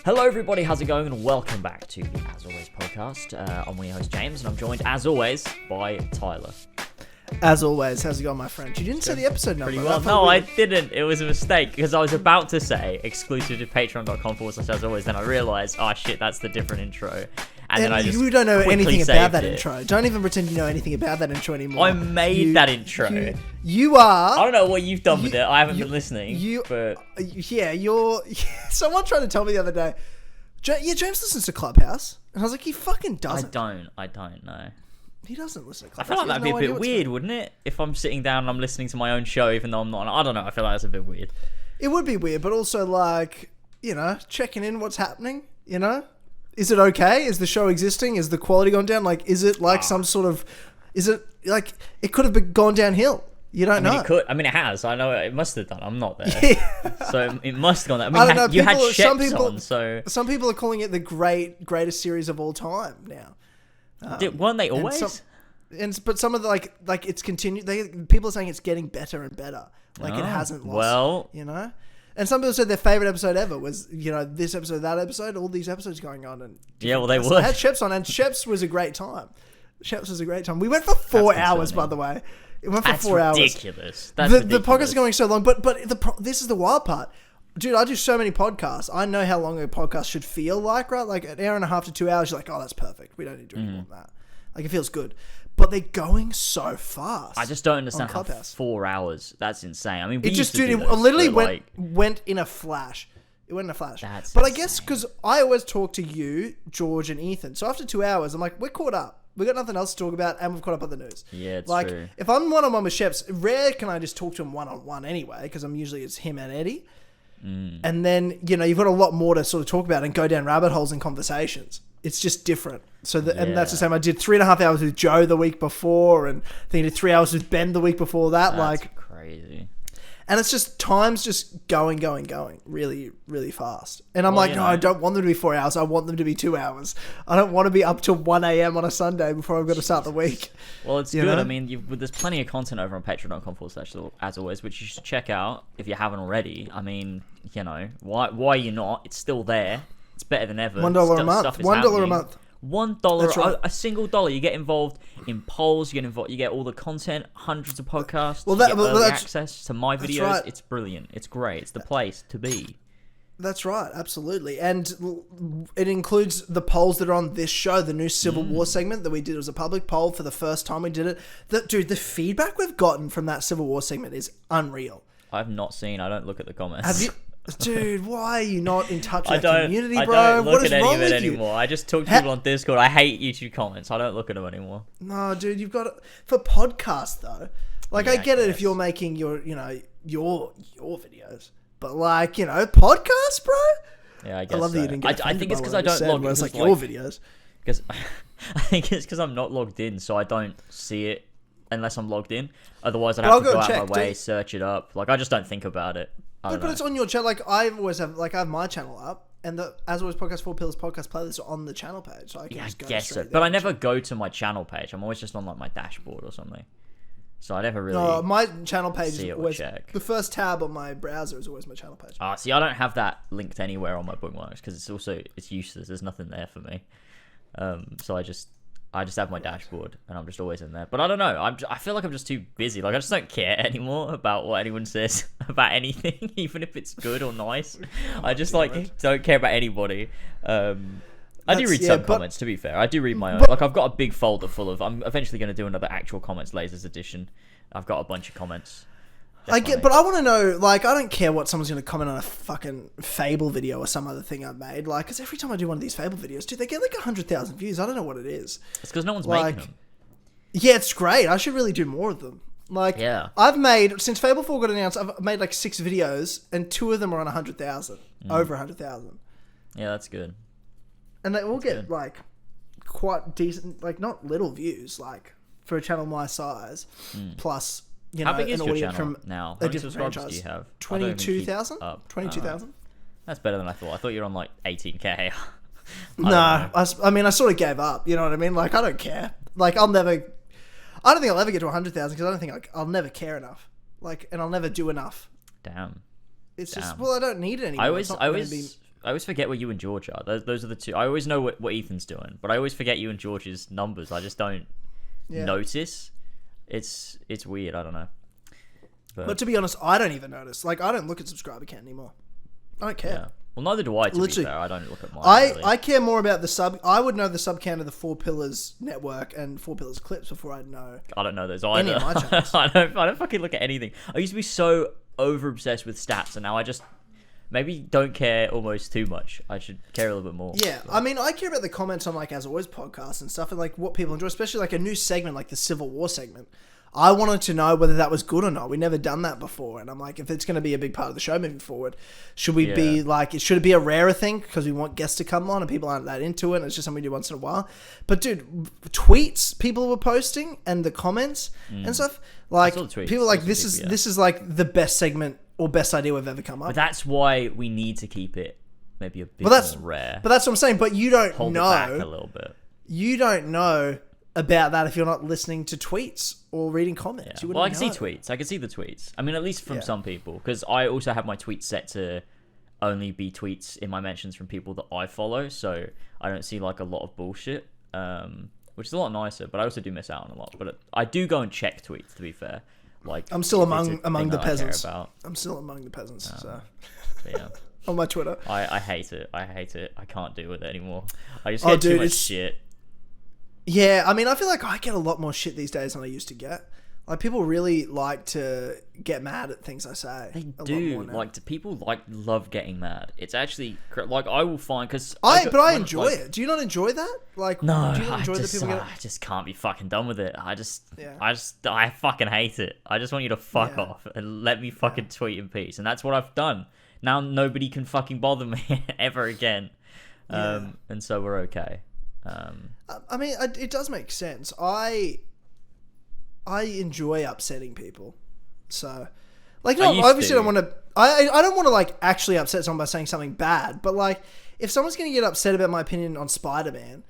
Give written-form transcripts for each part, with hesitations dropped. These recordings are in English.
Hello everybody, how's it going? And welcome back to the As Always podcast. I'm one of your hosts, James, and I'm joined, as always, by Tyler. As always, how's it going, my friend? You didn't say the episode number. Pretty well. No, I didn't. It was a mistake, because I was about to say exclusive to patreon.com/as always, then I realised, oh shit, that's the different intro. And then I just you don't know anything about that it. intro. Don't even pretend you know anything about that intro anymore. I made that intro. You are. I don't know what you've done with it. I haven't been listening. But yeah, you're. Someone tried to tell me the other day. Yeah, James listens to Clubhouse, and I was like, he fucking doesn't. I don't know. He doesn't listen to I Clubhouse. feel like that'd be a bit weird, wouldn't it? If I'm sitting down and I'm listening to my own show, even though I'm not. I don't know. I feel like that's a bit weird. It would be weird, but also like, checking in what's happening. Is it okay? Is the show existing? Is the quality gone down? Like, is it like some sort of? Is it like it could have gone downhill? You don't know. It could. I mean, it has. I know it must have done. I'm not there. Yeah. So it must have gone down. I mean, don't know. You had Sheps on, so... Some people are calling it the greatest series of all time now. Weren't they always? But some of the, like it's continued. People are saying it's getting better and better. Like, it hasn't lost. Well... And some people said their favorite episode ever was, this episode, that episode, all these episodes going on. And yeah, well, they were. I had Sheps on, and Sheps was a great time. We went for 4 hours, by the way. It went for 4 hours. Ridiculous. The podcast is going so long, but this is the wild part. Dude, I do so many podcasts. I know how long a podcast should feel like, right? Like an hour and a half to 2 hours, you're like, oh, that's perfect. We don't need to do any more than that. Like, it feels good. But they're going so fast. I just don't understand how 4 hours. That's insane. I mean, it literally went in a flash. It went in a flash. But I guess because I always talk to you, George, and Ethan. So after 2 hours, I'm like, we're caught up. We got nothing else to talk about, and we've caught up on the news. Yeah, it's like, true. If I'm one-on-one with Sheps, rare can I just talk to him one-on-one anyway, because it's him and Eddie. And then, you've got a lot more to sort of talk about and go down rabbit holes in conversations. It's just different. And that's the same. I did 3.5 hours with Joe the week before, and I think I did 3 hours with Ben the week before that. That's crazy. And it's just, time's just going really, really fast. And I'm no, I don't want them to be 4 hours. I want them to be 2 hours. I don't want to be up till 1 a.m. on a Sunday before I've got to start the week. Well, it's good. I mean, there's plenty of content over on patreon.com/as always, which you should check out if you haven't already. I mean, why are you not? It's still there. It's better than ever. $1 a month. $1 a month. $1, right. a single dollar. You get involved in polls. You get all the content, hundreds of podcasts. You get early access to my videos. Right. It's brilliant. It's great. It's the place to be. That's right, absolutely. And it includes the polls that are on this show, the new Civil War segment that we did. It was a public poll for the first time we did it. Dude, the feedback we've gotten from that Civil War segment is unreal. I've not seen. I don't look at the comments. Have you? Dude, why are you not in touch with the community, bro? I don't look at any of it anymore. I just talk to people on Discord. I hate YouTube comments. I don't look at them anymore. No, dude, you've got to... For podcasts, though. Like, I get it if you're making your videos. But, podcasts, bro? Yeah, I guess I love that you didn't get I think it's because I don't log in. It's like your videos. Because I think it's because I'm not logged in, so I don't see it unless I'm logged in. Otherwise, I'd have to go out of my way, search it up. Like, I just don't think about it. But it's on your channel. Like, I have my channel up, and the As Always Podcast 4 Pillars podcast playlist are on the channel page. So I can just go straight there. But I never go to my channel page. I'm always just on my dashboard or something. So I never really. No, my channel page is always check. The first tab on my browser is always my channel page. See, I don't have that linked anywhere on my bookmarks because it's useless. There's nothing there for me. So I just have my dashboard and I'm just always in there. But I don't know. I feel like I'm just too busy. Like, I just don't care anymore about what anyone says about anything, even if it's good or nice. I just don't care about anybody. I do read some comments, to be fair. I do read my own. Like, I've got a big folder full of... I'm eventually going to do another actual comments lasers edition. I've got a bunch of comments. Definitely. But I want to know, I don't care what someone's going to comment on a fucking Fable video or some other thing I've made. Because every time I do one of these Fable videos, dude, they get 100,000 views. I don't know what it is. It's because no one's making them. Yeah, it's great. I should really do more of them. Yeah. I've made, since Fable 4 got announced, I've made 6 videos, and 2 of them are on 100,000. Over 100,000. Yeah, that's good. And they all get, quite decent, not little views, for a channel my size. Plus... How big is your channel now? How many subscribers do you have? 22,000? 22,000? That's better than I thought. I thought you were on 18k. No, I sort of gave up. You know what I mean? I don't care. I don't think I'll ever get to 100,000 because I don't think I'll never care enough. And I'll never do enough. Damn. It's just, I don't need it anymore. I always I always forget where you and George are. Those are the two. I always know what Ethan's doing, but I always forget you and George's numbers. I just don't notice. It's weird. I don't know. But to be honest, I don't even notice. Like, I don't look at subscriber count anymore. I don't care. Yeah. Well, neither do I, to be fair. I don't look at mine. I care more about the sub. I would know the sub count of the 4 Pillars network and 4 Pillars clips before I'd know. I don't know those either. Any of my channels. I don't fucking look at anything. I used to be so over obsessed with stats, and now I just maybe don't care almost too much. I should care a little bit more. Yeah, I mean, I care about the comments on like As Always podcasts and stuff, and like what people enjoy, especially like a new segment like the Civil War segment. I wanted to know whether that was good or not. We never done that before, and I'm like, if it's going to be a big part of the show moving forward, should we be like, should it be a rarer thing because we want guests to come on and people aren't that into it? And it's just something we do once in a while. But dude, tweets people were posting and the comments and stuff, like people like this is like the best segment or best idea we've ever come up. But that's why we need to keep it maybe a bit more rare. But that's what I'm saying. But you don't hold know it back a little bit. You don't know about that if you're not listening to tweets or reading comments. Yeah. Well, I can see tweets. I can see the tweets. I mean, at least from some people, because I also have my tweets set to only be tweets in my mentions from people that I follow, so I don't see like a lot of bullshit, which is a lot nicer. But I also do miss out on a lot. But I do go and check tweets. To be fair, like I'm still among the peasants. I'm still among the peasants. So yeah. On my Twitter, I hate it. I can't deal with it anymore. I just get too much shit. Yeah, I mean, I feel like I get a lot more shit these days than I used to get. Like, people really like to get mad at things I say. They do. Like, people love getting mad. It's actually like I will find because I enjoy it. Do you not enjoy that? Like, no, do you not enjoy that people get? I just can't be fucking done with it. I fucking hate it. I just want you to fuck off and let me fucking tweet in peace. And that's what I've done. Now nobody can fucking bother me ever again. And so we're okay. I mean, it does make sense. I enjoy upsetting people, so like, no, obviously I don't want to. I don't want to like actually upset someone by saying something bad, but like, if someone's gonna get upset about my opinion on Spider-Man,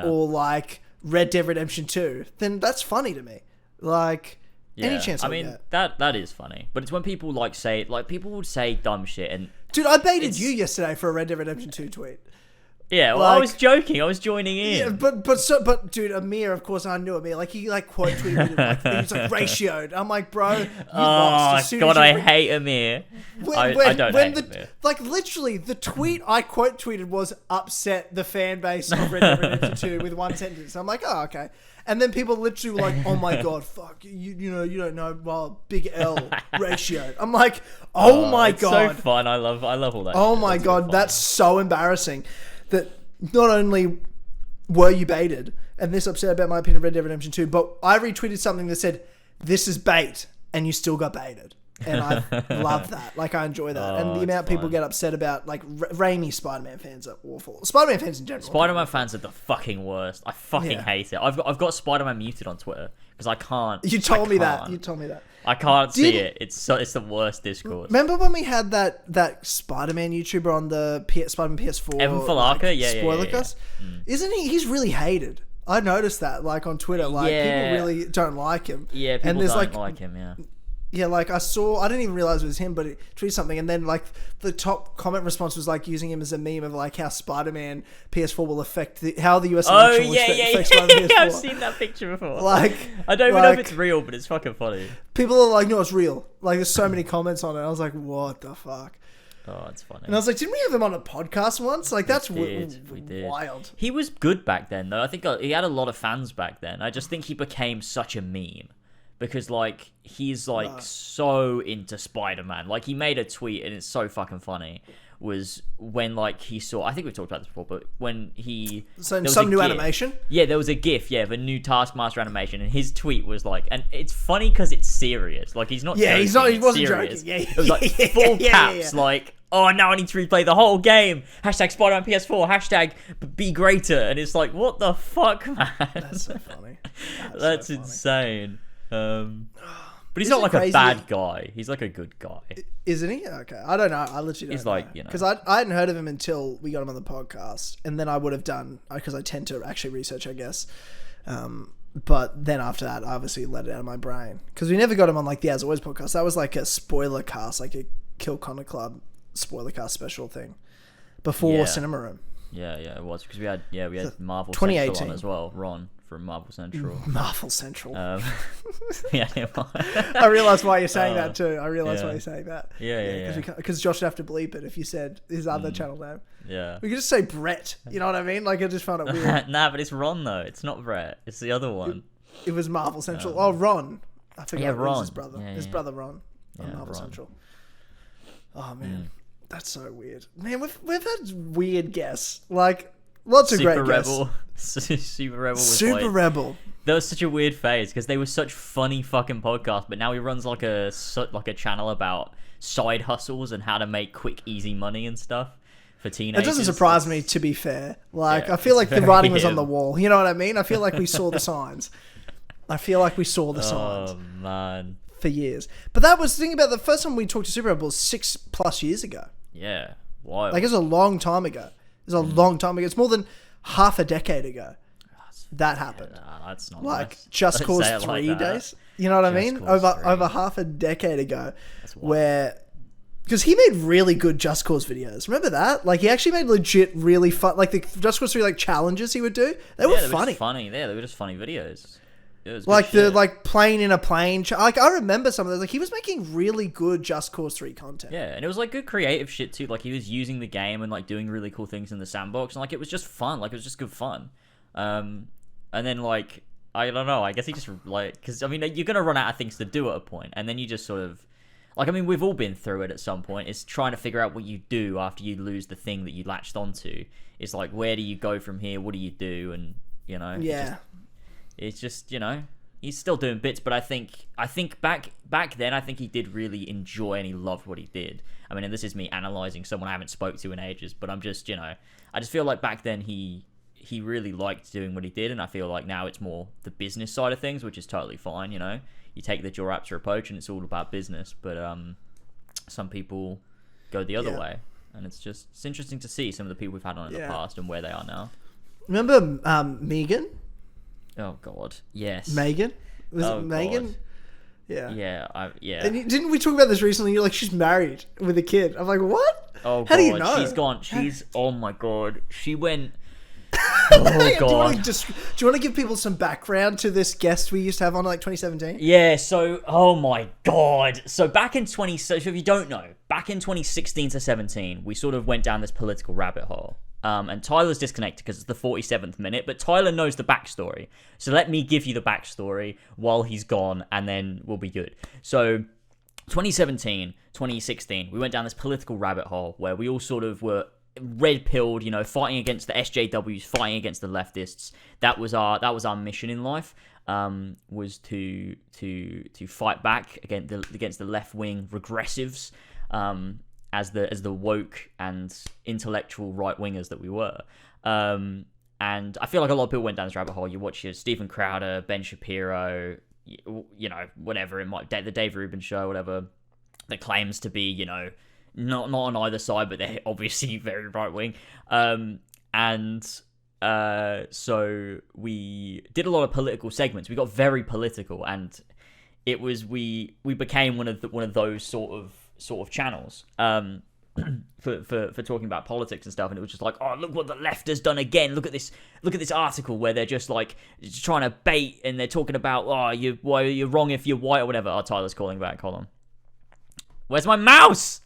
or like Red Dead Redemption 2, then that's funny to me. Like, any chance I mean, that is funny, but it's when people like say, like, people would say dumb shit and. Dude, I baited you yesterday for a Red Dead Redemption 2 tweet. Yeah, well, I was joking. I was joining in. Yeah, but dude, Amir, of course, I knew Amir. Like, he like quote tweeted, like, he was like ratioed. I'm like, bro, you lost. God, I hate Amir. I don't hate Amir. Like, literally, the tweet I quote tweeted was upset the fan base of Red Dead Redemption 2 with one sentence. I'm like, oh, okay. And then people literally were like, oh my God, fuck, you know, you don't know, well, big L, ratioed. I'm like, oh my God. It's so fun. I love all that. Oh my God, that's so embarrassing. That not only were you baited, and this upset about my opinion of Red Dead Redemption 2, but I retweeted something that said, this is bait, and you still got baited. And I love that. Like, I enjoy that. And the amount people get upset about, like, Raimi Spider-Man fans are awful. Spider-Man fans in general. Spider-Man fans are the fucking worst. I fucking hate it. I've got Spider-Man muted on Twitter, because I can't. You told me that. I can't see it. It's the worst Discord. Remember when we had that Spider-Man YouTuber on the Spider-Man PS4? Evan Falaka? Like, Spoilercast? Isn't he? He's really hated. I noticed that, like, on Twitter. Like, people really don't like him. Yeah, people don't like him, yeah. Yeah, like, I didn't even realize it was him, but he tweeted something, and then, like, the top comment response was, like, using him as a meme of, like, how Spider-Man PS4 will affect how the US election will affect Spider-Man PS4. I've seen that picture before. Like, I don't even know if it's real, but it's fucking funny. People are like, no, it's real. Like, there's so many comments on it. I was like, what the fuck? Oh, it's funny. And I was like, didn't we have him on a podcast once? Like, that's we wild. He was good back then, though. I think he had a lot of fans back then. I just think he became such a meme. Because, like, he's, like, so into Spider-Man. Like, he made a tweet, and it's so fucking funny, was when, like, he saw... I think we've talked about this before, but when he... So, some new animation? Yeah, there was a GIF, of a new Taskmaster animation, and his tweet was, like... And it's funny because it's serious. Like, he's not joking. He wasn't serious. joking. Yeah, it was, like, full caps, like... Oh, now I need to replay the whole game. Hashtag Spider-Man PS4. Hashtag be greater. And it's like, what the fuck, man? That's so funny. That's so insane. But he's not like a bad guy. He's like a good guy. Isn't he? Okay. I don't know. I literally don't know. He's like, you know. Because I hadn't heard of him until we got him on the podcast. And then I would have done, because I tend to actually research, I guess. But then after that, I obviously let it out of my brain. Because we never got him on like the As Always podcast. That was like a spoiler cast, like a Kill Connor Club spoiler cast special thing. before Yeah. Cinema Room. Yeah, it was because we had Marvel 2018. Central on as well. Ron from Marvel Central. Marvel Central. Yeah, I realised why you're saying that too. I realised yeah. why you're saying that. Yeah. Because Josh would have to bleep it if you said his other channel name. Yeah. We could just say Brett. You know what I mean? Like, I just found it weird. Nah, but it's Ron though. It's not Brett. It's the other one. It was Marvel Central. Ron. I forgot. Yeah, It was Ron. his brother. Yeah, his yeah. brother Ron on Yeah, Marvel Ron. Central. Oh man, that's so weird. Man, we've had weird guests. Like lots of Super great guests. Rebel. Super Rebel was Super like, Rebel. that was such a weird phase because they were such funny fucking podcasts, but now he runs like a channel about side hustles and how to make quick, easy money and stuff for teenagers. It doesn't surprise me, to be fair. Like, Yeah, I feel like it's the very writing was on him. the wall. You know what I mean? I feel like we saw the signs. Oh man. For years. But that was the thing about the first time we talked to Super Rebel was 6+ years ago. Yeah. Wild. Like, it was a long time ago. It was a long time ago. It's more than half a decade ago that happened. Nah, that's not Like, nice. Just Don't Cause say it like 3 that. days. You know what I Just mean? Cause 3. Over half a decade ago. That's wild. Where... Because he made really good Just Cause videos. Remember that? Like, he actually made legit really fun... Like, the Just Cause 3, like, challenges he would do. They were They were funny. just funny. Yeah, they were just funny videos. It was good Like, the, shit. like, plane in a plane... Like, I remember some of those. Like, he was making really good Just Cause 3 content. Yeah, and it was like good creative shit too. Like he was using the game and like doing really cool things in the sandbox, and like it was just fun. Like it was just good fun. And then like I don't know. I guess he just like because I mean you're gonna run out of things to do at a point, and then you just sort of like I mean we've all been through it at some point. It's trying to figure out what you do after you lose the thing that you latched onto. It's like where do you go from here? What do you do? And you know, Yeah. it's just you know. He's still doing bits, but I think back then I think he did really enjoy and he loved what he did. I mean, and this is me analyzing someone I haven't spoke to in ages, but I'm just I just feel like back then he really liked doing what he did, and I feel like now it's more the business side of things, which is totally fine. You know, you take the Jaw Raptor approach and it's all about business, but some people go the other way, and it's interesting to see some of the people we've had on in the past and where they are now. Remember Megan? Oh God, yes. Megan? Was Oh, it Megan? God. Yeah. Yeah. And didn't we talk about this recently? You're like, she's married with a kid. I'm like, what? Oh, How God. do you know? She's gone. Oh, my God. She went. Oh, God. do you want to give people some background to this guest we used to have on like 2017? Yeah, so, oh, my God. So, so if you don't know, back in 2016 to 17, we sort of went down this political rabbit hole. And Tyler's disconnected because it's the 47th minute, but Tyler knows the backstory. So let me give you the backstory while he's gone, and then we'll be good. So 2017, 2016, we went down this political rabbit hole where we all sort of were red-pilled, you know, fighting against the SJWs, fighting against the leftists. That was our mission in life, was to fight back against the left-wing regressives. As the woke and intellectual right wingers that we were, and I feel like a lot of people went down this rabbit hole. You watch your Stephen Crowder, Ben Shapiro, you know, whatever it might, the Dave Rubin show, whatever, that claims to be, you know, not on either side, but they're obviously very right wing. So we did a lot of political segments. We got very political, and it was we became one of those sort of channels for talking about politics and stuff, and it was just like, oh, look what the left has done again. Look at this article where they're just like just trying to bait, and they're talking about, oh, you're wrong if you're white or whatever. Oh, Tyler's calling back. Hold on. Where's my mouse?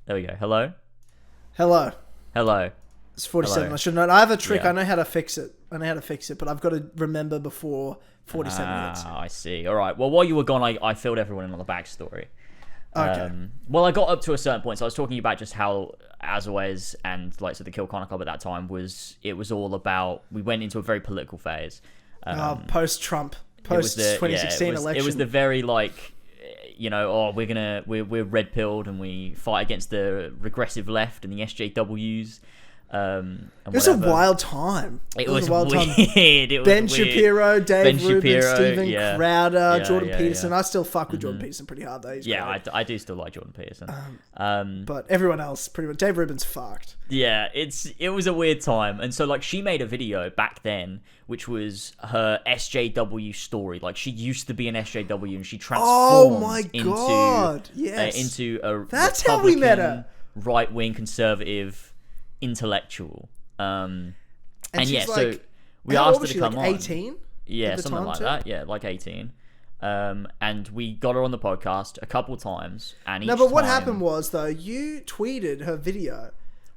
There we go. Hello. It's 47. Hello. I should know. I have a trick. Yeah. I know how to fix it, but I've got to remember before 47 minutes. I see. All right. Well, while you were gone, I filled everyone in on the backstory. Okay. Well, I got up to a certain point, so I was talking about just how AsAlways and so the Kill Connor Club at that time was all about. We went into a very political phase. Post-Trump, It was the- 2016 election. It was the very like, you know, oh, we're red pilled and we fight against the regressive left and the SJWs. And it was a whatever. wild time. It was a wild weird. time. It was Ben weird. Shapiro, Dave Rubin, Stephen Crowder, Yeah, Jordan yeah, Peterson. yeah. I still fuck with Jordan Peterson pretty hard though. He's Yeah, great. I do still like Jordan Peterson. But everyone else, pretty much. Dave Rubin's fucked. Yeah, it was a weird time. And so like she made a video back then which was her SJW story. Like she used to be an SJW and she transformed Oh my god! Yes, into a that's how we met her. right-wing conservative intellectual. And yeah, she's so like, we how asked old her was to she, come like on. 18? Yeah, at the something time like too? that. Yeah, like 18. And we got her on the podcast a couple times, and each No, but what time- happened was, though, you tweeted her video.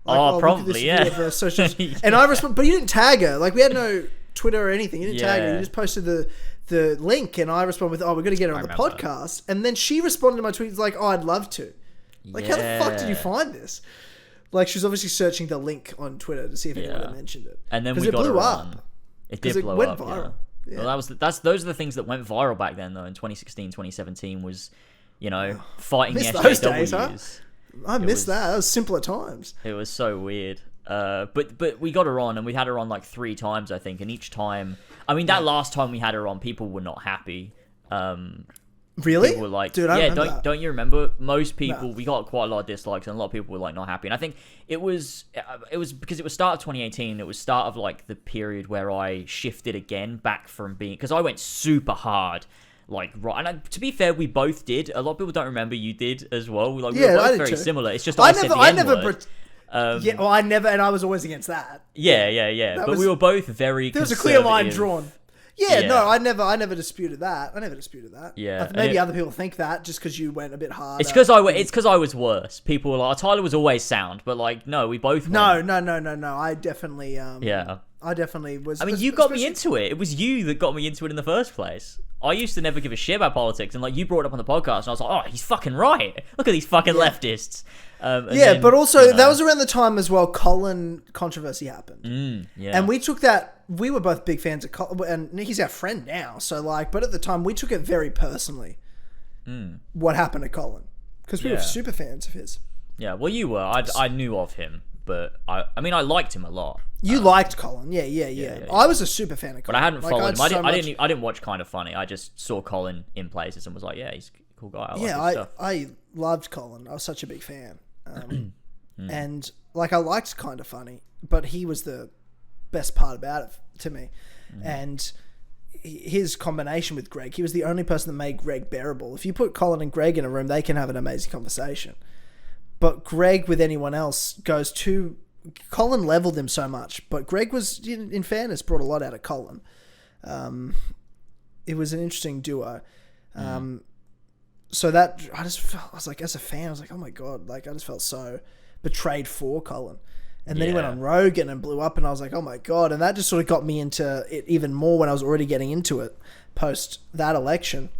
Oh, look at probably, this yeah. video of her socials. Yeah. And I responded, but you didn't tag her. Like, we had no Twitter or anything. You didn't tag her. Yeah. You just posted the link, and I responded with, we're going to get her on the remember. podcast. And then she responded to my tweets like, I'd love to. Like, how the fuck did you Yeah. find this? Like, she was obviously searching the link on Twitter to see if anyone had mentioned it. And then 'Cause we it got blew her up. on. It 'Cause did it blow went up. viral. Yeah. Yeah. Well, those are the things that went viral back then, though. In 2016, 2017 was, fighting the Miss those SJWs. days, huh? I missed was- that. That was simpler times. It was so weird. But we got her on, and we had her on like 3 times, I think. And each time, I mean, that last time we had her on, people were not happy. Really? People were like, dude, I yeah, remember that. don't you remember? Most people, No. we got quite a lot of dislikes, and a lot of people were like not happy. And I think it was because it was start of 2018. It was start of like the period where I shifted again back from being, because I went super hard. Like, right, and to be fair, we both did. A lot of people don't remember you did as well. Like, we Yeah, were I both did very too. similar. It's just I said never, the I N-word. never, yeah, well, I never, and I was always against that. Yeah. But was- we were both very. There was a clear line conservative. drawn. Yeah, Yeah. no, I never disputed that. Yeah, and Maybe it- other people think that just because you went a bit harder. It's because I was worse. People were like, Tyler was always sound, but like, no, we both. No. went. I definitely. Yeah. I definitely was. I mean, you got me into it. It was you that got me into it in the first place. I used to never give a shit about politics, and like you brought it up on the podcast, and I was like, oh, he's fucking right. Look at these fucking leftists. And Yeah, then, but also you know, that was around the time as well. Colin controversy happened, yeah. and we took that. We were both big fans of Colin, and he's our friend now. So like, but at the time, we took it very personally. What happened to Colin? Because we were Yeah. super fans of his. Yeah, well, you were. I knew of him, but I mean, I liked him a lot. You liked Colin, yeah. I was a super fan of Colin, But I hadn't Like, followed had him. so much- I didn't watch Kind of Funny. I just saw Colin in places and was like, yeah, he's a cool guy. I like his Yeah, stuff. I loved Colin. I was such a big fan. And like I liked Kind of Funny, but he was the best part about it to me. And his combination with Greg, he was the only person that made Greg bearable. If you put Colin and Greg in a room, they can have an amazing conversation. But Greg with anyone else goes too... Colin leveled him so much, but Greg was, in fairness, brought a lot out of Colin. It was an interesting duo. So that, I was like, as a fan, I was like, oh my God, like I just felt so betrayed for Colin. And then he went Yeah. on Rogan and blew up, and I was like, oh my God. And that just sort of got me into it even more when I was already getting into it post that election.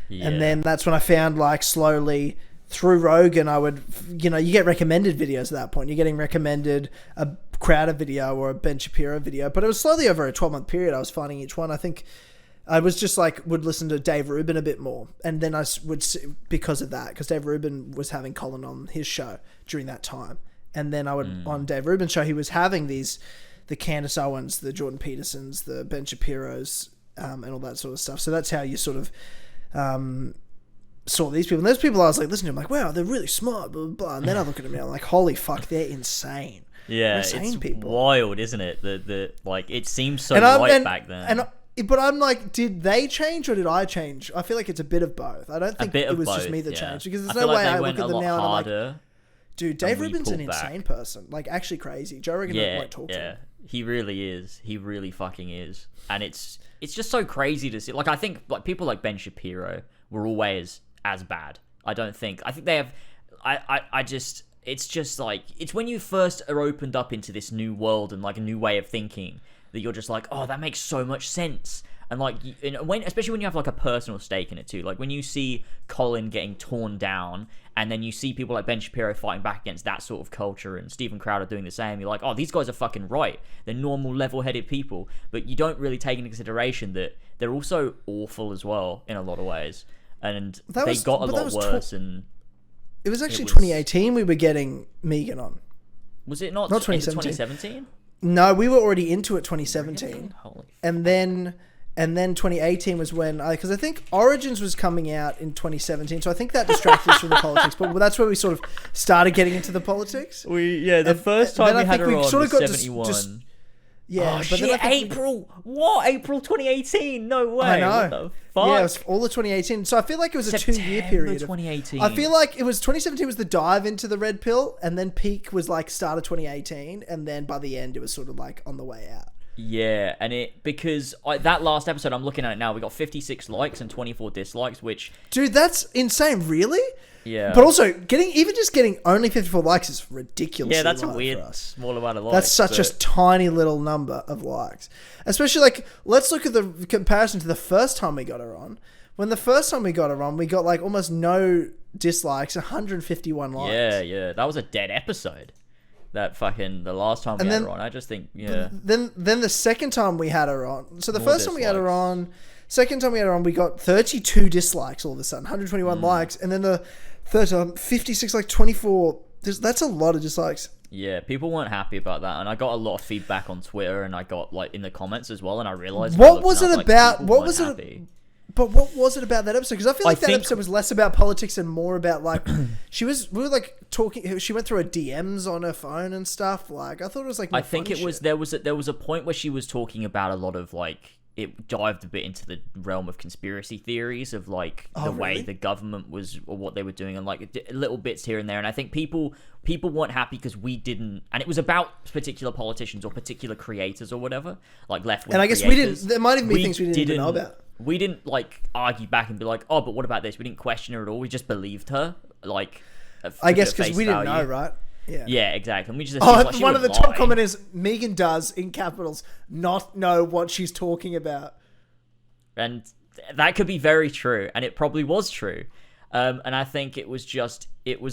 Yeah. And then that's when I found, like, slowly through Rogan, I would, you get recommended videos at that point. You're getting recommended a Crowder video or a Ben Shapiro video. But it was slowly over a 12-month period I was finding each one. I think I was just like, would listen to Dave Rubin a bit more. And then I would, because of that, because Dave Rubin was having Colin on his show during that time. And then I would, on Dave Rubin's show, he was having the Candace Owens, the Jordan Petersons, the Ben Shapiros, and all that sort of stuff. So that's how you sort of saw these people. And those people I was like, listening to them, like, wow, they're really smart, blah, blah, blah. And then I look at them and I'm like, holy fuck, they're insane. Yeah, They're it's insane people. wild, isn't it? The like, it seems so And right back then. But I'm like, did they change or did I change? I feel like it's a bit of both. I don't think bit it of was both, just me that yeah. changed, because there's I no feel way like they I look went at a them lot now and I'm like, harder. dude, Dave we Rubin's an pulled back. insane person. Like, actually crazy. Joe Rogan doesn't like talk to him. He really is. He really fucking is. And it's just so crazy to see. Like, I think like people like Ben Shapiro were always as bad. I think they have. It's just like, it's when you first are opened up into this new world and like a new way of thinking that you're just like, oh, that makes so much sense. And like, especially when you have like a personal stake in it too. Like when you see Colin getting torn down, and then you see people like Ben Shapiro fighting back against that sort of culture, and Stephen Crowder doing the same. You're like, oh, these guys are fucking right. They're normal, level-headed people. But you don't really take into consideration that they're also awful as well in a lot of ways. And they got a lot worse. And it was actually was- 2018 we were getting Megan on. was it not 2017. 2017? No, we were already into it 2017. Holy And then 2018 was when because I think Origins was coming out in 2017, so I think that distracted us from the politics. But that's where we sort of started getting into the politics. the first then time I we had think her we on sort of was got 71. Yeah, Oh but shit! then I think April. What? April 2018? No way. I know. What the fuck? Yeah, it was all of 2018. So I feel like it was a 2-year period. 2018. I feel like it was 2017 was the dive into the red pill, and then peak was like start of 2018, and then by the end it was sort of like on the way out. Yeah, and because that last episode, I'm looking at it now, we got 56 likes and 24 dislikes, which... Dude, that's insane, really? Yeah. But also, getting only 54 likes is ridiculous. Yeah, that's a weird, small amount of likes. That's such a tiny little number of likes. Especially, like, let's look at the comparison to the first time we got her on. When the first time we got her on, we got, like, almost no dislikes, 151 likes. Yeah. That was a dead episode. That fucking... The last time we had her on. I just think, yeah. Then the second time we had her on... So the first time we had her on... Second time we had her on, we got 32 dislikes all of a sudden. 121 likes. And then the third time, 56, like 24... That's a lot of dislikes. Yeah, people weren't happy about that, and I got a lot of feedback on Twitter, and I got like in the comments as well, and I realized what was it about? What was it? But what was it about that episode? Because I feel like that episode was less about politics and more about like we were like talking. She went through her DMs on her phone and stuff. Like I thought it was like. I think it was there was a point where she was talking about a lot of like. It dived a bit into the realm of conspiracy theories of like the way the government was or what they were doing and like little bits here and there. And I think people weren't happy because we didn't, and it was about particular politicians or particular creators or whatever, like left-wing And I guess creators. we didn't, there might even be things we didn't even know about. We didn't like argue back and be like, oh, but what about this? We didn't question her at all. We just believed her. Like, I guess because we didn't know, right? Yeah, exactly. And we just assumed, like, one of the top commenters, Megan does, in capitals, not know what she's talking about. And that could be very true. And it probably was true. And I think it was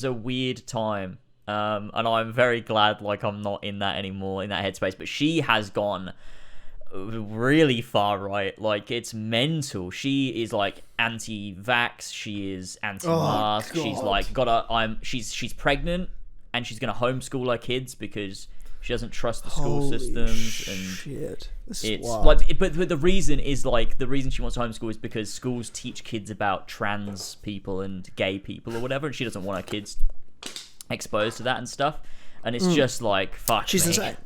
a weird time. And I'm very glad, like, I'm not in that anymore, in that headspace. But she has gone really far right. Like, it's mental. She is, like, anti-vax. She is anti-mask. She's, like, she's pregnant. And she's going to homeschool her kids because she doesn't trust the school systems. Shit. It's like, but the reason is like the reason she wants to homeschool is because schools teach kids about trans people and gay people or whatever, and she doesn't want her kids exposed to that and stuff. And it's just like fuck. She's me. insane.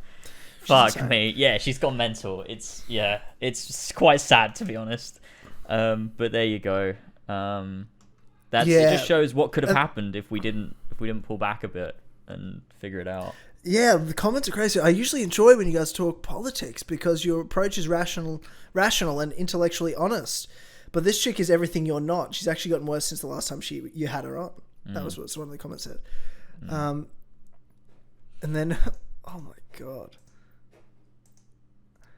Fuck me. Yeah, she's gone mental. It's quite sad to be honest. But there you go. It just shows what could have happened if we didn't pull back a bit and figure it out. Yeah, the comments are crazy. I usually enjoy when you guys talk politics because your approach is rational and intellectually honest. But this chick is everything you're not. She's actually gotten worse since the last time you had her on. That was what one of the comments said. And then, oh my god.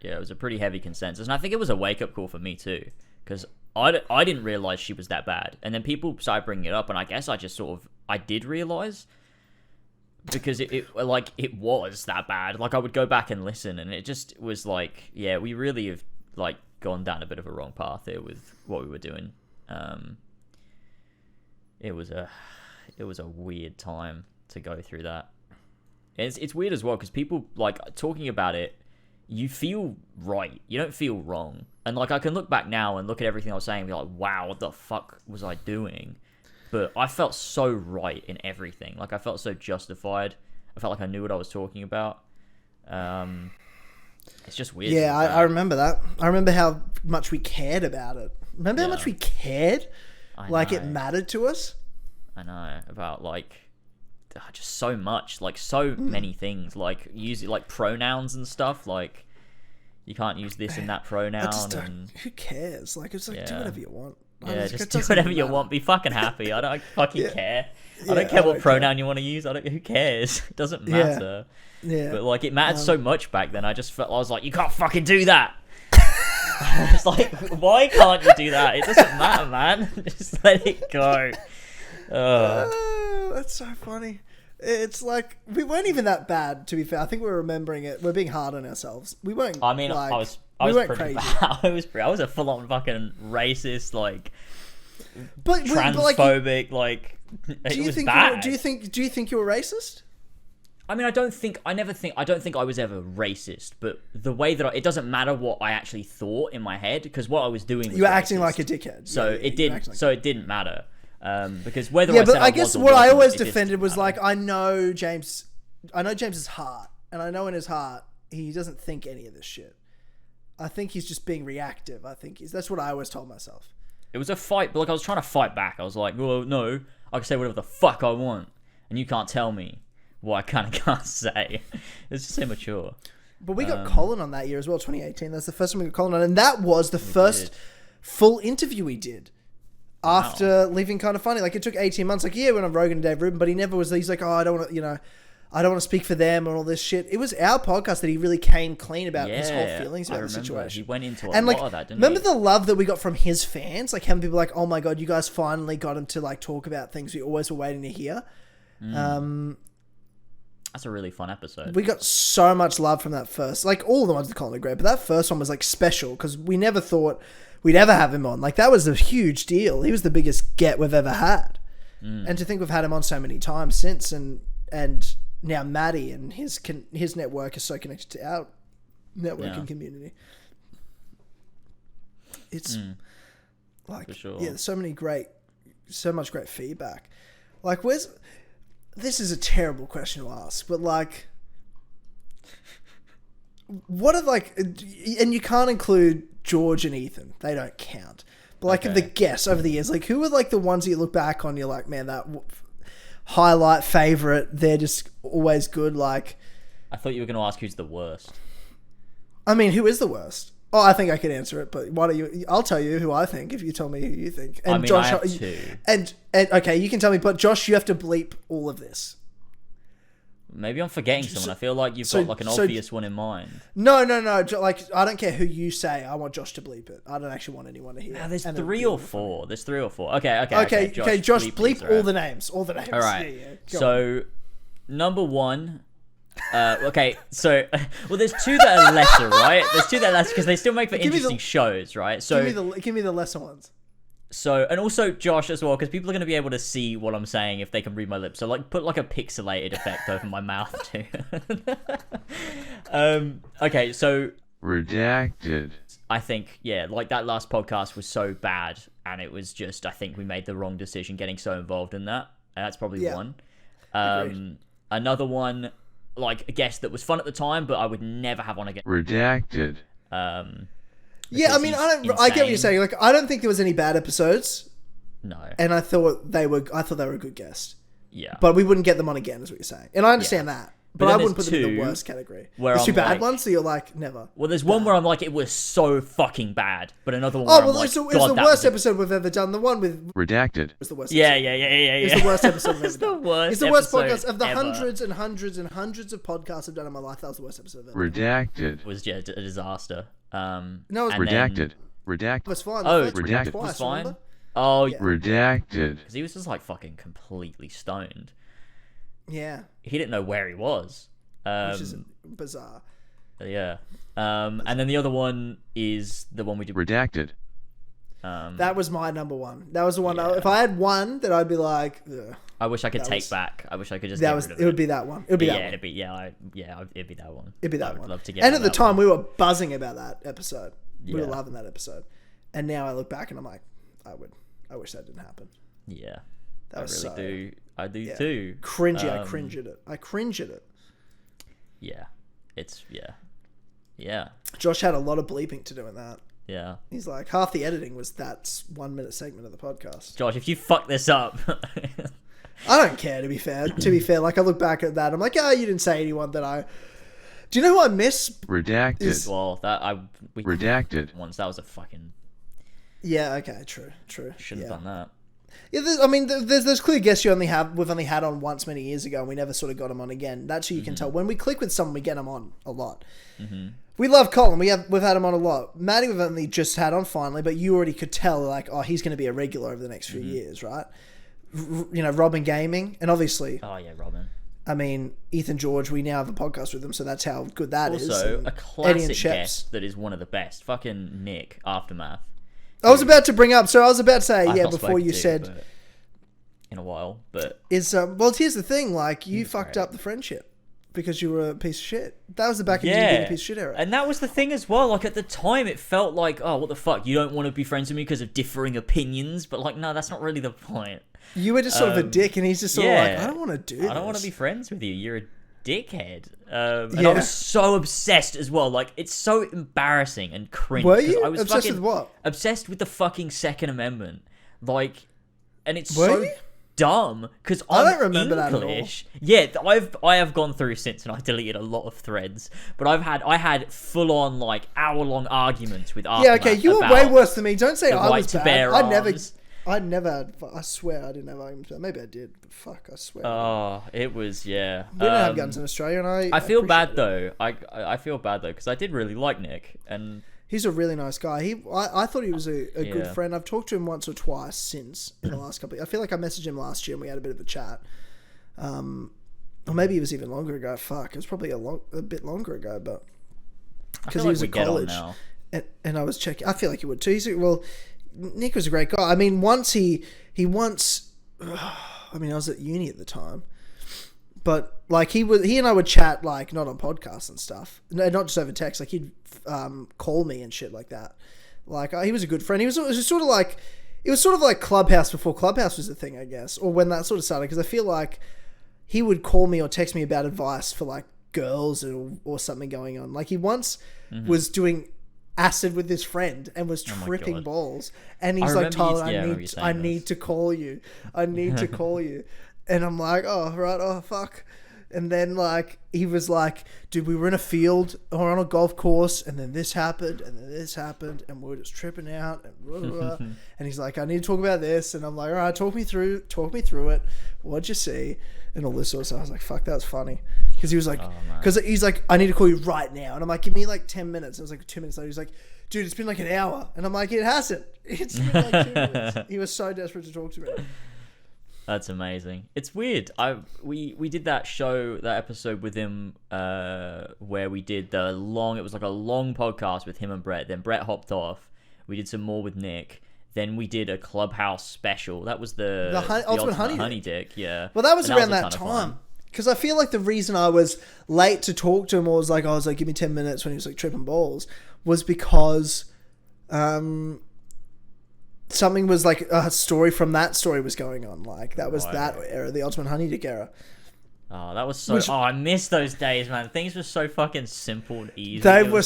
Yeah, it was a pretty heavy consensus. And I think it was a wake-up call for me too. Because I didn't realise she was that bad. And then people started bringing it up, and I guess I just I did realise. Because it was that bad. Like, I would go back and listen, and it just was like, yeah, we really have, like, gone down a bit of a wrong path here with what we were doing. It was a weird time to go through that. And it's weird as well, because people, like, talking about it, you feel right. You don't feel wrong. And, like, I can look back now and look at everything I was saying and be like, wow, what the fuck was I doing? But I felt so right in everything. Like, I felt so justified. I felt like I knew what I was talking about. It's just weird. Yeah, I remember that. I remember how much we cared about it. Remember how much we cared? Like, it mattered to us? I know. About, like, just so much. Like, so many things. Like, like, pronouns and stuff. Like, you can't use this and that pronoun. Who cares? Like, it's like, do whatever you want. Yeah, just do whatever you want. Be fucking happy. I don't fucking care. I don't care what pronoun you want to use. Who cares? It doesn't matter. Yeah. But like, it mattered so much back then. I was like, you can't fucking do that. It's like, why can't you do that? It doesn't matter, man. Just let it go. That's so funny. It's like, we weren't even that bad, to be fair. I think we're remembering it. We're being hard on ourselves. We weren't. I mean, like, I was pretty pretty crazy. bad. I was a full-on fucking racist, like, but transphobic, like, it was bad. Do you think you were racist? I mean, I don't think I was ever racist, but the way that it doesn't matter what I actually thought in my head, because what I was doing was you were racist. acting like a dickhead. So it didn't matter. Because whether but I guess was or what I wasn't, always it just defended was didn't matter. like, I know James's heart, and I know in his heart he doesn't think any of this shit. I think he's just being reactive. That's what I always told myself. It was a fight, but like I was trying to fight back. I was like, well, no, I can say whatever the fuck I want, and you can't tell me what I kind of can't say. It's just immature. But we got Colin on that year as well, 2018. That's the first time we got Colin on, and that was the first full interview we did after leaving Kind of Funny. Like, it took 18 months. Like, yeah, we went on Rogan and Dave Rubin, but he never was. He's like, oh, I don't want to, I don't want to speak for them and all this shit. It was our podcast that he really came clean about his whole feelings about the situation. He went into a and lot of that, didn't remember he? the love that we got from his fans? Like, having people like, oh my God, you guys finally got him to like talk about things we always were waiting to hear. That's a really fun episode. We got so much love from that first. Like, all the ones that Colin are great, but that first one was like special because we never thought we'd ever have him on. Like, that was a huge deal. He was the biggest get we've ever had. And to think we've had him on so many times since, and now Maddie and his network is so connected to our networking community. It's like, for sure. yeah, so much great feedback. Like, this is a terrible question to ask, but like, what are like, and you can't include George and Ethan, they don't count. But like, of the guests over the years, like, who are like the ones that you look back on, you're like, man, that highlight favorite, they're just always good. Like, I thought you were going to ask who's the worst. I mean, who is the worst? Oh, I think I can answer it, but why don't you? I'll tell you who I think if you tell me who you think. And I mean, Josh, I have two. And okay, you can tell me, but Josh, you have to bleep all of this. Maybe I'm forgetting someone. I feel like you've got like an obvious one in mind. No. Like, I don't care who you say. I want Josh to bleep it. I don't actually want anyone to hear. There's three or four. There's 3 or 4. Okay. Josh, bleep all the names. All the names. All right. Yeah, so, number 1. Okay, so there's 2 that are lesser, right? There's 2 that are lesser because they still make for interesting shows, right? So give me the lesser ones. So, and also Josh as well, because people are going to be able to see what I'm saying if they can read my lips. So, like, put like a pixelated effect over my mouth too. Okay, so redacted. I think, yeah, like that last podcast was so bad, and it was just, I think we made the wrong decision getting so involved in that. And that's probably one. Another one, like a guest that was fun at the time, but I would never have on again. Redacted. Yeah, I mean, I get what you're saying. Like, I don't think there was any bad episodes. No. And I thought they were a good guest. Yeah. But we wouldn't get them on again, is what you're saying. And I understand that. But I wouldn't put them in the worst category. There's 2 bad ones, so you're like, never. Well, there's one where I'm like, it was so fucking bad. But another one where I'm like, it's the worst episode we've ever done. The one with... Redacted. It's the worst Yeah. It's the worst episode we've ever done. It's the worst podcast of the hundreds and hundreds and hundreds of podcasts I've done in my life. That was the worst episode I've ever done. Redacted. It was just a disaster. No, it was redacted. Redacted. It was fine. redacted. Twice, was fine. remember? Oh, Yeah. Redacted. because he was just like fucking completely stoned. Yeah. He didn't know where he was. Which is bizarre. Yeah. And then the other one is the one we did. Redacted. That was my number one. That was the one. If I had one, that I'd be like, ugh. I wish I could take back. I wish I could just get rid of it would be that one. It would be that one. It'd be it'd be that one. It'd be that I would one. love to get. And rid at the of that time, one. we were buzzing about that episode. We were Yeah. loving that episode. And now I look back and I'm like, I wish that didn't happen. Yeah. That I was really so do. I do yeah. too. Cringy. I cringe at it. I cringe at it. Yeah. Yeah. Josh had a lot of bleeping to do in that. Yeah. He's like, half the editing was that 1 minute segment of the podcast. Josh, if you fuck this up. I don't care, to be fair. Like, I look back at that, I'm like, you didn't say anyone that I... Do you know who I miss? Redacted. Well, we Redacted. once. That was a fucking... Yeah, okay, true. Should have done that. Yeah, there's clear guests we've only had on once many years ago, and we never sort of got them on again. That's who you can tell. When we click with someone, we get them on a lot. Mm-hmm. We love Colin. We've had him on a lot. Maddie, we've only just had on finally, but you already could tell, like, he's going to be a regular over the next few years, right? Robin Gaming, and obviously... Oh, yeah, Robin. I mean, Ethan George, we now have a podcast with him, so that's how good that is. Also, And a Eddie and classic Sheps. guest that is one of the best. Fucking Nick, Aftermath. I was about to bring up, say, I've not before spoken you to, said... but in a while, but... well, here's the thing, like, you fucked great. up the friendship because you were a piece of shit. That was the back in you being a piece of shit era. And that was the thing as well. Like, at the time, it felt like, oh, what the fuck? You don't want to be friends with me because of differing opinions? But, like, no, that's not really the point. You were just sort of a dick, and he's just sort of like, I don't want to do this. I don't want to be friends with you. You're dickhead. And I was so obsessed as well. Like, it's so embarrassing and cringe. Were you I was obsessed with what? Obsessed with the fucking Second Amendment. Like, and it's Were so you? dumb because I I'm don't remember that at all. English. Yeah, I have gone through since, and I deleted a lot of threads. But I had full on like hour-long arguments with Yeah, okay, you were way worse than me. Don't say I was bad. I never had. I swear I didn't have arguments. Maybe I did, but fuck, I swear. Oh, it was yeah. We don't have guns in Australia, and I feel bad appreciate though. I feel bad though because I did really like Nick, and he's a really nice guy. I thought he was a good Yeah. friend. I've talked to him once or twice since in the last couple. I feel like I messaged him last year and we had a bit of a chat. Or maybe it was even longer ago. Fuck, it was probably a bit longer ago, but because he was at college, and I was checking. I feel like he would too. Nick was a great guy. I mean, once I was at uni at the time, but like he and I would chat like not on podcasts and stuff. No, not just over text. Like he'd call me and shit like that. Like he was a good friend. It was sort of like Clubhouse before Clubhouse was a thing, I guess, or when that sort of started. Because I feel like he would call me or text me about advice for like girls or something going on. Like he once was doing acid with his friend and was tripping balls, and he's like, Tyler, I need to call you. I need to call you. And I'm like, oh, right, oh, fuck. And then, like, he was like, dude, we were in a field or on a golf course, and then this happened, and then this happened, and we were just tripping out, and blah, blah, blah. And he's like, I need to talk about this. And I'm like, all right, talk me through it. What'd you see? And all this sort of stuff. I was like, fuck, that was funny. Because he was like, he's like, I need to call you right now. And I'm like, give me like 10 minutes. And it was like 2 minutes later. He's like, dude, it's been like an hour. And I'm like, it hasn't. It's been like 2 minutes. He was so desperate to talk to me. That's amazing. It's weird. We did that episode with him where we did it was like a long podcast with him and Brett. Then Brett hopped off. We did some more with Nick. Then we did a Clubhouse special. That was the Ultimate Honey Dick. Yeah. Well, that was around that time. Because I feel like the reason I was late to talk to him or I was like, give me 10 minutes when he was like tripping balls was because something was like a story from that story was going on. Like that was that era, the Ultimate Honey Dick era. Oh, that was so... I miss those days, man. Things were so fucking simple and easy. They were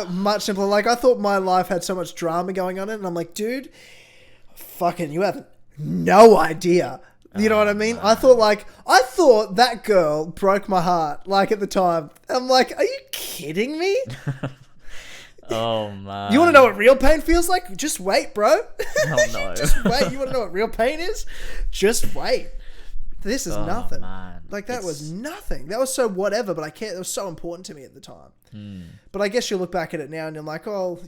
much simpler. Like, I thought my life had so much drama going on in it, and I'm like, dude, fucking, you have no idea. You know what I mean? Man. I thought that girl broke my heart, like, at the time. I'm like, are you kidding me? Oh, man. You want to know what real pain feels like? Just wait, bro. Oh, no. Just wait. You want to know what real pain is? Just wait. This is nothing. Man. Like, that was nothing. That was so whatever, but I can't. It was so important to me at the time. But I guess you look back at it now and you're like, oh,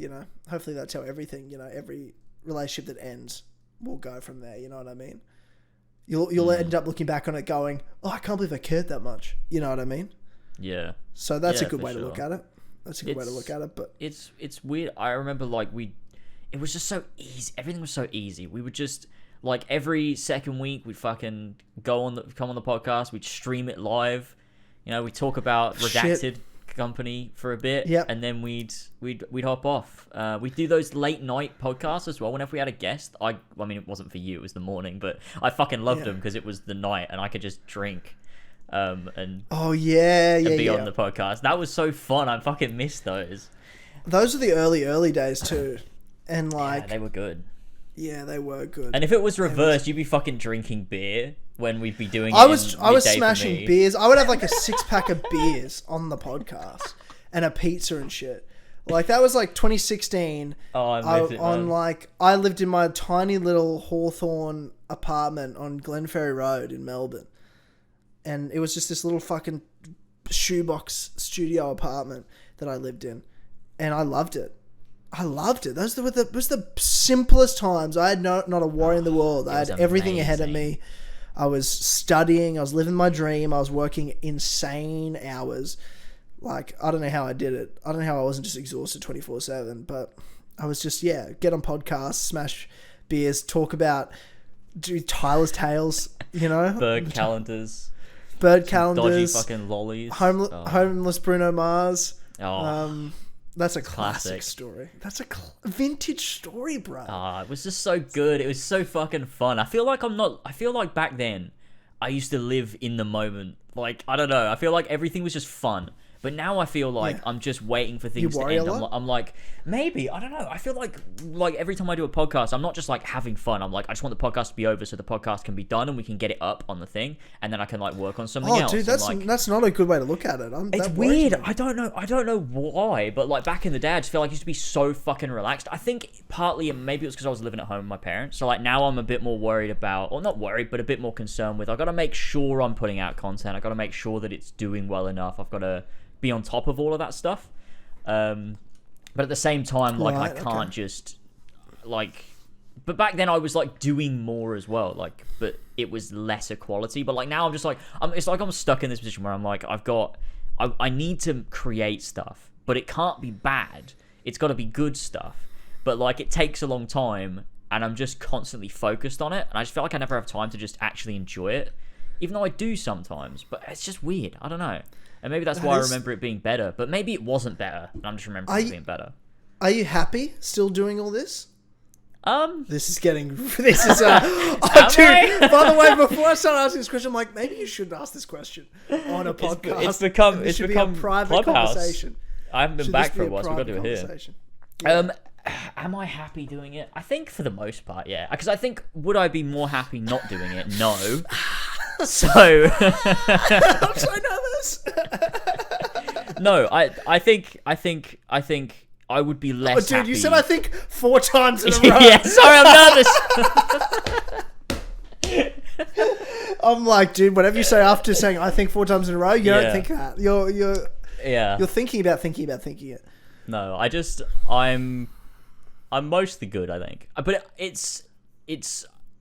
hopefully that's how everything, every relationship that ends will go from there. You know what I mean? You'll end up looking back on it going, oh, I can't believe I cared that much. You know what I mean? Yeah. So that's a good way to look at it. That's a good way to look at it. But it's weird. I remember it was just so easy. Everything was so easy. We would just... Like, every second week, we'd fucking come on the podcast. We'd stream it live. We'd talk about Redacted Company for a bit. Yep. And then we'd hop off. We'd do those late night podcasts as well. Whenever we had a guest, I mean, it wasn't for you. It was the morning. But I fucking loved them because it was the night and I could just drink. And be on the podcast. That was so fun. I fucking miss those. Those are the early days too. And like... Yeah, they were good. Yeah, they were good. And if it was reversed, you'd be fucking drinking beer when we'd be doing it. I was smashing beers. I would have like a 6-pack of beers on the podcast and a pizza and shit. Like that was like 2016. Oh, I missed it, man. I lived in my tiny little Hawthorne apartment on Glenferrie Road in Melbourne. And it was just this little fucking shoebox studio apartment that I lived in. And I loved it. Those were the simplest times. I had not a worry in the world. I had everything ahead of me. I was studying. I was living my dream. I was working insane hours. Like, I don't know how I did it. I don't know how I wasn't just exhausted 24/7. But I was just, get on podcasts, smash beers, do Tyler's Tales, Bird calendars. Dodgy fucking lollies. Homeless Bruno Mars. Oh. That's a classic story. That's a vintage story, bro. It was just so good. It was so fucking fun. I feel like back then, I used to live in the moment. Like, I don't know. I feel like everything was just fun. But now I feel like I'm just waiting for things to worry end. a lot? I'm like, maybe, I don't know. I feel like every time I do a podcast, I'm not just like having fun. I'm like, I just want the podcast to be over so the podcast can be done and we can get it up on the thing, and then I can like work on something else. Oh, dude, that's not a good way to look at it. It's weird. I don't know why, but like back in the day, I just feel like I used to be so fucking relaxed. I think partly maybe it was because I was living at home with my parents. So like now I'm a bit more worried about, or not worried, but a bit more concerned with. I got to make sure I'm putting out content. I got to make sure that it's doing well enough. I've got to be on top of all of that stuff, but at the same time, like I can't just like. But back then I was like doing more as well, like, but it was lesser quality. But like now I'm just like it's like I'm stuck in this position where I'm like I need to create stuff, but it can't be bad. It's got to be good stuff. But like it takes a long time, and I'm just constantly focused on it, and I just feel like I never have time to just actually enjoy it, even though I do sometimes. But it's just weird. I don't know. And maybe that's why I remember it being better. But maybe it wasn't better. And I'm just remembering it being better. Are you happy still doing all this? This is dude, by the way, before I start asking this question, I'm like, maybe you shouldn't ask this question on a podcast. It's become a private Clubhouse. conversation. I haven't been back for a while, so we've got to do it here. Yeah. Am I happy doing it? I think for the most part, yeah. Because I think, would I be more happy not doing it? No. So I'm so nervous. No, I think I would be less dude, happy. you said I think 4 times in a row. Yeah, sorry, I'm nervous. I'm like, dude, whatever you say after saying I think 4 times in a row, you don't think that. You're thinking about it. No, I'm mostly good, I think. But it's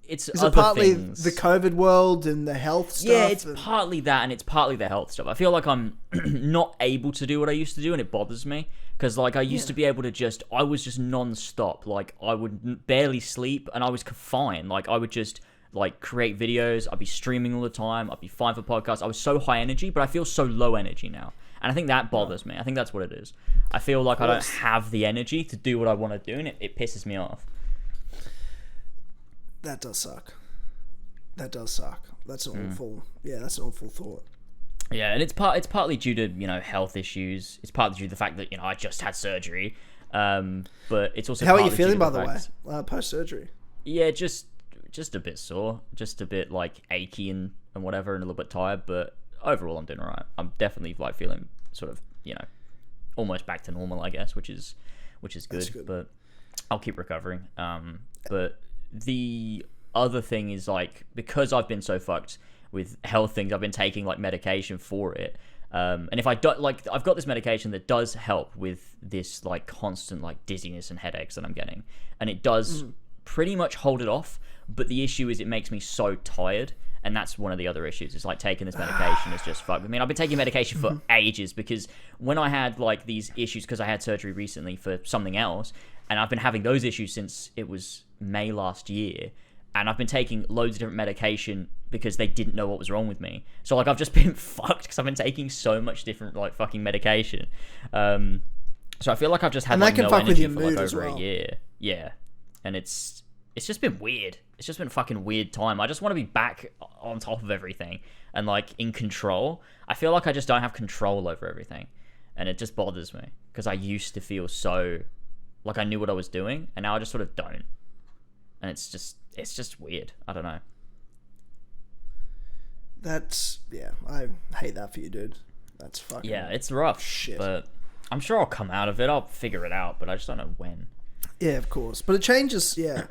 Is other it partly things. the COVID world and the health stuff? Yeah, it's partly that, and it's partly the health stuff. I feel like I'm not able to do what I used to do, and it bothers me. Because, like, I used to be able to I was just non-stop. Like, I would barely sleep, and I was fine. Like, I would just, like, create videos. I'd be streaming all the time. I'd be fine for podcasts. I was so high energy, but I feel so low energy now. And I think that bothers me. I think that's what it is. I feel like I don't have the energy to do what I want to do, and it pisses me off. That does suck. That's an awful. Yeah, that's an awful thought. Yeah, and it's partly due to health issues. It's partly due to the fact that I just had surgery. But it's also how are you feeling by the way post surgery? Yeah, just a bit sore, just a bit like achy and whatever, and a little bit tired. But overall, I'm doing alright. I'm definitely like feeling sort of almost back to normal, I guess, which is good. But I'll keep recovering. But the other thing is, like, because I've been so fucked with health things, I've been taking like medication for it, and if I don't, like, I've got this medication that does help with this like constant like dizziness and headaches that I'm getting, and it does pretty much hold it off. But the issue is it makes me so tired, and that's one of the other issues. It's like taking this medication is just fucked. I mean, I've been taking medication for ages, because when I had like these issues, because I had surgery recently for something else, and I've been having those issues since it was May last year, and I've been taking loads of different medication because they didn't know what was wrong with me. So like I've just been fucked because I've been taking so much different like fucking medication. So I feel like I've just had like no energy for like over a year. Yeah, and it's just been weird. It's just been a fucking weird time. I just want to be back on top of everything and like in control. I feel like I just don't have control over everything, and it just bothers me because I used to feel so like I knew what I was doing, and now I just sort of don't. And it's just weird. I don't know. I hate that for you, dude. That's fucking... Yeah, it's rough. Shit. But I'm sure I'll come out of it. I'll figure it out, but I just don't know when. Yeah, of course. But it changes, yeah.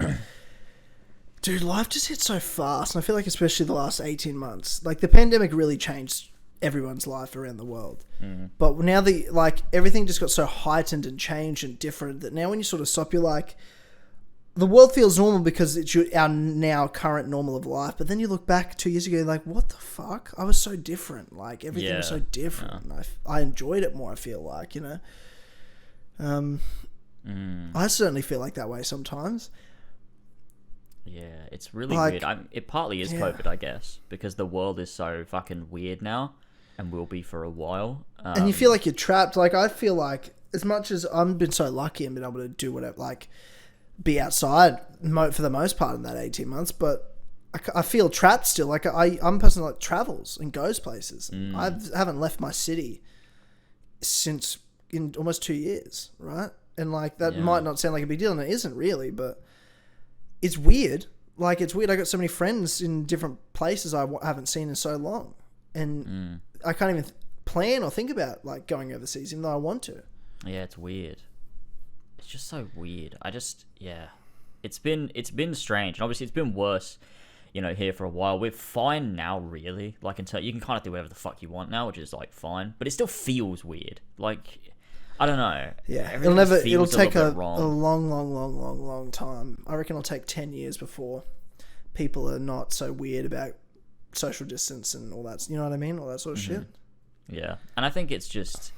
Dude, life just hits so fast. And I feel like especially the last 18 months. Like, the pandemic really changed everyone's life around the world. But now everything just got so heightened and changed and different that now when you sort of stop, you're like... The world feels normal because it's our now current normal of life. But then you look back 2 years ago, you're like, what the fuck? I was so different. Like, everything was so different. Yeah. And I enjoyed it more, I feel like, I certainly feel like that way sometimes. Yeah, it's really weird. It partly is COVID, I guess, because the world is so fucking weird now and will be for a while. And you feel like you're trapped. Like, I feel like as much as I've been so lucky and been able to do whatever, like... be outside for the most part in that 18 months, but I feel trapped still. Like I'm a person that like travels and goes places. I haven't left my city since in almost 2 years, right? And like that might not sound like a big deal, and it isn't really, but it's weird. Like it's weird. I got so many friends in different places I haven't seen in so long, and I can't even plan or think about like going overseas, even though I want to. Yeah, it's weird. It's just so weird. It's been strange, and obviously it's been worse. Here for a while. We're fine now, really. Like, until you can kind of do whatever the fuck you want now, which is like fine. But it still feels weird. Like, I don't know. Yeah, it'll take a long time. I reckon it'll take 10 years before people are not so weird about social distance and all that. You know what I mean? All that sort of shit. Yeah, and I think it's just.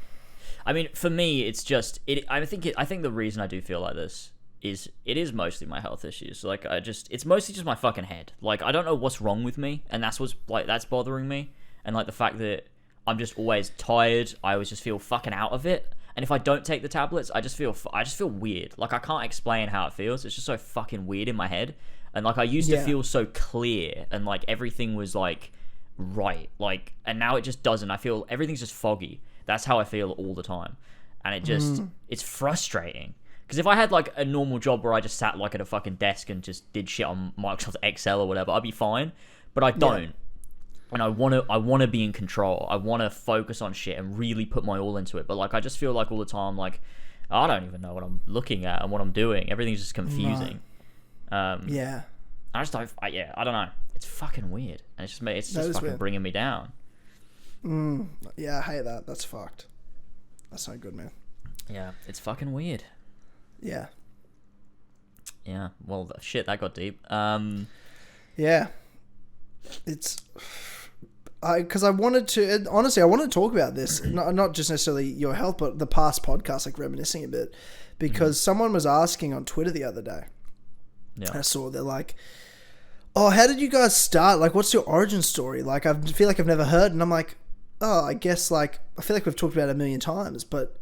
I mean, for me, it's just. I think the reason I do feel like this is it is mostly my health issues. Like it's mostly just my fucking head. Like I don't know what's wrong with me, and that's bothering me. And like the fact that I'm just always tired. I always just feel fucking out of it. And if I don't take the tablets, I just feel weird. Like I can't explain how it feels. It's just so fucking weird in my head. And like I used to feel so clear and like everything was like right. Like and now it just doesn't. I feel everything's just foggy. That's how I feel all the time. And it just it's frustrating. Because if I had like a normal job where I just sat like at a fucking desk and just did shit on Microsoft Excel or whatever, I'd be fine. But I don't. And I want to be in control. I want to focus on shit and really put my all into it. But like I just feel like all the time, like I don't even know what I'm looking at and what I'm doing. Everything's just confusing. I just don't. I don't know. It's fucking weird, and it's just fucking bringing me down. Yeah, I hate that. That's fucked. That's not good, man. Yeah, it's fucking weird. Yeah. Yeah. Well, shit, that got deep. Yeah. It's. Because I wanted to, honestly, I wanted to talk about this, not just necessarily your health, but the past podcast, like reminiscing a bit, because someone was asking on Twitter the other day. Yeah. I saw they're like, "Oh, how did you guys start? Like, what's your origin story?" Like, I feel like I've never heard, and I'm like, "Oh, I guess like I feel like we've talked about it a million times, but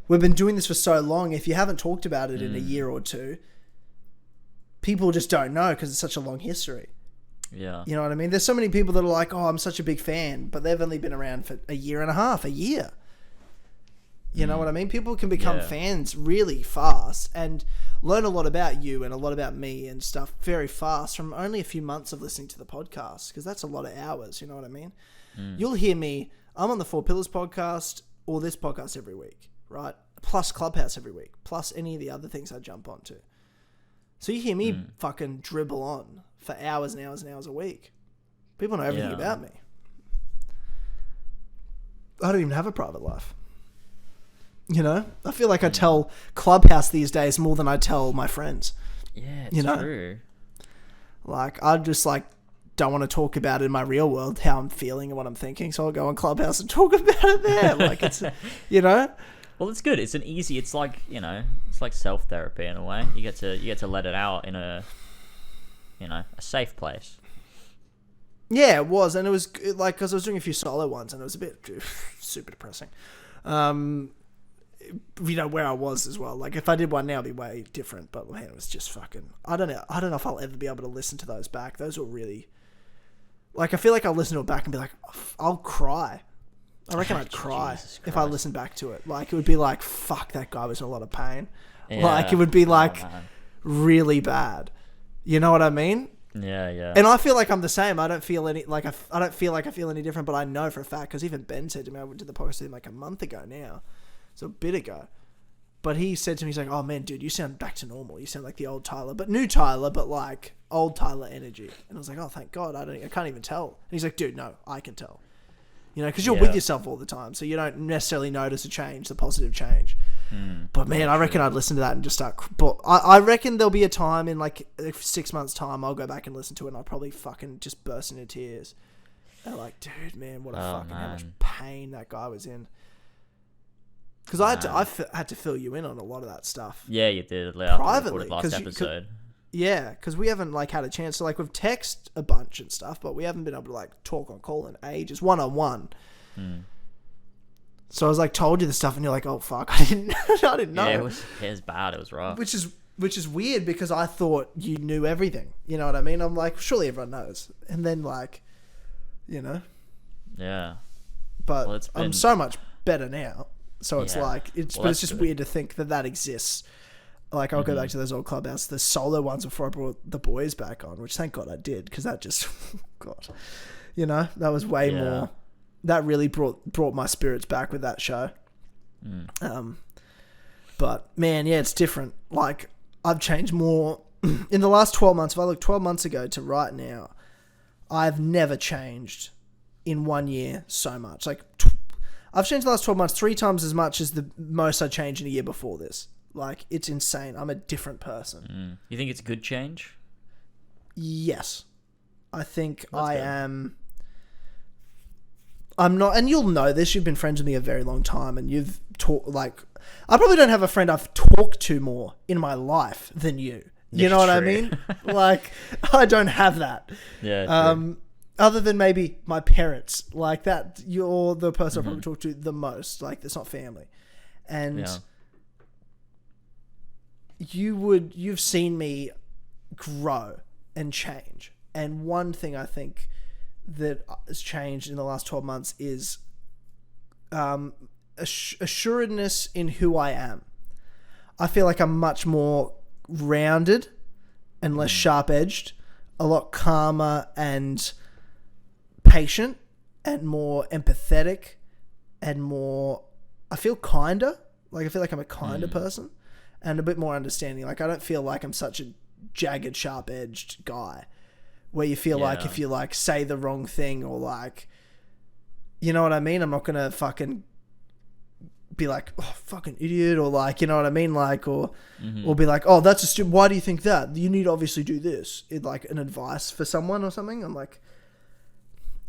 we've been doing this for so long. If you haven't talked about it in a year or two, people just don't know because it's such a long history." Yeah. You know what I mean? There's so many people that are like, "Oh, I'm such a big fan," but they've only been around for a year and a half, a year. You know what I mean? People can become fans really fast and learn a lot about you and a lot about me and stuff very fast from only a few months of listening to the podcast, because that's a lot of hours, you know what I mean? You'll hear me, I'm on the Four Pillars podcast or this podcast every week, right? Plus Clubhouse every week, plus any of the other things I jump onto. So you hear me fucking dribble on for hours and hours and hours a week. People know everything about me. I don't even have a private life. You know? I feel like I tell Clubhouse these days more than I tell my friends. Yeah, it's true. Like, I just like don't want to talk about it in my real world, how I'm feeling and what I'm thinking, so I'll go on Clubhouse and talk about it there. Like, it's, you know? Well, it's good. It's like, you know, it's like self-therapy in a way. You get to let it out in a, you know, a safe place. Yeah, it was. And it was like, because I was doing a few solo ones and it was a bit super depressing. You know, where I was as well. Like, if I did one now, it'd be way different. But man, it was just fucking. I don't know if I'll ever be able to listen to those back. Those were really. Like, I feel like I'll listen to it back and be like, I'll cry. I reckon I'd cry if I listened back to it. Like, it would be like, fuck, that guy was in a lot of pain. Yeah. Like, it would be like really bad. You know what I mean? Yeah, yeah. And I feel like I'm the same. I don't feel any like I don't feel like I feel any different. But I know for a fact, because even Ben said to me, I did the podcast with him like a month ago now. So a bit ago. But he said to me, he's like, "Oh man, dude, you sound back to normal. You sound like the old Tyler, but new Tyler, but like old Tyler energy." And I was like, "Oh, thank God. I can't even tell." And he's like, "Dude, no, I can tell. You know, because you're with yourself all the time, so you don't necessarily notice a change, the positive change." But man, I reckon I'd listen to that and just start. But I reckon there'll be a time in like 6 months' time, I'll go back and listen to it, and I'll probably fucking just burst into tears. And like, dude, man, what a fucking how much pain that guy was in. Because I had to fill you in on a lot of that stuff. Yeah, you did. Privately, last episode. Yeah, because we haven't like had a chance to like we've texted a bunch and stuff, but we haven't been able to like talk on call in ages, one-on-one. So I was like told you the stuff, and you're like, "Oh fuck, I didn't know." Yeah, it was bad. It was rough. Which which is weird because I thought you knew everything. You know what I mean? I'm like, surely everyone knows. And then like, you know. Yeah. But Well, I'm so much better now. So it's Yeah. like, but it's just good. weird to think that exists. Like, I'll go back to those old Clubhouse, the solo ones before I brought the boys back on, which thank God I did, because that just, God, you know, that was way more, that really brought my spirits back with that show. But man, yeah, it's different. Like, I've changed more in the last 12 months. If I look 12 months ago to right now, I've never changed in 1 year so much. Like, I've changed the last 12 months 3 times as much as the most I changed in a year before this. Like, it's insane. I'm a different person. You think it's a good change? Yes. I think That's I good. am. I'm not, and you'll know this, you've been friends with me a very long time, and you've talked, like, I probably don't have a friend I've talked to more in my life than you. You know what I True. mean? Like, I don't have that. Yeah. True. Other than maybe my parents. Like, that, you're the person I probably talk to the most. Like, it's not family. And Yeah. you've seen me grow and change. And one thing I think that has changed in the last 12 months is assuredness in who I am. I feel like I'm much more rounded and less sharp-edged, a lot calmer and patient and more empathetic and more, I feel kinder. Like, I feel like I'm a kinder person and a bit more understanding. Like, I don't feel like I'm such a jagged, sharp-edged guy where you feel like if you, like, say the wrong thing or, like, you know what I mean? I'm not going to fucking be like, oh, fucking idiot, or, like, you know what I mean? Like, or be like, oh, that's a stupid, why do you think that? You need to obviously do this. It, like, an advice for someone or something. I'm like,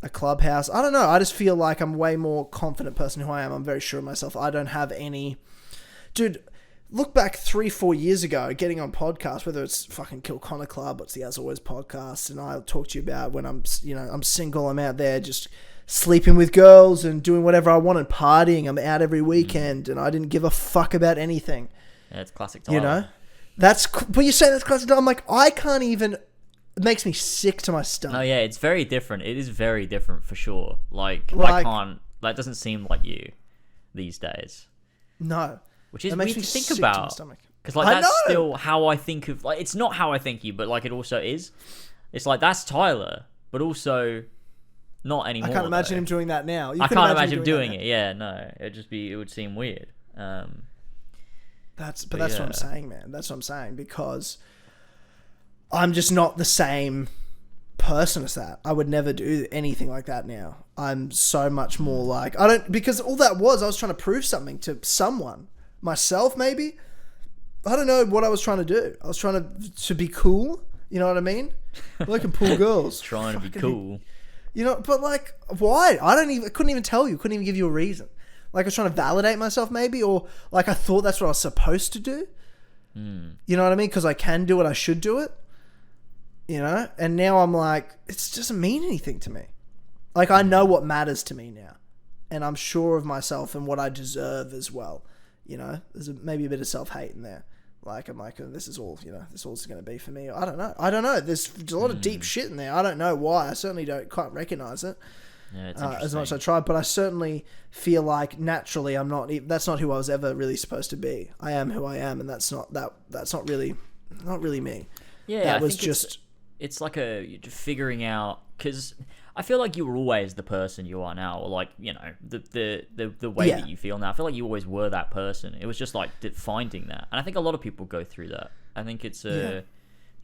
a Clubhouse. I don't know. I just feel like I'm a way more confident person who I am. I'm very sure of myself. I don't have any... Dude, look back 3-4 years ago, getting on podcasts, whether it's fucking Kill Connor Club, or it's the AsAlways podcast, and I'll talk to you about when I'm, you know, I'm single, I'm out there just sleeping with girls and doing whatever I want and partying. I'm out every weekend, and I didn't give a fuck about anything. Yeah, it's classic Tyler. You know? But you say that's classic Tyler, I'm like, I can't even... It makes me sick to my stomach. No, yeah, it's very different. It is very different for sure. Like I can't... That doesn't seem like you these days. No. Which is It weird makes to me think sick to my about. stomach. Because, like, I that's know. still how I think of... Like, it's not how I think you, but, like, it also is. It's like, that's Tyler, but also not anymore. I can't imagine though. him doing that now. I can't imagine him doing it. Yeah, no. It would seem weird. That's what I'm saying, man. That's what I'm saying, because I'm just not the same person as that. I would never do anything like that now. I'm so much more like, because all that was, I was trying to prove something to someone. Myself, maybe. I don't know what I was trying to do. I was trying to be cool. You know what I mean? I can pull girls. Trying to be cool. You know, but like, why? I couldn't even tell you. Couldn't even give you a reason. Like, I was trying to validate myself, maybe, or like I thought that's what I was supposed to do. You know what I mean? Because I can do it, I should do it. You know? And now I'm like, it doesn't mean anything to me. Like, I know what matters to me now, and I'm sure of myself and what I deserve as well. You know, there's maybe a bit of self-hate in there. Like, I'm like, oh, this is all, you know, this is all it's going to be for me. I don't know. There's a lot of deep shit in there. I don't know why. I certainly can't recognize it. Yeah, it's As much as I tried, but I certainly feel like naturally that's not who I was ever really supposed to be. I am who I am, and that's not really me. Yeah, that I was think just... It's like you're figuring out, because I feel like you were always the person you are now, or like, you know, the way that you feel now. I feel like you always were that person. It was just like finding that, and I think a lot of people go through that. I think it's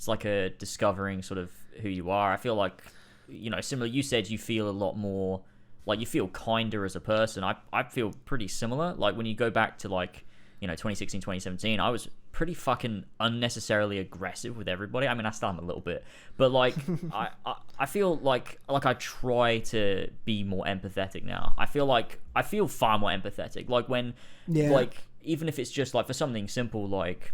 like a discovering sort of who you are. I feel like, you know, similar. You said you feel a lot more like you feel kinder as a person. I feel pretty similar. Like when you go back to, like, you know, 2016, 2017, I was pretty fucking unnecessarily aggressive with everybody. I mean, I still am a little bit, but like, I feel like I try to be more empathetic now. I feel far more empathetic. Like when, like, even if it's just like for something simple, like,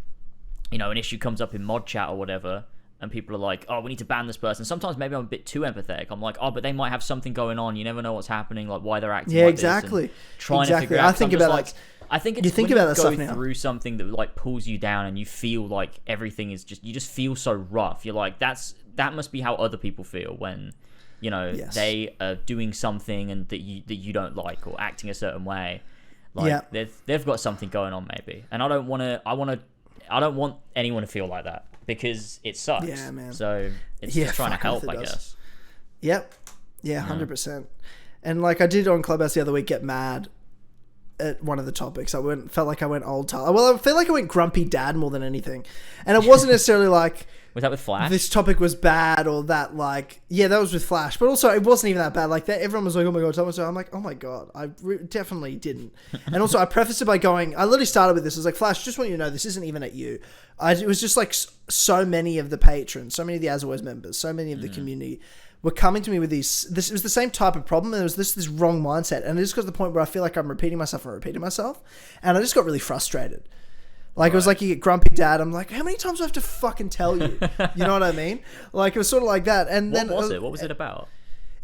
you know, an issue comes up in mod chat or whatever, and people are like, oh, we need to ban this person. Sometimes maybe I'm a bit too empathetic. I'm like, oh, but they might have something going on. You never know what's happening, like why they're acting like exactly. this. Trying to figure out. I think about like, I think it's You think when about that you go stuff now. through something that like pulls you down and you feel like everything is just, you just feel so rough. You're like, that must be how other people feel when, you know, Yes. they are doing something and that you don't like, or acting a certain way. Like they've got something going on maybe. And I don't want anyone to feel like that, because it sucks. Yeah, man. So it's just trying to fuck off, help, it I does. guess. Yep. Yeah, 100%. And like I did on Clubhouse the other week, get mad at one of the topics. Felt like I went old Tyler. Well, I feel like I went grumpy dad more than anything. And it wasn't necessarily like Was that with Flash? this topic was bad or that, like, yeah, that was with Flash. But also it wasn't even that bad. Like that, everyone was like, oh my God, Thomas. I'm like, oh my God, I definitely didn't. And also I prefaced it by going, I literally started with this. I was like, Flash, just want you to know, this isn't even at you. It was just like so many of the patrons, so many of the AsAlways members, so many of the community were coming to me with these. It was the same type of problem. And it was this wrong mindset, and it just got to the point where I feel like I'm repeating myself, and I just got really frustrated. Like it was like you get grumpy dad. I'm like, how many times do I have to fucking tell you? You know what I mean? Like it was sort of like that. And then What was it about?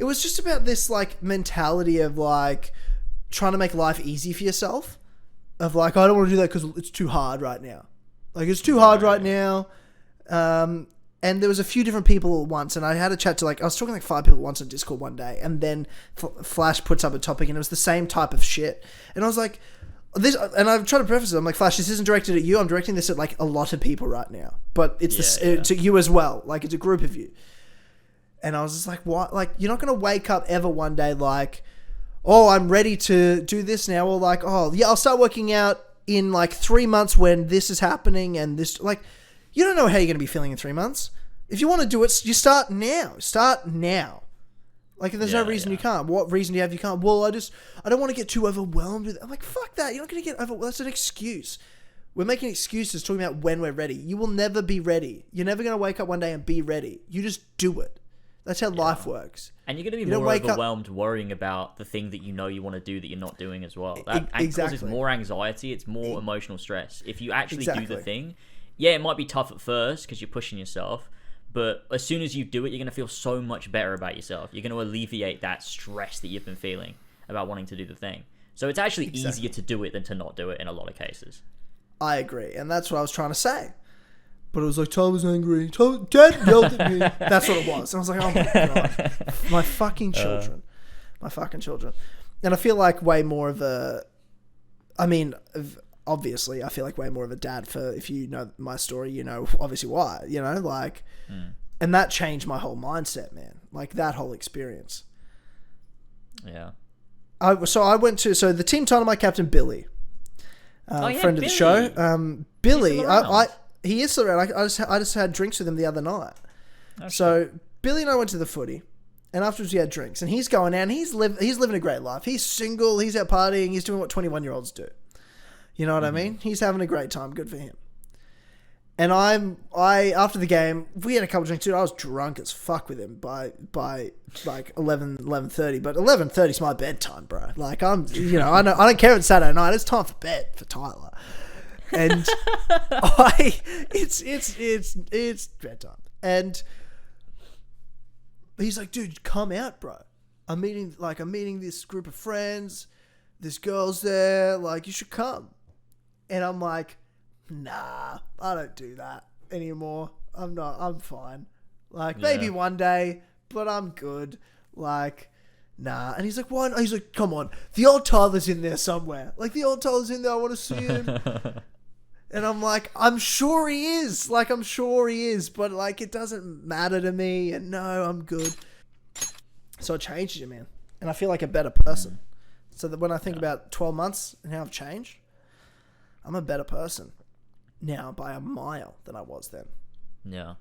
it was just about this like mentality of like trying to make life easy for yourself. Of like, I don't want to do that because it's too hard right now. Like it's too hard right now. And there was a few different people once, and I had a chat to like, I was talking like 5 people once on Discord one day, and then Flash puts up a topic, and it was the same type of shit. And I was like, this, and I've tried to preface it. I'm like, Flash, this isn't directed at you. I'm directing this at like a lot of people right now, but it's to you as well. Like it's a group of you. And I was just like, what? Like you're not gonna wake up ever one day like, oh, I'm ready to do this now, or like, oh yeah, I'll start working out in like 3 months when this is happening, and this like. You don't know how you're going to be feeling in 3 months. If you want to do it, you start now. Start now. Like, there's no reason you can't. What reason do you have you can't? Well, I don't want to get too overwhelmed with it. I'm like, fuck that. You're not going to get overwhelmed. That's an excuse. We're making excuses talking about when we're ready. You will never be ready. You're never going to wake up one day and be ready. You just do it. That's how life works. And you're going to be more overwhelmed worrying about the thing that you know you want to do that you're not doing as well. That causes more anxiety. It's more emotional stress. If you actually do the thing... Yeah, it might be tough at first because you're pushing yourself, but as soon as you do it, you're going to feel so much better about yourself. You're going to alleviate that stress that you've been feeling about wanting to do the thing. So it's actually easier to do it than to not do it in a lot of cases. I agree, and that's what I was trying to say. But it was like, Tyler was angry. Dad yelled at me. That's what it was. And I was like, oh my God. My fucking children. My fucking children. And I feel like way more of a... I mean... Obviously, I feel like way more of a dad for, if you know my story, you know, obviously why, you know, like, and that changed my whole mindset, man. Like that whole experience. Yeah. I went to, the team title, my captain, Billy, friend Billy. of the show. Billy, he is still around. I just had drinks with him the other night. So Billy and I went to the footy, and afterwards we had drinks, and he's going out and he's living a great life. He's single, he's out partying, he's doing what 21-year-olds do. You know what I mean? He's having a great time. Good for him. And I after the game, we had a couple drinks too. I was drunk as fuck with him by like 11:30. But 11:30 is my bedtime, bro. Like I don't care if it's Saturday night. It's time for bed for Tyler. And it's bedtime. And he's like, dude, come out, bro. I'm meeting this group of friends. This girl's there. Like, you should come. And I'm like, nah, I don't do that anymore. I'm fine. Like, maybe one day, but I'm good. Like, nah. And he's like, why? He's like, come on. The old Tyler's in there somewhere. Like, the old Tyler's in there. I want to see him. And I'm like, I'm sure he is. Like, I'm sure he is. But, like, it doesn't matter to me. And no, I'm good. So it changes you, man. And I feel like a better person. So that when I think about 12 months and how I've changed, I'm a better person now by a mile than I was then. Yeah.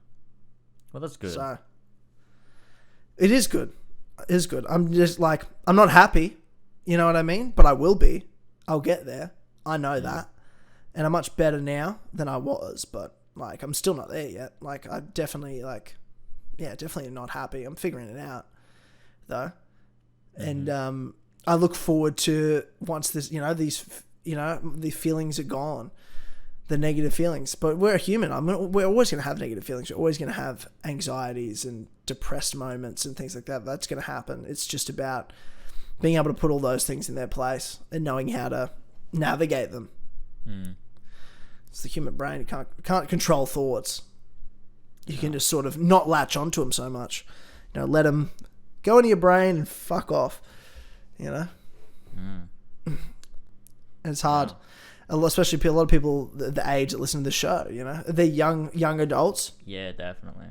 Well, that's good. So it is good. It is good. I'm just like, I'm not happy. You know what I mean? But I will be. I'll get there. I know that. And I'm much better now than I was. But like, I'm still not there yet. Like, I definitely definitely not happy. I'm figuring it out though. And, I look forward to once this, the feelings are gone, the negative feelings. But we're human. We're always going to have negative feelings. We're always going to have anxieties and depressed moments and things like that. That's going to happen. It's just about being able to put all those things in their place and knowing how to navigate them. It's the human brain. You can't control thoughts. You can just sort of not latch onto them so much. Let them go into your brain and fuck off. And it's hard. Especially a lot of people the age that listen to the show, they're young adults. Yeah, definitely.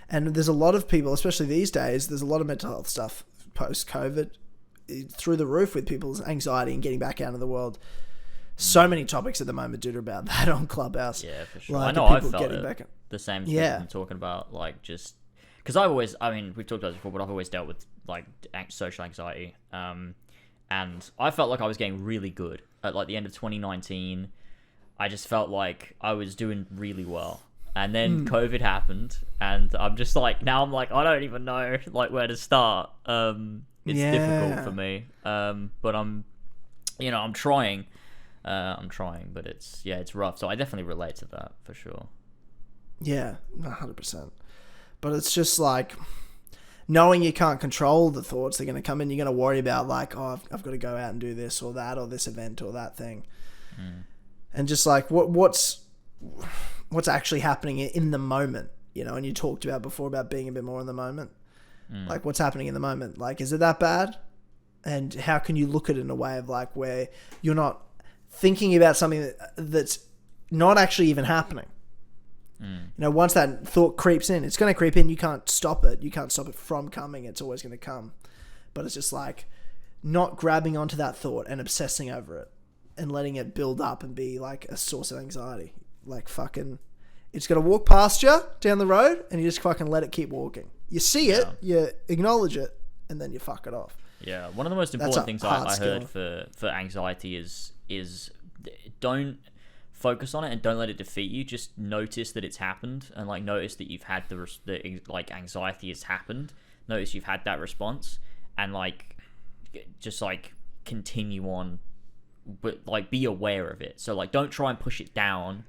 And there's a lot of people, especially these days, there's a lot of mental health stuff post-COVID through the roof with people's anxiety and getting back out of the world. So many topics at the moment, dude, about that on Clubhouse. Yeah, for sure. Like, I know I've felt the same thing I'm talking about, like, just... Because we've talked about this before, but I've always dealt with, like, social anxiety. And I felt like I was getting really good. At, like, the end of 2019, I just felt like I was doing really well. And then COVID happened, and I'm just like... Now I'm like, I don't even know, like, where to start. It's difficult for me. But I'm trying... but it's rough. So I definitely relate to that for sure. Yeah, 100%. But it's just like knowing you can't control the thoughts that are going to come in. You're going to worry about like, oh, I've got to go out and do this or that or this event or that thing. And just like what's actually happening in the moment, and you talked about before about being a bit more in the moment. Like what's happening in the moment? Like, is it that bad? And how can you look at it in a way of like where you're not thinking about something that's not actually even happening. Once that thought creeps in, it's going to creep in. You can't stop it. You can't stop it from coming. It's always going to come. But it's just like not grabbing onto that thought and obsessing over it and letting it build up and be like a source of anxiety. Like fucking, it's going to walk past you down the road and you just fucking let it keep walking. You see it, you acknowledge it, and then you fuck it off. Yeah, one of the most important things I heard for anxiety is don't focus on it and don't let it defeat you. Just notice that it's happened and like notice that you've had the like anxiety has happened. Notice you've had that response and like just like continue on, but like be aware of it. So like don't try and push it down,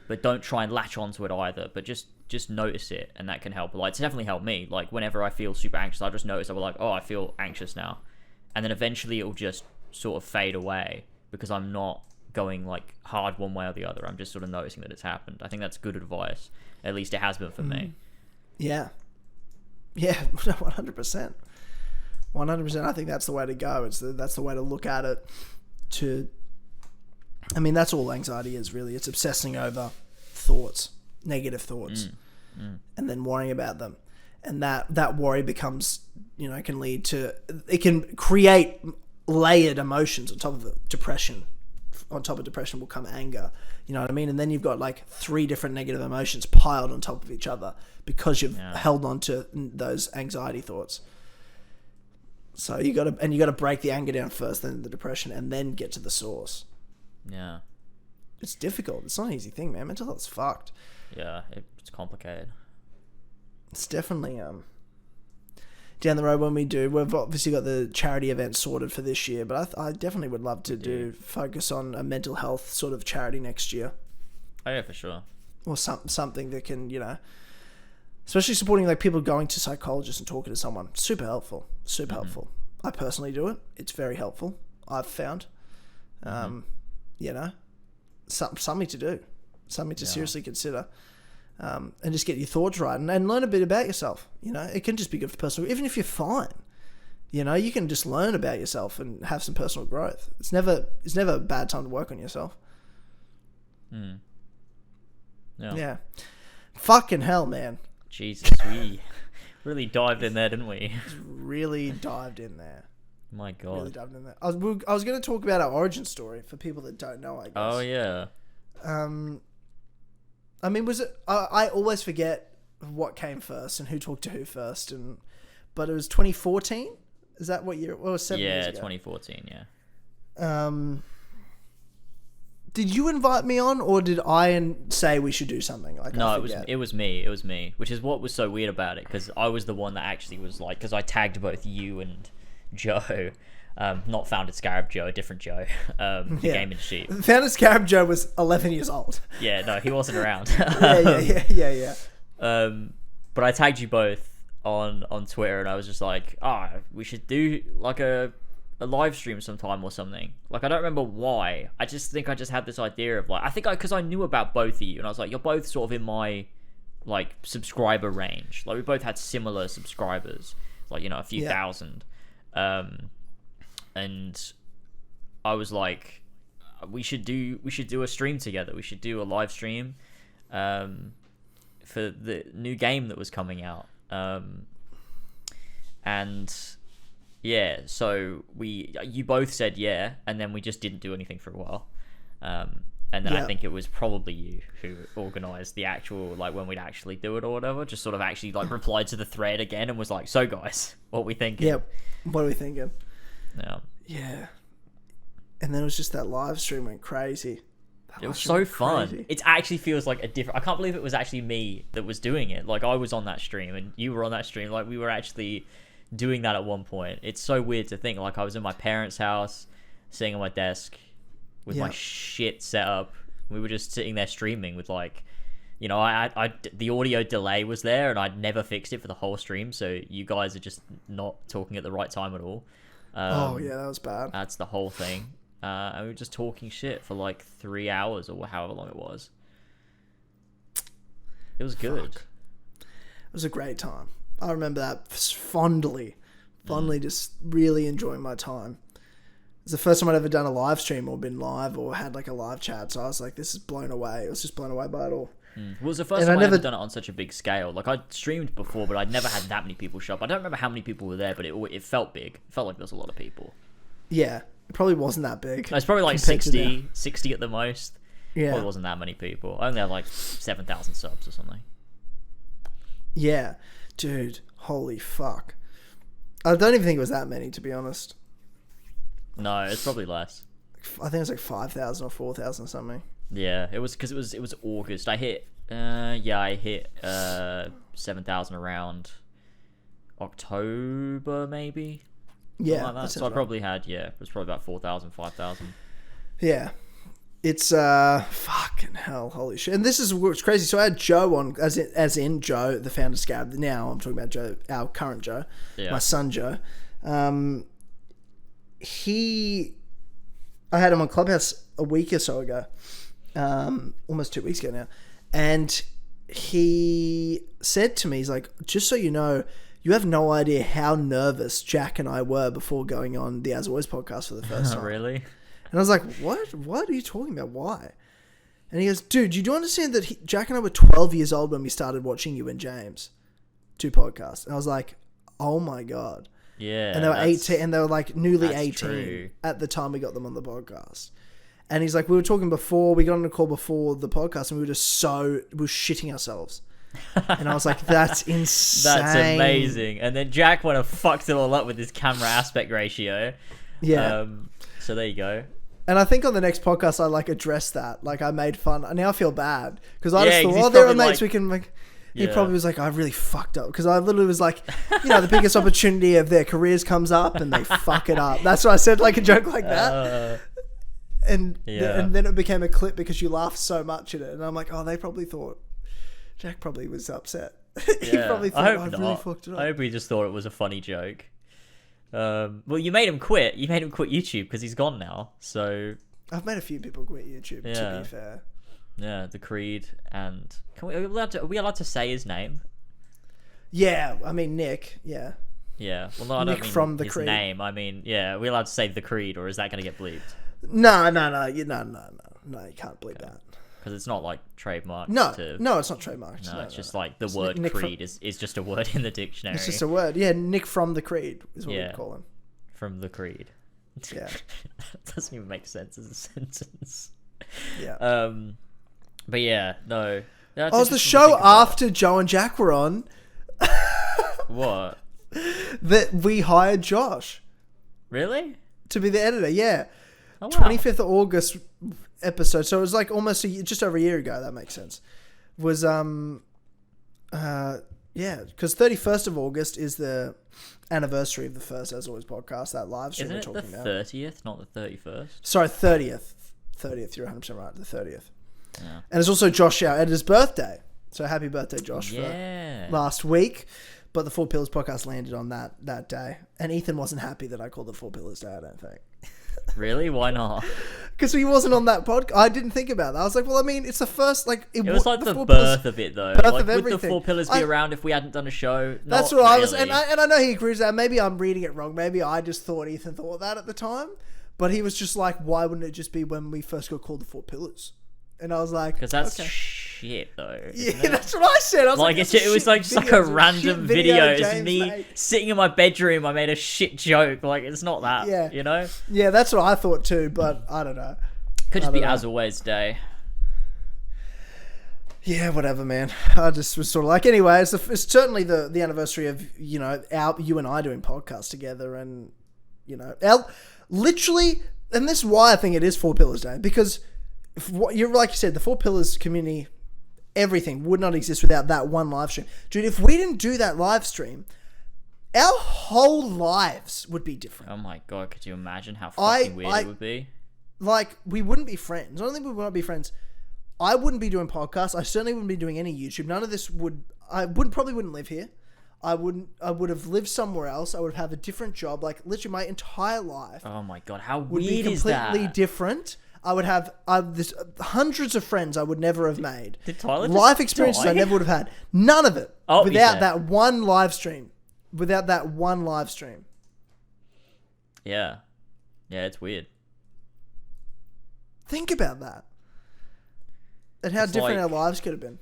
but don't try and latch onto it either. But just notice it, and that can help. Like it's definitely helped me. Like whenever I feel super anxious, I just notice. I'll be like, oh, I feel anxious now, and then eventually it'll just sort of fade away because I'm not going like hard one way or the other. I'm just sort of noticing that it's happened. I think that's good advice. At least it has been for me. Yeah, 100%. 100%. I think that's the way to go. That's the way to look at it. That's all anxiety is really. It's obsessing over thoughts, negative thoughts, and then worrying about them. And that worry becomes, can lead to, it can create layered emotions on top of it. Depression. On top of depression will come anger. You know what I mean? And then you've got like 3 different negative emotions piled on top of each other because you've held on to those anxiety thoughts. So you got to break the anger down first, then the depression, and then get to the source. Yeah. It's difficult. It's not an easy thing, man. Mental health's fucked. Yeah, it's complicated. It's definitely down the road when we've obviously got the charity event sorted for this year, but I definitely would love to focus on a mental health sort of charity next year. Oh yeah, for sure. Or something that can, especially supporting like people going to psychologists and talking to someone. Super helpful. Super helpful. I personally do it. It's very helpful. I've found, something to do, something to seriously consider. And just get your thoughts right and learn a bit about yourself. It can just be good for personal, even if you're fine. You can just learn about yourself and have some personal growth. It's never a bad time to work on yourself. Yeah. Fucking hell, man. Jesus, we really dived in there, didn't we? Really dived in there. My God. Really dived in there. I was going to talk about our origin story for people that don't know, I guess. Oh, yeah. Was it? I always forget what came first and who talked to who first, but it was 2014. Is that what year? Well, it was 7 years ago. 2014. Yeah. Did you invite me on, or did I say we should do something? No, it was me. Which is what was so weird about it, because I was the one that actually was like, because I tagged both you and Joe. Not Founded Scarab Joe, a different Joe. The Game and Sheep. Founded Scarab Joe was 11 years old. Yeah, no, he wasn't around. Yeah. But I tagged you both on Twitter, and I was just like, we should do like a a live stream sometime or something. Like, I don't remember why. I just think I just had this idea of, like, because I knew about both of you, and I was like, you're both sort of in my, like, subscriber range. Like, we both had similar subscribers, like, a few thousand. And I was like, we should do a stream together. We should do a live stream for the new game that was coming out. And yeah, so you both said yeah, and then we just didn't do anything for a while. And then I think it was probably you who organised the actual, like, when we'd actually do it or whatever, just sort of actually, like, replied to the thread again and was like, so guys, what are we thinking? Yep. What are we thinking? Yeah. Yeah. And then it was just that live stream went crazy. It was so fun. It actually feels like a different... I can't believe it was actually me that was doing it. Like, I was on that stream and you were on that stream. Like, we were actually doing that at one point. It's so weird to think. Like, I was in my parents' house, sitting on my desk with my shit set up. We were just sitting there streaming with, like... the audio delay was there and I'd never fixed it for the whole stream. So you guys are just not talking at the right time at all. Oh, yeah, that was bad. That's the whole thing. And we were just talking shit for like 3 hours or however long it was. It was good. Fuck. It was a great time. I remember that fondly, just really enjoying my time. It was the first time I'd ever done a live stream or been live or had like a live chat. So I was like, this is blown away. I was just blown away by it all. Well, it was the first time I'd ever done it on such a big scale. Like, I'd streamed before, but I'd never had that many people show up. I don't remember how many people were there, but it felt big. It felt like there was a lot of people. Yeah. It probably wasn't that big. It's probably like 60 at the most. Yeah. Probably wasn't that many people. I only had like 7,000 subs or something. Yeah. Dude, holy fuck. I don't even think it was that many, to be honest. No, it's probably less. I think it was like 5,000 or 4,000 or something. Yeah, it was because it was August. I hit 7,000 around October maybe. Yeah, like that. So I probably had it was probably about 4,000, 5,000. Yeah, it's fucking hell, holy shit! And this is what's crazy. So I had Joe on, as in Joe, the founder of Scab. Now I'm talking about Joe, our current Joe, my son Joe. I had him on Clubhouse a week or so ago, almost 2 weeks ago now, and he said to me, he's like, just so you know, you have no idea how nervous Jack and I were before going on the As Always podcast for the first time. Really? And I was like, what? What are you talking about? Why? And he goes, dude, you do understand that Jack and I were 12 years old when we started watching you and James do podcasts? And I was like, oh my God. Yeah. And they were 18, and they were like newly 18 true. at the time we got them on the podcast. And he's like, we were talking before, we got on a call before the podcast, and we were shitting ourselves. And I was like, that's insane. That's amazing. And then Jack went and fucked it all up with his camera aspect ratio. Yeah. So there you go. And I think on the next podcast, I like addressed that. Like, I made fun. And now I feel bad because I just thought, he's there are probably mates like- we can make. He probably was like, I really fucked up because I literally was like, the biggest opportunity of their careers comes up and they fuck it up. That's why I said like a joke like that. And then it became a clip because you laughed so much at it. And I'm like, oh, they probably thought Jack probably was upset. He probably thought, I really fucked it up. I hope he just thought it was a funny joke. Well, you made him quit. You made him quit YouTube because he's gone now. So I've made a few people quit YouTube, to be fair. Yeah, the Creed, and are we allowed to say his name? Yeah, I mean Nick. Yeah. Yeah. Well, no, I don't Nick mean from the his Creed. Name. I mean, are we allowed to say the Creed, or is that going to get bleeped? No, you can't bleep that. Because it's not like trademarked. No, it's not trademarked. No, it's just like the word Nick Creed is just a word in the dictionary. It's just a word. Yeah, Nick from the Creed is what we call him. From the Creed. Yeah. That doesn't even make sense as a sentence. Yeah. But yeah, no. It was the show after Joe and Jack were on. What? That we hired Josh. Really? To be the editor, yeah. Oh, wow. 25th of August episode. So it was like almost just over a year ago. That makes sense. Was because 31st of August is the anniversary of the first As Always podcast. That live stream we're talking about. Isn't it the 30th, not the 31st? Sorry, 30th. 30th. You're 100% right. The 30th. Yeah. And it's also Josh, our editor's birthday. So happy birthday, Josh, for last week. But the Four Pillars podcast landed on that day. And Ethan wasn't happy that I called the Four Pillars Day, I don't think. Really? Why not? Because he wasn't on that podcast. I didn't think about that. I was like, well, I mean, it's the first, like... It was like the Four birth of it, though. Birth Like, of would the everything. Four Pillars be around if we hadn't done a show? That's Not what I was... really. And I know he agrees with that. Maybe I'm reading it wrong. Maybe I just thought Ethan thought that at the time. But he was just like, why wouldn't it just be when we first got called the Four Pillars? And I was like... Because that's okay. shit, though. Yeah, isn't it? that's what I said. I was like, Like it was like just like a random video. It's James me made. sitting in my bedroom. I made a shit joke. Like it's not that. Yeah. You know. Yeah, that's what I thought too. But I don't know. Could just I be don't know. As Always Day. Yeah, whatever, man. I just was sort of like, anyway, it's certainly the anniversary of, you know, you and I doing podcasts together, and, you know, literally, and this is why I think it is Four Pillars Day, because you're like you said, the Four Pillars community, everything would not exist without that one live stream. Dude, if we didn't do that live stream, our whole lives would be different. Oh my god, could you imagine how fucking weird it would be? Like, we wouldn't be friends. I don't think we would not be friends. I wouldn't be doing podcasts. I certainly wouldn't be doing any YouTube. None of this would... probably wouldn't live here. I would have lived somewhere else. I would have a different job. Like, literally my entire life Oh my god, how would weird be is that? completely different. I would have this, hundreds of friends I would never have made. Did Tyler just Life experiences die? I never would have had. None of it. Oh, without yeah. that one live stream. Without that one live stream. Yeah. Yeah, it's weird. Think about that. And how It's different like- our lives could have been.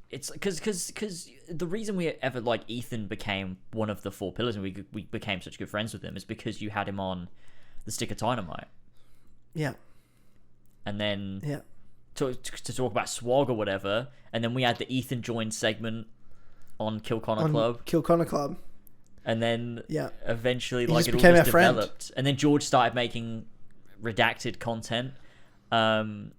It's because the reason we ever like Ethan became one of the Four Pillars and we became such good friends with him is because you had him on the Stick of Dynamite, Yeah. and then Yeah. to talk about swag or whatever, and then we had the Ethan joined segment on Kill Connor Club, Kill Connor Club. and then Yeah. eventually He like just it all became just our friend. developed, and then George started making redacted content, and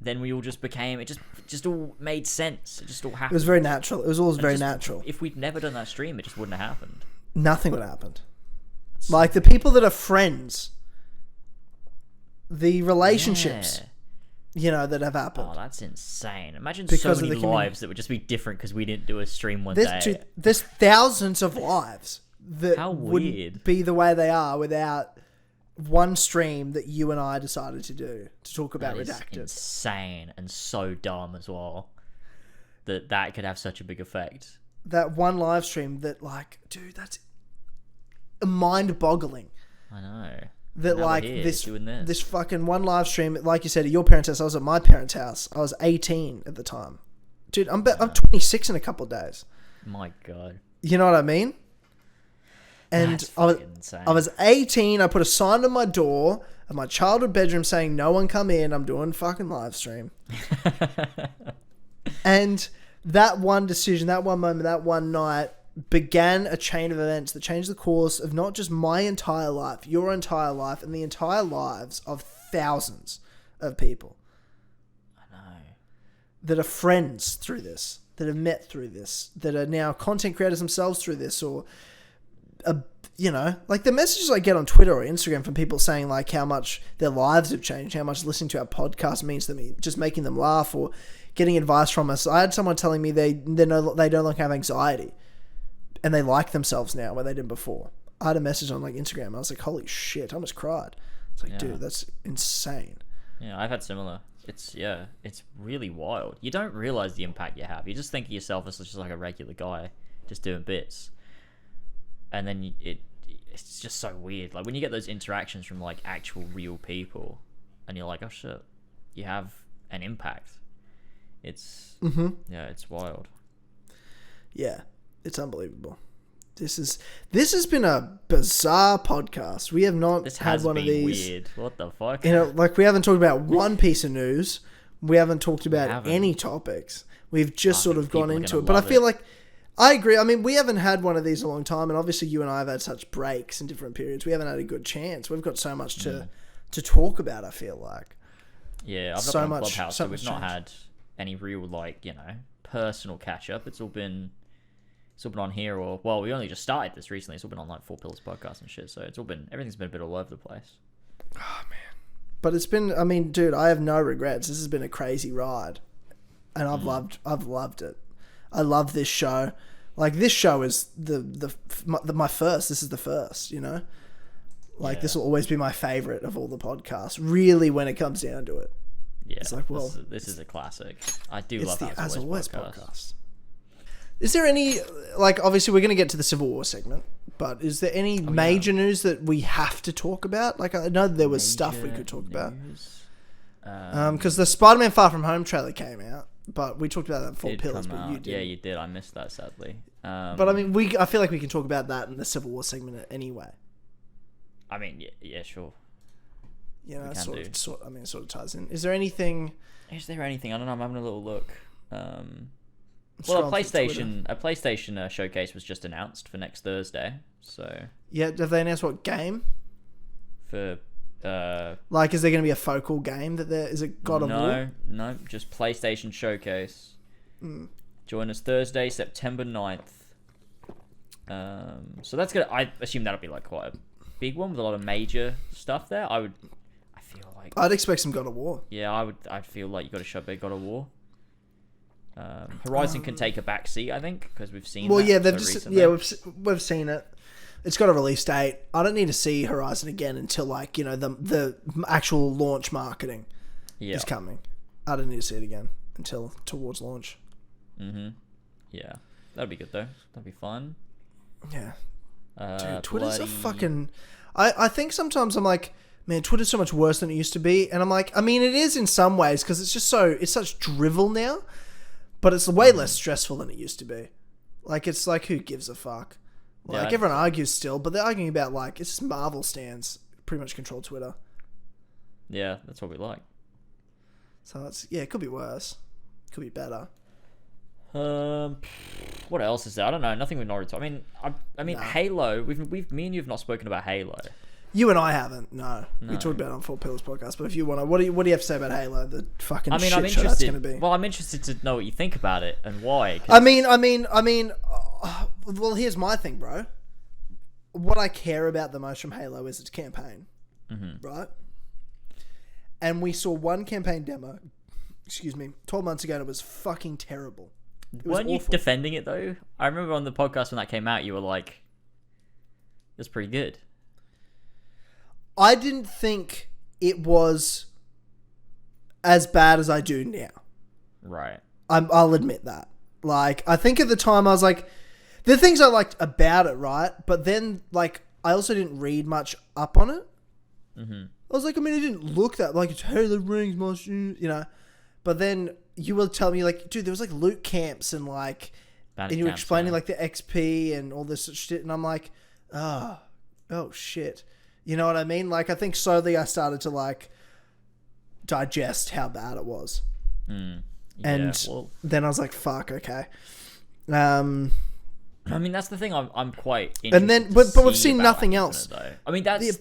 then we all just became it just all made sense. It just all happened. It was very natural. It was always very just- natural. If we'd never done that stream, it just wouldn't have happened. Nothing would have happened. Like, the people that are friends, the relationships, Yeah. you know, that have happened. Oh, that's insane. Imagine Because so of many the community. lives that would just be different because we didn't do a stream one day. There's thousands of lives that How wouldn't weird. be the way they are without one stream that you and I decided to do to talk about That is Redacted. insane and so dumb as well. That could have such a big effect. That one live stream that, like, dude, that's mind-boggling. I know. That, Now we're like, here this doing this. this fucking one live stream, like you said, at your parents' house. I was at my parents' house. I was 18 at the time. Dude, I'm 26 in a couple of days. My God. You know what I mean? And That's I was fucking insane. I was 18. I put a sign on my door of my childhood bedroom saying, "No one come in. I'm doing fucking live stream." And that one decision, that one moment, that one night began a chain of events that changed the course of not just my entire life, your entire life, and the entire lives of thousands of people I know. that are friends through this, that have met through this, that are now content creators themselves through this, or, you know, like the messages I get on Twitter or Instagram from people saying like how much their lives have changed, how much listening to our podcast means to me, just making them laugh, or getting advice from us. I had someone telling me they no longer have anxiety and they like themselves now where they didn't before. I had a message on like Instagram. I was like, holy shit, I almost cried. It's like, Yeah. dude, that's insane. Yeah, I've had similar. It's really wild. You don't realize the impact you have. You just think of yourself as just like a regular guy, just doing bits, and then it's just so weird. Like when you get those interactions from like actual real people, and you're like, oh shit, you have an impact. It's yeah, it's wild. Yeah, it's unbelievable. This has been a bizarre podcast. We have not This had has one been of these. weird. What the fuck? You know, like we haven't talked about one piece of news. We haven't talked about haven't. any topics. We've just sort of people gone are into gonna it. But I love feel it. like I agree. I mean, we haven't had one of these in a long time, and obviously you and I have had such breaks in different periods. We haven't had a good chance. We've got so much to talk about. I feel like. Yeah, I've So not been on much- Clubhouse, so so we've much not change. had any real like personal catch up. It's all been on here, or well, we only just started this recently. It's all been on like Four Pillars podcast and shit. So everything's been a bit all over the place. But it's been. I mean, dude, I have no regrets. This has been a crazy ride, and I've loved it. I love this show. Like, this show is my first. This is the first, you know? Like, this will always be my favorite of all the podcasts, really, when it comes down to it. Yeah, it's like, well, this is a classic. I do it's love the As Always podcast. Is there any, like, obviously we're going to get to the Civil War segment, but is there any major news that we have to talk about? Like, I know there was stuff we could talk about. Because the Spider-Man Far From Home trailer came out, but we talked about that in Four Pillars, but you did. Yeah, you did. I missed that, sadly. But I mean, I feel like we can talk about that in the Civil War segment anyway. I mean, yeah, sure. You know, it sort of ties in. Is there anything? I don't know. I'm having a little look. Well, a PlayStation showcase was just announced for next Thursday. So yeah, have they announced what game? For like, is there going to be a focal game that there is? It God of War? No, just PlayStation showcase. Join us Thursday, September 9th. So that's gonna. I assume that'll be like quite a big one with a lot of major stuff there. I feel like I'd expect some God of War. Yeah, I'd feel like you got to show big God of War. Horizon can take a back seat, I think, because we've seen. Well, that yeah, they've so just recently. we've seen it. It's got a release date. I don't need to see Horizon again until, like, you know, the actual launch marketing is coming. I don't need to see it again until towards launch. Yeah, that'd be good though. That'd be fun. Yeah. Dude, Twitter's a fucking. I think sometimes I'm like, man, Twitter's so much worse than it used to be, and I'm like, I mean, it is in some ways because it's just it's such drivel now. But it's way less stressful than it used to be. Like, it's like, who gives a fuck? Like, everyone argues still, but they're arguing about, like, it's just Marvel stands pretty much control Twitter. Yeah, that's what we like. So it could be worse. Could be better. What else is there? I don't know. Nothing we've not already talked. I mean, Halo. Me and you have not spoken about Halo. You and I haven't. No. We talked about it on Four Pillars podcast. But if you want to, what do you have to say about Halo? The fucking I'm show interested. that's going to be. Well, I'm interested to know what you think about it and why. I mean. Well, here's my thing, bro. What I care about the most from Halo is its campaign, right? And we saw one campaign demo. 12 months ago, and it was fucking terrible. Weren't you defending it though? I remember on the podcast when that came out, you were like, "It's pretty good." I didn't think it was as bad as I do now. Right. I'll admit that. Like, I think at the time I was like, the things I liked about it, right? But then, like, I also didn't read much up on it. I was like, I mean, it didn't look that, like, it's Halo Rings, you know. But then you were telling me, like, dude, there was, like, loot camps and, like, and you were explaining, like, the XP and all this shit. And I'm like, oh, shit. You know what I mean? Like, I think slowly I started to, like, digest how bad it was. And then I was like, fuck, okay. I mean, that's the thing I'm quite interested and then, but we've seen nothing else. I mean, that's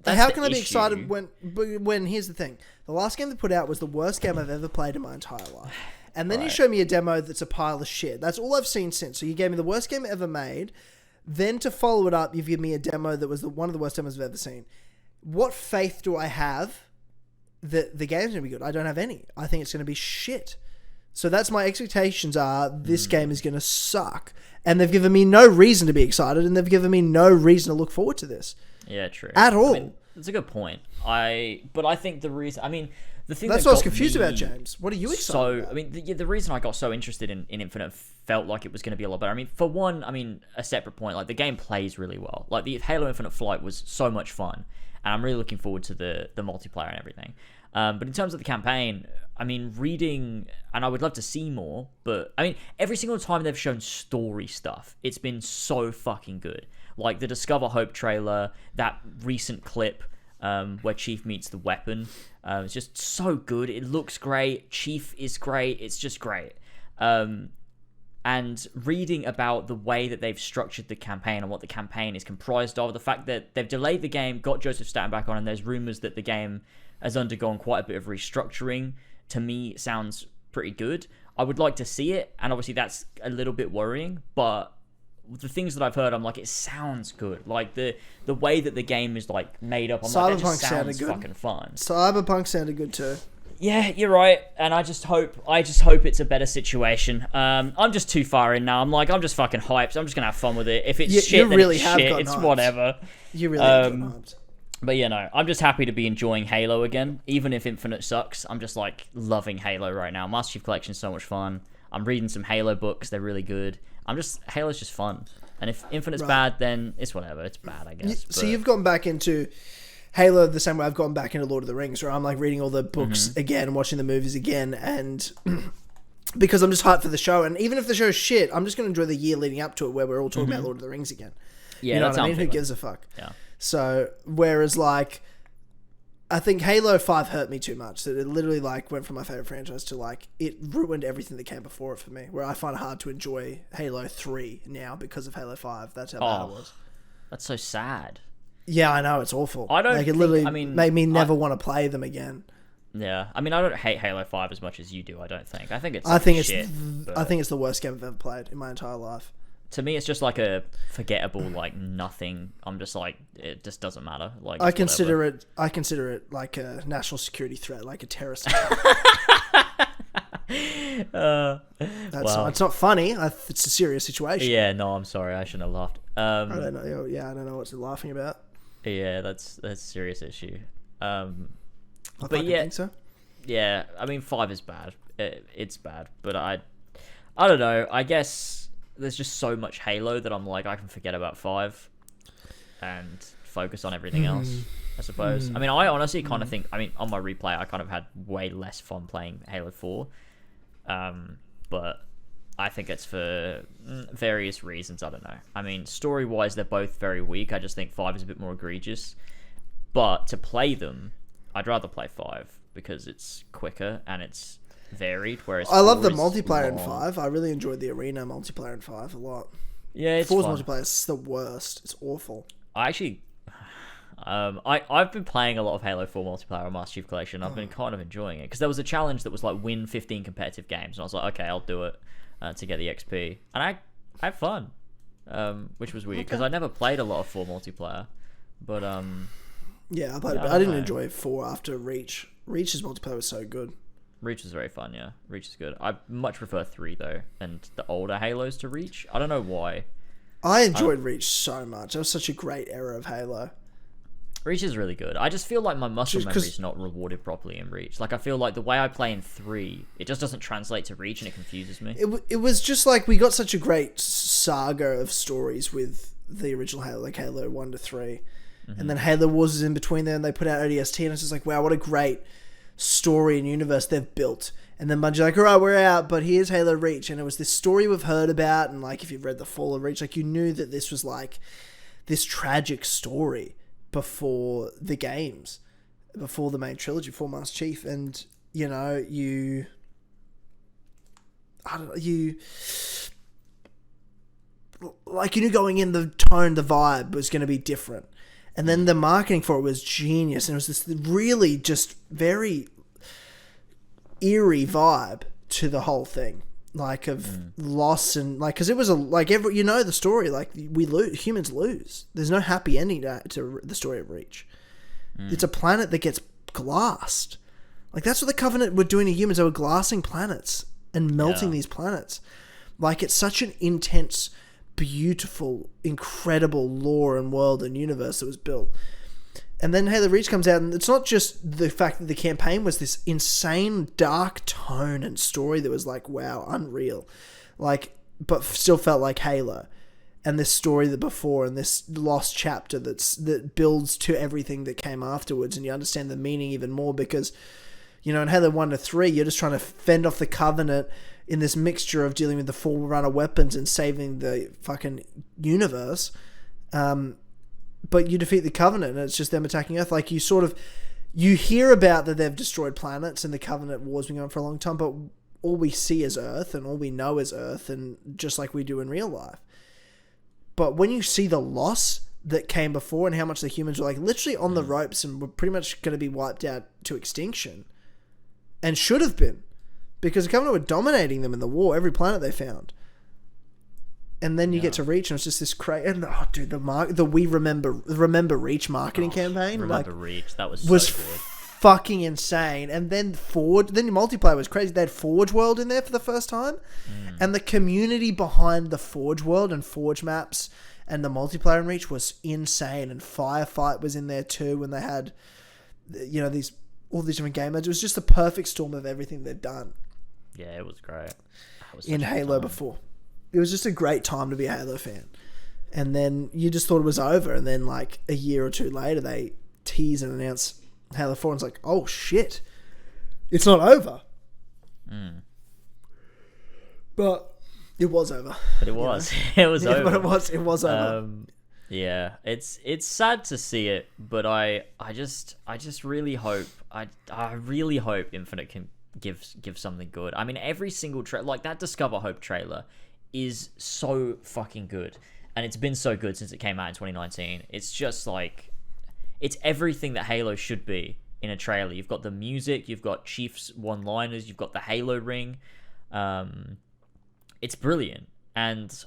how can I be excited when here's the thing. The last game they put out was the worst game I've ever played in my entire life. And then you show me a demo that's a pile of shit. That's all I've seen since. So you gave me the worst game ever made. Then to follow it up, you've given me a demo that was one of the worst demos I've ever seen. What faith do I have that the game's going to be good? I don't have any. I think it's going to be shit. So that's my expectations are this game is going to suck. And they've given me no reason to be excited, and they've given me no reason to look forward to this. Yeah, true. At all. I mean, that's a good point. But I think the reason... I mean, the thing that's that what I was confused about, James. What are you excited about? I mean, the reason I got so interested in Infinite felt like it was going to be a lot better. I mean, for one, a separate point, like, the game plays really well. Like, the Halo Infinite Flight was so much fun, and I'm really looking forward to the multiplayer and everything. But in terms of the campaign, I mean, reading, and I would love to see more, but, I mean, every single time they've shown story stuff, it's been so fucking good. Like, the Discover Hope trailer, that recent clip where Chief meets the weapon, it's just so good. It looks great. Chief is great. It's just great. And reading about the way that they've structured the campaign and what the campaign is comprised of, the fact that they've delayed the game, got Joseph Staten back on, and there's rumors that the game has undergone quite a bit of restructuring, to me sounds pretty good. I would like to see it, and obviously that's a little bit worrying, but the things that I've heard, I'm like, it sounds good. Like, the way that the game is, like, made up, I'm like, that just sounds fucking fun. Cyberpunk sounded good too. Yeah, you're right, and I just hope it's a better situation. I'm just too far in now. I'm just fucking hyped. I'm just gonna have fun with it. If it's shit, you then really it's have shit. gotten It's hyped. whatever. You really have gotten hyped. But you know, I'm just happy to be enjoying Halo again, even if Infinite sucks. I'm just like loving Halo right now. Master Chief Collection's so much fun. I'm reading some Halo books. They're really good. Halo's just fun. And if Infinite's bad, then it's whatever. It's bad, I guess. So you've gone back into Halo the same way I've gone back into Lord of the Rings, where I'm like reading all the books again, watching the movies again, and because I'm just hyped for the show. And even if the show's shit, I'm just going to enjoy the year leading up to it, where we're all talking about Lord of the Rings again. Yeah, you know that's what I mean? how I'm Who feeling. gives a fuck? Yeah. So whereas like, I think Halo 5 hurt me too much. That it literally like went from my favorite franchise to like it ruined everything that came before it for me. Where I find it hard to enjoy Halo 3 now because of Halo 5. That's how bad it was. That's so sad. Yeah, I know, it's awful. I don't like it think- literally I mean, made me never want to play them again. Yeah, I mean, I don't hate Halo 5 as much as you do. I don't think. I think it's. I think shit, I think it's the worst game I've ever played in my entire life. To me, it's just like a forgettable, like nothing. I'm just like, it just doesn't matter. Like I it's consider whatever. it like a national security threat, like a terrorist attack. It's not funny. It's a serious situation. Yeah, no, I'm sorry. I shouldn't have laughed. I don't know. Yeah, I don't know what you're laughing about. Yeah, that's a serious issue. I But yeah, think so. yeah. I mean, 5 is bad. It's bad, but I don't know. I guess there's just so much Halo that I'm like, I can forget about 5 and focus on everything else, I suppose. I mean, I honestly kind of think, I mean, on my replay, I kind of had way less fun playing Halo 4. But I think it's for various reasons. I don't know. I mean, story-wise, they're both very weak. I just think 5 is a bit more egregious. But to play them, I'd rather play 5 because it's quicker and it's varied, whereas I love the 4 is multiplayer in long. 5. I really enjoyed the arena multiplayer in 5 a lot. Yeah, it's 4's fun. multiplayer is the worst. It's awful. I actually, I've been playing a lot of Halo 4 multiplayer on Master Chief Collection. I've been kind of enjoying it because there was a challenge that was like win 15 competitive games, and I was like, okay, I'll do it to get the XP, and I had fun, which was weird because I never played a lot of 4 multiplayer, but Yeah, I played, Yeah, but I I didn't know. enjoy 4 after Reach. Reach's multiplayer was so good. Reach was very fun. Yeah, Reach is good. I much prefer 3 though, and the older Halos to Reach. I don't know why. I enjoyed Reach so much. It was such a great era of Halo. Reach is really good. I just feel like my muscle Just 'cause- memory is not rewarded properly in Reach. Like, I feel like the way I play in 3, it just doesn't translate to Reach and it confuses me. It was just like we got such a great saga of stories with the original Halo, like Halo 1 to 3. And then Halo Wars is in between there and they put out ODST and it's just like, wow, what a great story and universe they've built. And then Bungie's like, all right, we're out, but here's Halo Reach. And it was this story we've heard about, and like if you've read The Fall of Reach, like you knew that this was like this tragic story before the games, before the main trilogy, before Master Chief. And, you know, you knew going in the tone, the vibe was going to be different. And then the marketing for it was genius. And it was this really just very eerie vibe to the whole thing. Like of loss and like, cause it was the story, like we lose, humans lose. There's no happy ending to the story of Reach. It's a planet that gets glassed. Like that's what the Covenant were doing to humans. They were glassing planets and melting these planets. Like it's such an intense, beautiful, incredible lore and world and universe that was built. And then Halo Reach comes out, and it's not just the fact that the campaign was this insane dark tone and story that was like, wow, unreal. Like, but still felt like Halo. And this story that before, and this lost chapter that builds to everything that came afterwards, and you understand the meaning even more because, you know, in Halo 1 to 3, you're just trying to fend off the Covenant in this mixture of dealing with the Forerunner weapons and saving the fucking universe. But you defeat the Covenant and it's just them attacking Earth. Like you hear about that they've destroyed planets and the Covenant war's been going for a long time, but all we see is Earth and all we know is Earth, and just like we do in real life. But when you see the loss that came before and how much the humans were like literally on the ropes and were pretty much going to be wiped out to extinction, and should have been, because the Covenant were dominating them in the war, every planet they found. And then you get to Reach, and it's just this crazy. And oh, dude, the We Remember Reach marketing campaign, Remember like, Reach, that was was so good. fucking insane. And then the multiplayer was crazy. They had Forge World in there for the first time. And the community behind the Forge World and Forge maps and the multiplayer in Reach was insane. And Firefight was in there too when they had, you know, all these different game modes. It was just the perfect storm of everything they'd done. Yeah, it was great. In Halo before. It was just a great time to be a Halo fan. And then you just thought it was over. And then like a year or two later, they tease and announce Halo 4. And it's like, oh shit. It's not over. But it was over. But it was. It was over. But it was over. Yeah, it's sad to see it, but I just really hope I really hope Infinite can give something good. I mean, every single like that Discover Hope trailer is so fucking good, and it's been so good since it came out in 2019. It's just like it's everything that Halo should be in a trailer. You've got the music, you've got Chief's one-liners, you've got the Halo ring. It's brilliant, and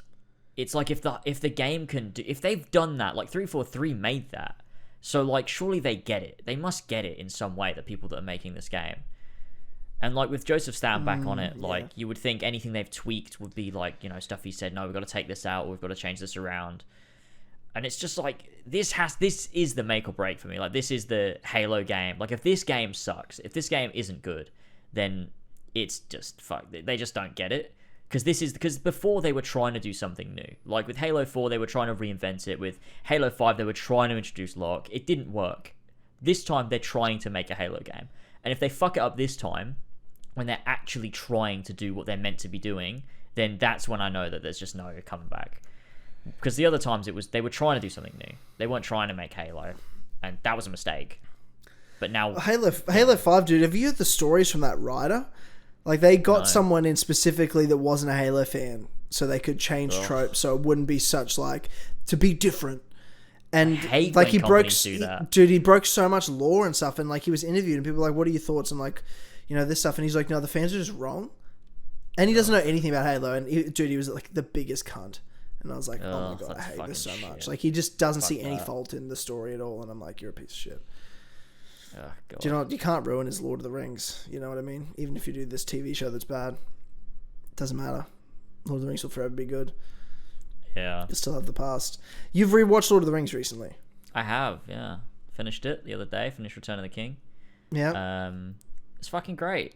it's like if the game can do, if they've done that, like 343 made that, so like surely they get it. They must get it in some way, the people that are making this game. And like with Joseph Stout back on it, like you would think anything they've tweaked would be like, you know, stuff he said, no, we've got to take this out, or we've got to change this around. And it's just like this is the make or break for me. Like this is the Halo game. Like if this game sucks, if this game isn't good, then it's just fuck. They just don't get it. Because before they were trying to do something new. Like with Halo 4, they were trying to reinvent it. With Halo 5, they were trying to introduce Locke. It didn't work. This time, they're trying to make a Halo game. And if they fuck it up this time, when they're actually trying to do what they're meant to be doing, then that's when I know that there's just no coming back. Because the other times, they were trying to do something new. They weren't trying to make Halo. And that was a mistake. But now... Halo 5, dude, have you heard the stories from that writer? Like, they got someone in specifically that wasn't a Halo fan, so they could change tropes, so it wouldn't be such, like, to be different. And, I hate like, when he broke... do that. Dude, he broke so much lore and stuff, and, like, he was interviewed, and people were like, what are your thoughts on, like, you know, this stuff? And he's like, no, the fans are just wrong. And he doesn't know anything about Halo, and, he was, like, the biggest cunt. And I was like, oh my god, I hate this so much. Like, he just doesn't see any fault in the story at all, and I'm like, you're a piece of shit. Oh, God. Do you know, you can't ruin his Lord of the Rings. You know what I mean? Even if you do this TV show that's bad, it doesn't matter. Lord of the Rings will forever be good. Yeah. You still have the past. You've rewatched Lord of the Rings recently. I have, yeah. Finished it the other day. Finished Return of the King. Yeah. It's fucking great.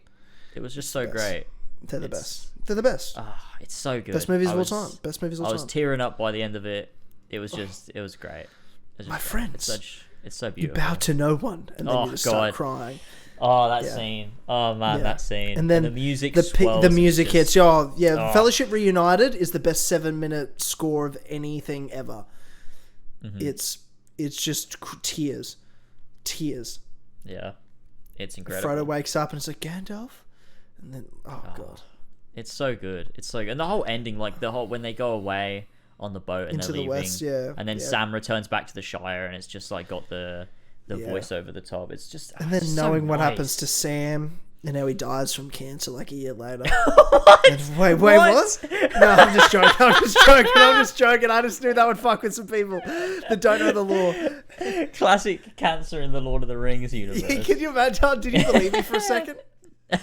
It was just so great. They're the best. They're the best. It's so good. Best movies of all time. Best movies of all time. I was tearing up by the end of it. It was just, it was great. It was My great. friends. It's so You beautiful. bow to no one, and then you just start crying. Oh, that scene. Oh, man, that scene. And then the music the music hits. Oh, yeah. Oh. Fellowship Reunited is the best 7-minute score of anything ever. Mm-hmm. It's just tears. Yeah. It's incredible. Frodo wakes up and it's like, Gandalf? And then, oh God. It's so good. It's so good. And the whole ending, like when they go away on the boat and into they're the leaving, west, yeah. and then Sam returns back to the Shire, and it's just like got the voice over the top. It's just and then knowing what happens to Sam and how he dies from cancer like a year later. And, wait, what? No, I'm just joking. I just knew that would fuck with some people that don't know the lore. Classic cancer in the Lord of the Rings universe. Can you imagine? Did you believe me for a second?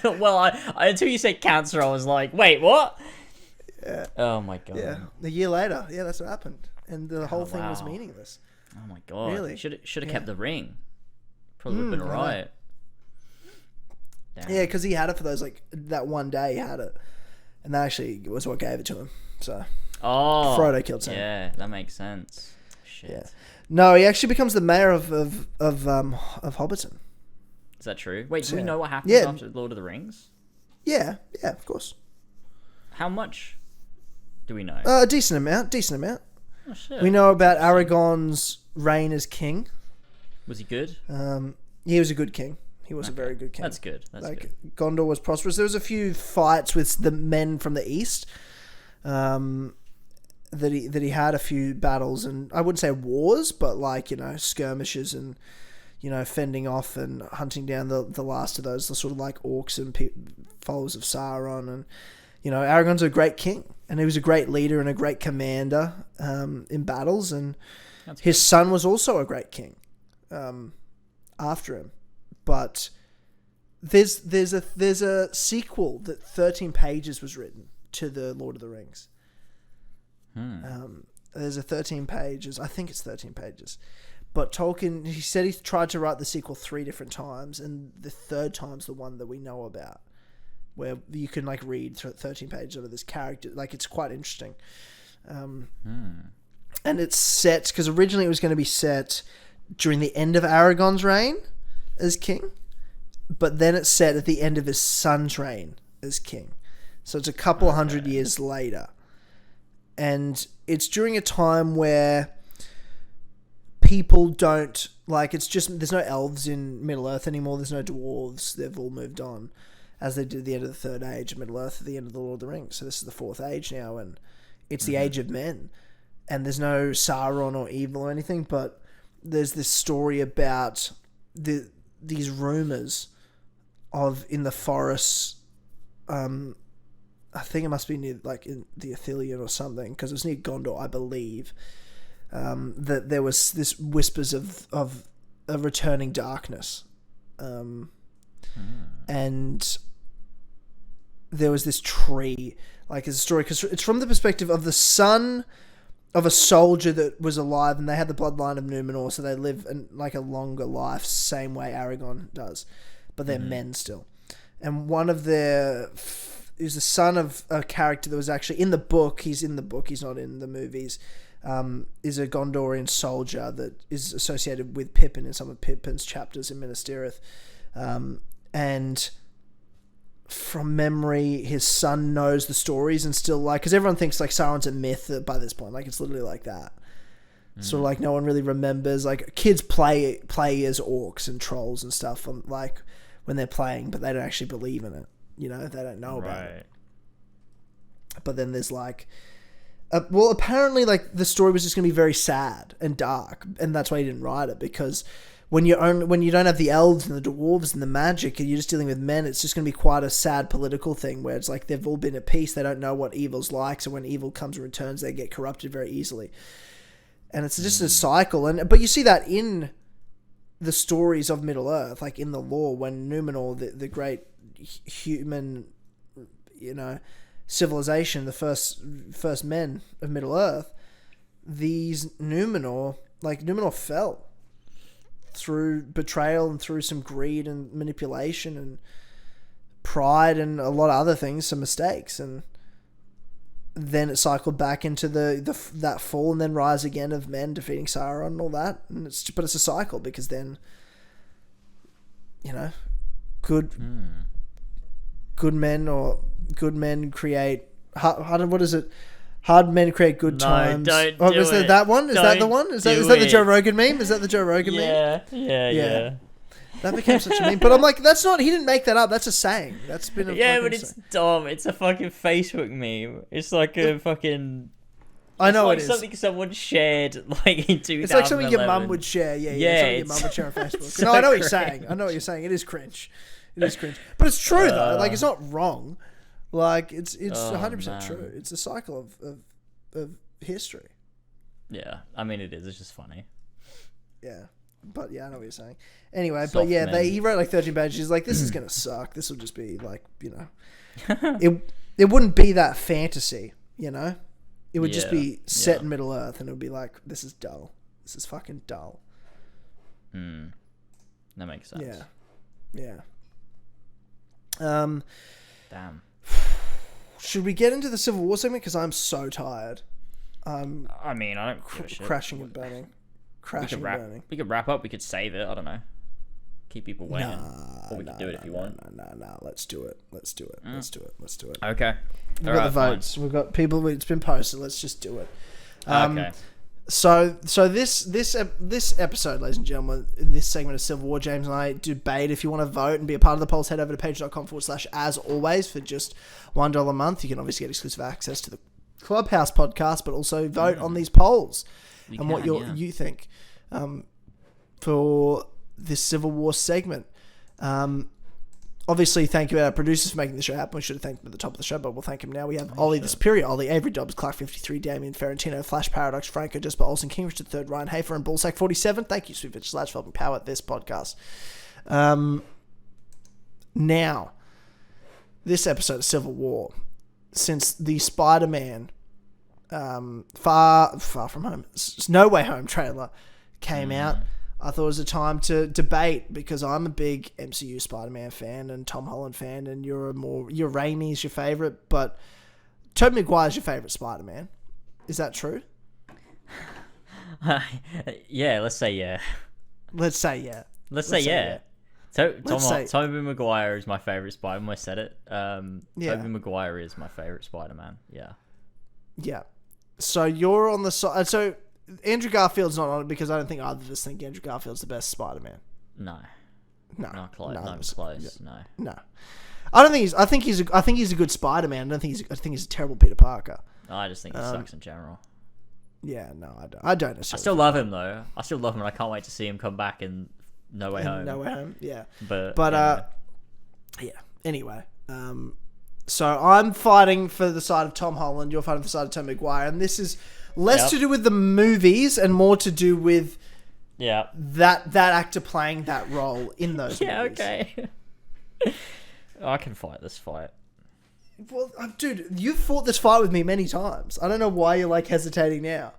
Well, I until you said cancer, I was like, wait, what? Yeah. Oh my god. Yeah. A year later, that's what happened, and the whole thing was meaningless. Oh my god. Really? Should have kept the ring. Probably would have been alright. Yeah, because he had it for those that one day. He had it, and that actually was what gave it to him. So. Frodo killed Sam. Yeah, that makes sense. Shit. Yeah. No, he actually becomes the mayor of Hobbiton. Is that true? Wait, do we know what happens after Lord of the Rings? Yeah, of course. How much do we know? A decent amount. Oh, shit. We know about Aragorn's reign as king. Was he good? He was a good king. He was a very good king. That's good. Good. Gondor was prosperous. There was a few fights with the men from the east. That he had a few battles, and I wouldn't say wars, but skirmishes and fending off and hunting down the last of those, the sort of like orcs and followers of Sauron. And Aragorn's a great king, and he was a great leader and a great commander in battles, and his son was also a great king after him. but there's a sequel that 13 pages was written to the Lord of the Rings. There's a 13 pages. I think it's 13 pages. But Tolkien, he said he tried to write the sequel 3 different times, and the third time's the one that we know about, where you can like read 13 pages of this character. Like, it's quite interesting. And it's set, because originally it was going to be set during the end of Aragorn's reign as king, but then it's set at the end of his son's reign as king. So it's a couple hundred years later. And it's during a time where people don't, like, it's just, there's no elves in Middle-earth anymore, there's no dwarves, they've all moved on, as they did at the end of the Third Age of Middle-earth at the end of the Lord of the Rings. So this is the Fourth Age now, and it's the Age of Men. And there's no Sauron or evil or anything, but there's this story about these rumours of, in the forests, I think it must be near, like, in the Ithilien or something, because it was near Gondor, I believe, that there was this whispers of a returning darkness. And there was this tree, like, it's a story, because it's from the perspective of the son of a soldier that was alive, and they had the bloodline of Numenor, so they live like a longer life, same way Aragorn does, but they're men still. And one of their is the son of a character that was actually in the book. He's in the book. He's not in the movies. Is a Gondorian soldier that is associated with Pippin in some of Pippin's chapters in Minas Tirith. And from memory, his son knows the stories and still, like, because everyone thinks like Sauron's a myth by this point. Like, it's literally like that. So like no one really remembers. Like, kids play as orcs and trolls and stuff on, like, when they're playing, but they don't actually believe in it. You know, they don't know about it. But then there's like, well, apparently, like, the story was just going to be very sad and dark, and that's why he didn't write it, because when you don't have the elves and the dwarves and the magic, and you're just dealing with men, it's just going to be quite a sad political thing where it's like they've all been at peace. They don't know what evil's like, so when evil comes and returns, they get corrupted very easily, and it's just a cycle. But you see that in the stories of Middle Earth, like in the lore, when Numenor, the great human, you know, civilization, the first men of Middle Earth, these Numenor fell through betrayal and through some greed and manipulation and pride and a lot of other things, some mistakes, and then it cycled back into that fall and then rise again of men defeating Sauron and all that. And it's a cycle, because then, you know, good men create what is it? Hard men create good times. Don't oh, do is that it. that one? Is Don't that the one? Is that the Joe Rogan meme? Is that the Joe Rogan meme? Yeah. That became such a meme. But I'm like, that's not, he didn't make that up. That's a saying. That's been a Yeah, but saying. it's dumb. It's a fucking Facebook meme. It's like a fucking... I know like it is. something someone shared like in 2011. It's like something your mum would share. Yeah. Something your mum would share on Facebook. So no, I know what you're cringe. saying. I know what you're saying. It is cringe. It is cringe. But it's true though. Like, it's not wrong. Like, it's 100% true. It's a cycle of history. Yeah, I mean it is. It's just funny. Yeah. But yeah, I know what you're saying. Anyway, Soft but yeah, men. he wrote like 13 pages. He's like, this is gonna suck. This will just be like, you know, it wouldn't be that fantasy, you know. It would just be set in Middle Earth, and it would be like, this is dull. This is fucking dull. That makes sense. Yeah. Damn. Should we get into the Civil War segment? Because I'm so tired. I mean, I don't give a shit. Crashing and burning. We could wrap up. We could save it. I don't know. Keep people waiting. Or we could do it if you want. No. Let's do it. Let's do it. Okay. We've got the votes. We've got people. It's been posted. Let's just do it. Okay. So this episode, ladies and gentlemen, in this segment of Civil War, James and I debate. If you want to vote and be a part of the polls, head over to page.com/AsAlways for just $1 a month. You can obviously get exclusive access to the Clubhouse podcast, but also vote on these polls what you think for this Civil War segment. Obviously, thank you to our producers for making the show happen. We should have thanked them at the top of the show, but we'll thank him now. We have Ollie the Superior, Ollie, Avery Dobbs, Clark 53, Damien Ferrantino, Flash Paradox, Franco, Jasper Olsen, King Richard III, Ryan Hafer, and Ballsack 47. Thank you, Sweet Bitch Slash, for helping power this podcast. Now, this episode of Civil War, since the Spider-Man Far From Home, No Way Home trailer came out, I thought it was a time to debate, because I'm a big MCU Spider-Man fan and Tom Holland fan, and you're Raimi's your favourite, but Tobey Maguire's your favourite Spider-Man. Is that true? Yeah, let's say yeah. Let's say yeah. Tobey Maguire is my favourite Spider-Man. I said it. Tobey Maguire is my favourite Spider-Man. Yeah. Yeah. So you're on the side. So Andrew Garfield's not on it because I don't think either of us think Andrew Garfield's the best Spider-Man. No. Not close. No. Not close. No. No. I don't think he's. I think he's a good Spider-Man. I think he's a terrible Peter Parker. I just think he sucks in general. Yeah. No, I don't. I still love him though. I still love him, and I can't wait to see him come back in No Way Home. No Way Home. Yeah. But yeah. Anyway. So I'm fighting for the side of Tom Holland. You're fighting for the side of Tom Maguire, and this is less to do with the movies and more to do with that actor playing that role in those movies. Okay. I can fight this fight. Well, dude, you've fought this fight with me many times. I don't know why you're like hesitating now.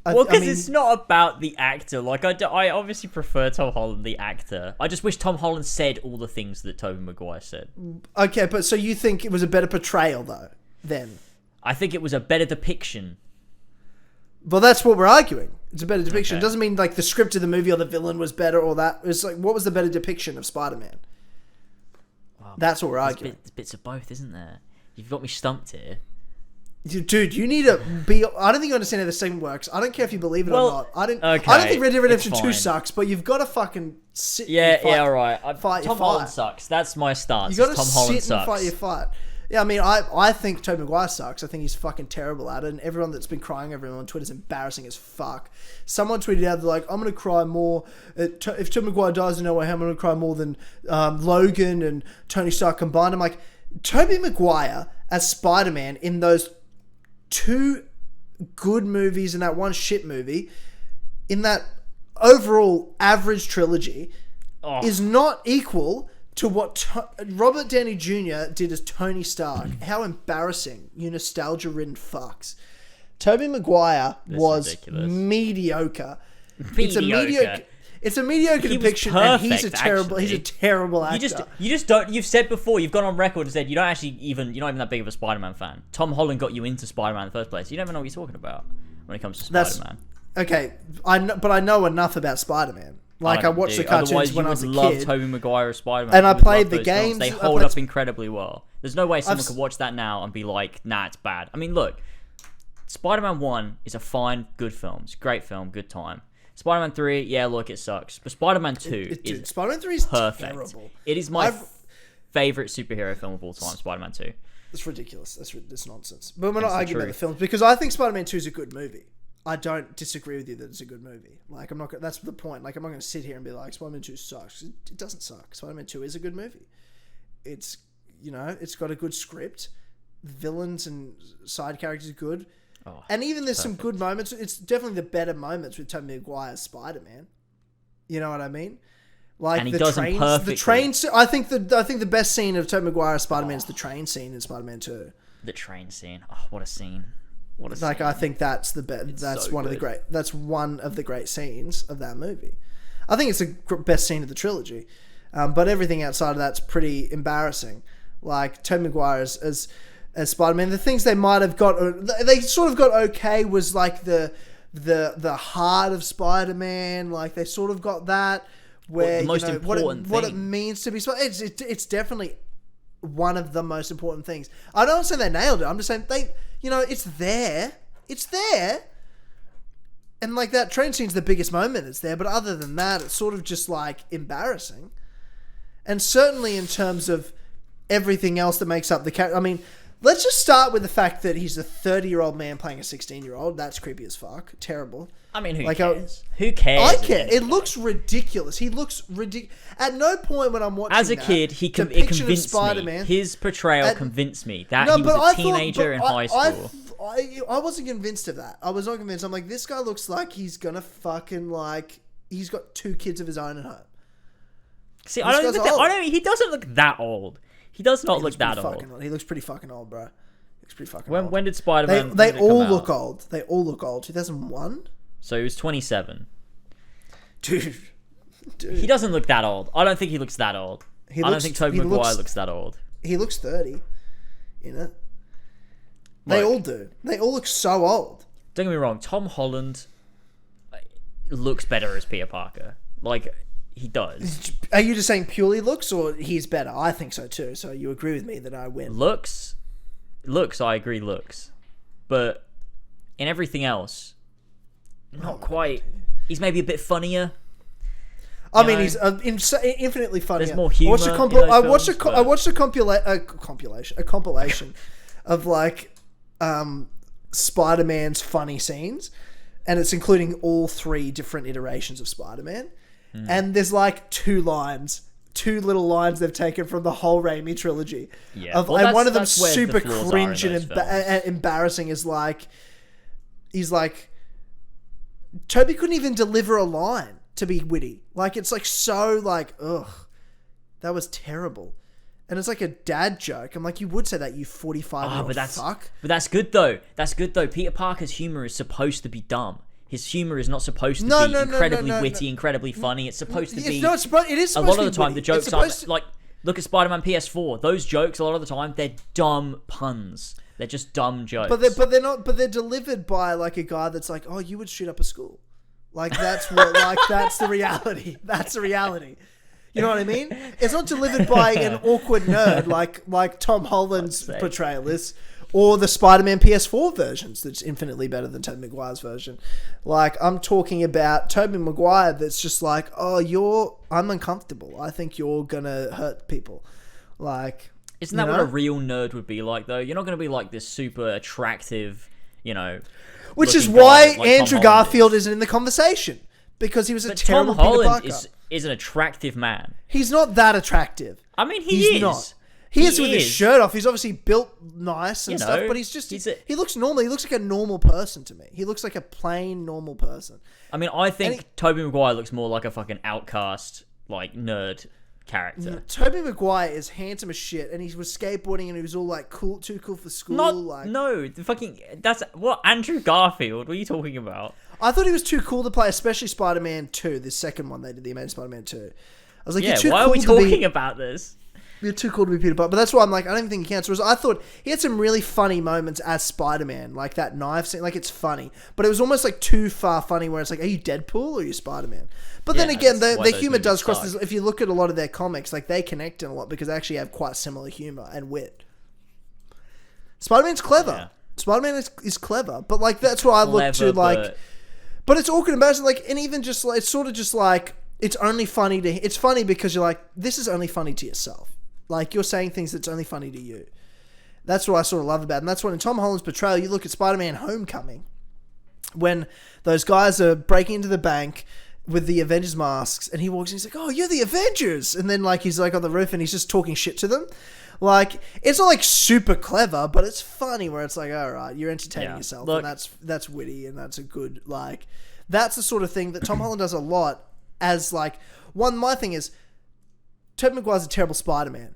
Because it's not about the actor. Like, I obviously prefer Tom Holland, the actor. I just wish Tom Holland said all the things that Tobey Maguire said. Okay, but so you think it was a better portrayal, though, then? I think it was a better depiction. Well, that's what we're arguing. It's a better depiction. Okay. It doesn't mean, like, the script of the movie or the villain was better or that. It's like, what was the better depiction of Spider-Man? Well, that's what we're arguing. There's bits of both, isn't there? You've got me stumped here. Dude, you need to be... I don't think you understand how this segment works. I don't care if you believe it or not. I don't think Red Dead Redemption 2 sucks, but you've got to fucking sit and fight. Yeah, alright. Tom Holland sucks. That's my stance. You got to Tom Holland sit and sucks. fight your fight. Yeah, I mean, I think Tobey Maguire sucks. I think he's fucking terrible at it, and everyone that's been crying over him on Twitter is embarrassing as fuck. Someone tweeted out, they're like, I'm going to cry more... if Tobey Maguire dies in No Way Home, I'm going to cry more than Logan and Tony Stark combined. I'm like, Tobey Maguire as Spider-Man in those 2 good movies and that 1 shit movie, in that overall average trilogy, is not equal to what Robert Downey Jr. did as Tony Stark. How embarrassing, you nostalgia-ridden fucks. Tobey Maguire was ridiculous. Mediocre. Mediocre. It's a mediocre depiction, and he's a terrible actor. You just don't. You've said before. You've gone on record and said you're not even that big of a Spider-Man fan. Tom Holland got you into Spider-Man in the first place. You never know what you're talking about when it comes to Spider-Man. Okay, but I know enough about Spider-Man. Like I watched the cartoons when I was a kid. Otherwise, you would love Tobey Maguire Spider-Man. And I played the games. They hold up incredibly well. There's no way someone could watch that now and be like, nah, it's bad. I mean, look, Spider-Man 1 is a fine, good film. It's a great film, good time. Spider-Man 3, yeah, look, it sucks. But Spider-Man 2 is Spider-Man 3 is perfect. Terrible. It is my favorite superhero film of all time, Spider-Man 2. It's ridiculous. That's nonsense. But we're not arguing about the films because I think Spider-Man 2 is a good movie. I don't disagree with you that it's a good movie. Like, I'm not. That's the point. Like, I'm not going to sit here and be like, Spider-Man 2 sucks. It doesn't suck. Spider-Man 2 is a good movie. It's, it's got a good script. Villains and side characters are good. Oh, and even there's some good moments. It's definitely the better moments with Tobey Maguire's Spider-Man. You know what I mean? Like, and he does them perfectly. The train. I think the best scene of Tobey Maguire's Spider-Man is the train scene in Spider-Man 2. The train scene. Oh, what a scene! What a scene. Like, I think that's the best. That's so one good. That's one of the great scenes of that movie. I think it's the best scene of the trilogy. But everything outside of that's pretty embarrassing. Like, Tobey Maguire as Spider-Man, the things they might have got, they sort of got okay was like the heart of Spider-Man. Like, they sort of got that where what it means to be Spider-Man. It's definitely one of the most important things. I don't say they nailed it. I'm just saying it's there. It's there. And like, that train scene's the biggest moment it's there. But other than that, it's sort of just like embarrassing. And certainly in terms of everything else that makes up the character. I mean, let's just start with the fact that he's a 30-year-old man playing a 16-year-old. That's creepy as fuck. Terrible. I mean, who cares? Who cares? I care. It looks ridiculous. He looks ridiculous. At no point when I'm watching as a kid, it convinced me. His portrayal convinced me that he was a teenager in high school. I wasn't convinced of that. I was not convinced. I'm like, this guy looks like he's gonna fucking he's got 2 kids of his own at home. See, I don't. guy's old. He doesn't look that old. He does not look that old. He looks pretty fucking old, bro. He looks pretty fucking old. When did Spider-Man? They all look old. They all look old. 2001. So he was 27. Dude. He doesn't look that old. I don't think he looks that old. I don't think Tobey Maguire looks that old. He looks 30. You know. They all do. They all look so old. Don't get me wrong. Tom Holland looks better as Peter Parker. Like, he does. Are you just saying purely looks, or he's better? I think so too. So you agree with me that I win. Looks, I agree. Looks, but in everything else, not quite. He's maybe a bit funnier. I mean, he's infinitely funnier. There's more humor. I watched a compilation of like Spider-Man's funny scenes, and it's including all 3 different iterations of Spider-Man. And there's like 2 little lines they've taken from the whole Raimi trilogy. Yeah, and one of them super cringe and embarrassing is like, he's like, Tobey couldn't even deliver a line to be witty. Like, it's like so like, ugh, that was terrible. And it's like a dad joke. I'm like, you would say that, you 45-year-old fuck. But that's good though. Peter Parker's humor is supposed to be dumb. His humor is not supposed to be incredibly witty, incredibly funny. It's supposed to be... It is supposed a lot to of the time, witty. the jokes aren't... Like, look at Spider-Man PS4. Those jokes, a lot of the time, they're dumb puns. They're just dumb jokes. But they're not... But they're delivered by, like, a guy that's like, oh, you would shoot up a school. Like, that's what... like, that's the reality. That's the reality. You know what I mean? It's not delivered by an awkward nerd like Tom Holland's portrayal is, or the Spider-Man PS4 versions that's infinitely better than Tobey Maguire's version. Like, I'm talking about Tobey Maguire that's just like, oh, I'm uncomfortable. I think you're gonna hurt people. Like, isn't that what a real nerd would be like, though? You're not gonna be like this super attractive, which is why Andrew Garfield isn't in the conversation, because he was a terrible Peter Parker. Tom Holland is an attractive man. He's not that attractive. I mean, he's not. He is with his shirt off. He's obviously built nice and stuff, but he looks normal. He looks like a normal person to me. He looks like a plain normal person. I mean, I think Tobey Maguire looks more like a fucking outcast, like, nerd character. Tobey Maguire is handsome as shit, and he was skateboarding, and he was all like too cool for school. That's what Andrew Garfield. What are you talking about? I thought he was too cool to play, especially Spider-Man 2, the second one they did, the Amazing Spider-Man 2. I was like, why are we talking about this? You're too cool to be Peter Parker. But that's why I'm like, I don't even think he counts. I thought he had some really funny moments as Spider-Man, like that knife scene. Like, it's funny. But it was almost like too far funny where it's like, are you Deadpool or are you Spider-Man? But then again, the humor does cross this. If you look at a lot of their comics, like, they connect in a lot because they actually have quite similar humor and wit. Spider-Man's clever. Yeah. Spider-Man is clever. But, like, that's what I look to, like... But it's awkward and embarrassing, like, and even just, like, it's sort of just like, it's only funny to... It's funny because you're like, this is only funny to yourself. Like, you're saying things that's only funny to you. That's what I sort of love about it. And that's what in Tom Holland's portrayal, you look at Spider-Man Homecoming, when those guys are breaking into the bank with the Avengers masks, and he walks in, he's like, oh, you're the Avengers! And then, like, he's, like, on the roof, and he's just talking shit to them. Like, it's not, like, super clever, but it's funny where it's like, all right, you're entertaining yourself, and that's witty, and that's a good, like... That's the sort of thing that Tom Holland does a lot as, like... My thing is, Tobey Maguire's a terrible Spider-Man.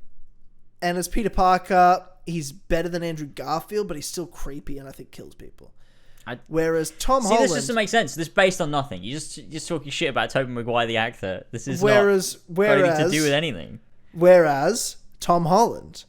And as Peter Parker, he's better than Andrew Garfield, but he's still creepy and I think kills people. Whereas Tom Holland... this doesn't make sense. This is based on nothing. You're just talking shit about Tobey Maguire, the actor. This is not anything to do with anything. Whereas Tom Holland,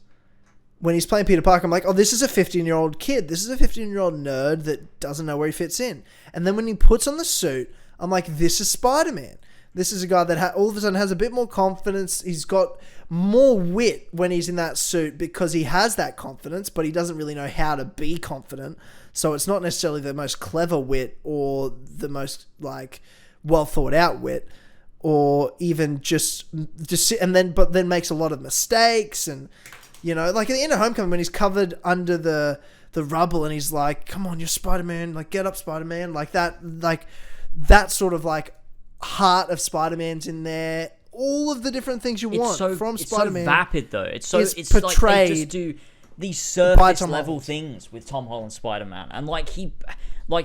when he's playing Peter Parker, I'm like, oh, this is a 15-year-old kid. This is a 15-year-old nerd that doesn't know where he fits in. And then when he puts on the suit, I'm like, this is Spider-Man. This is a guy that all of a sudden has a bit more confidence. He's got more wit when he's in that suit because he has that confidence, but he doesn't really know how to be confident. So it's not necessarily the most clever wit or the most, like, well thought out wit, or even just sit but then makes a lot of mistakes. And, you know, like at the end of Homecoming when he's covered under the rubble and he's like, come on, you're Spider-Man, like, get up, Spider-Man, like that sort of, like, heart of Spider-Man's in there. All of the different things you want from Spider-Man. It's so vapid though. It's portrayed. Like these By surface Tom level Holland. things with Tom Holland Spider-Man, and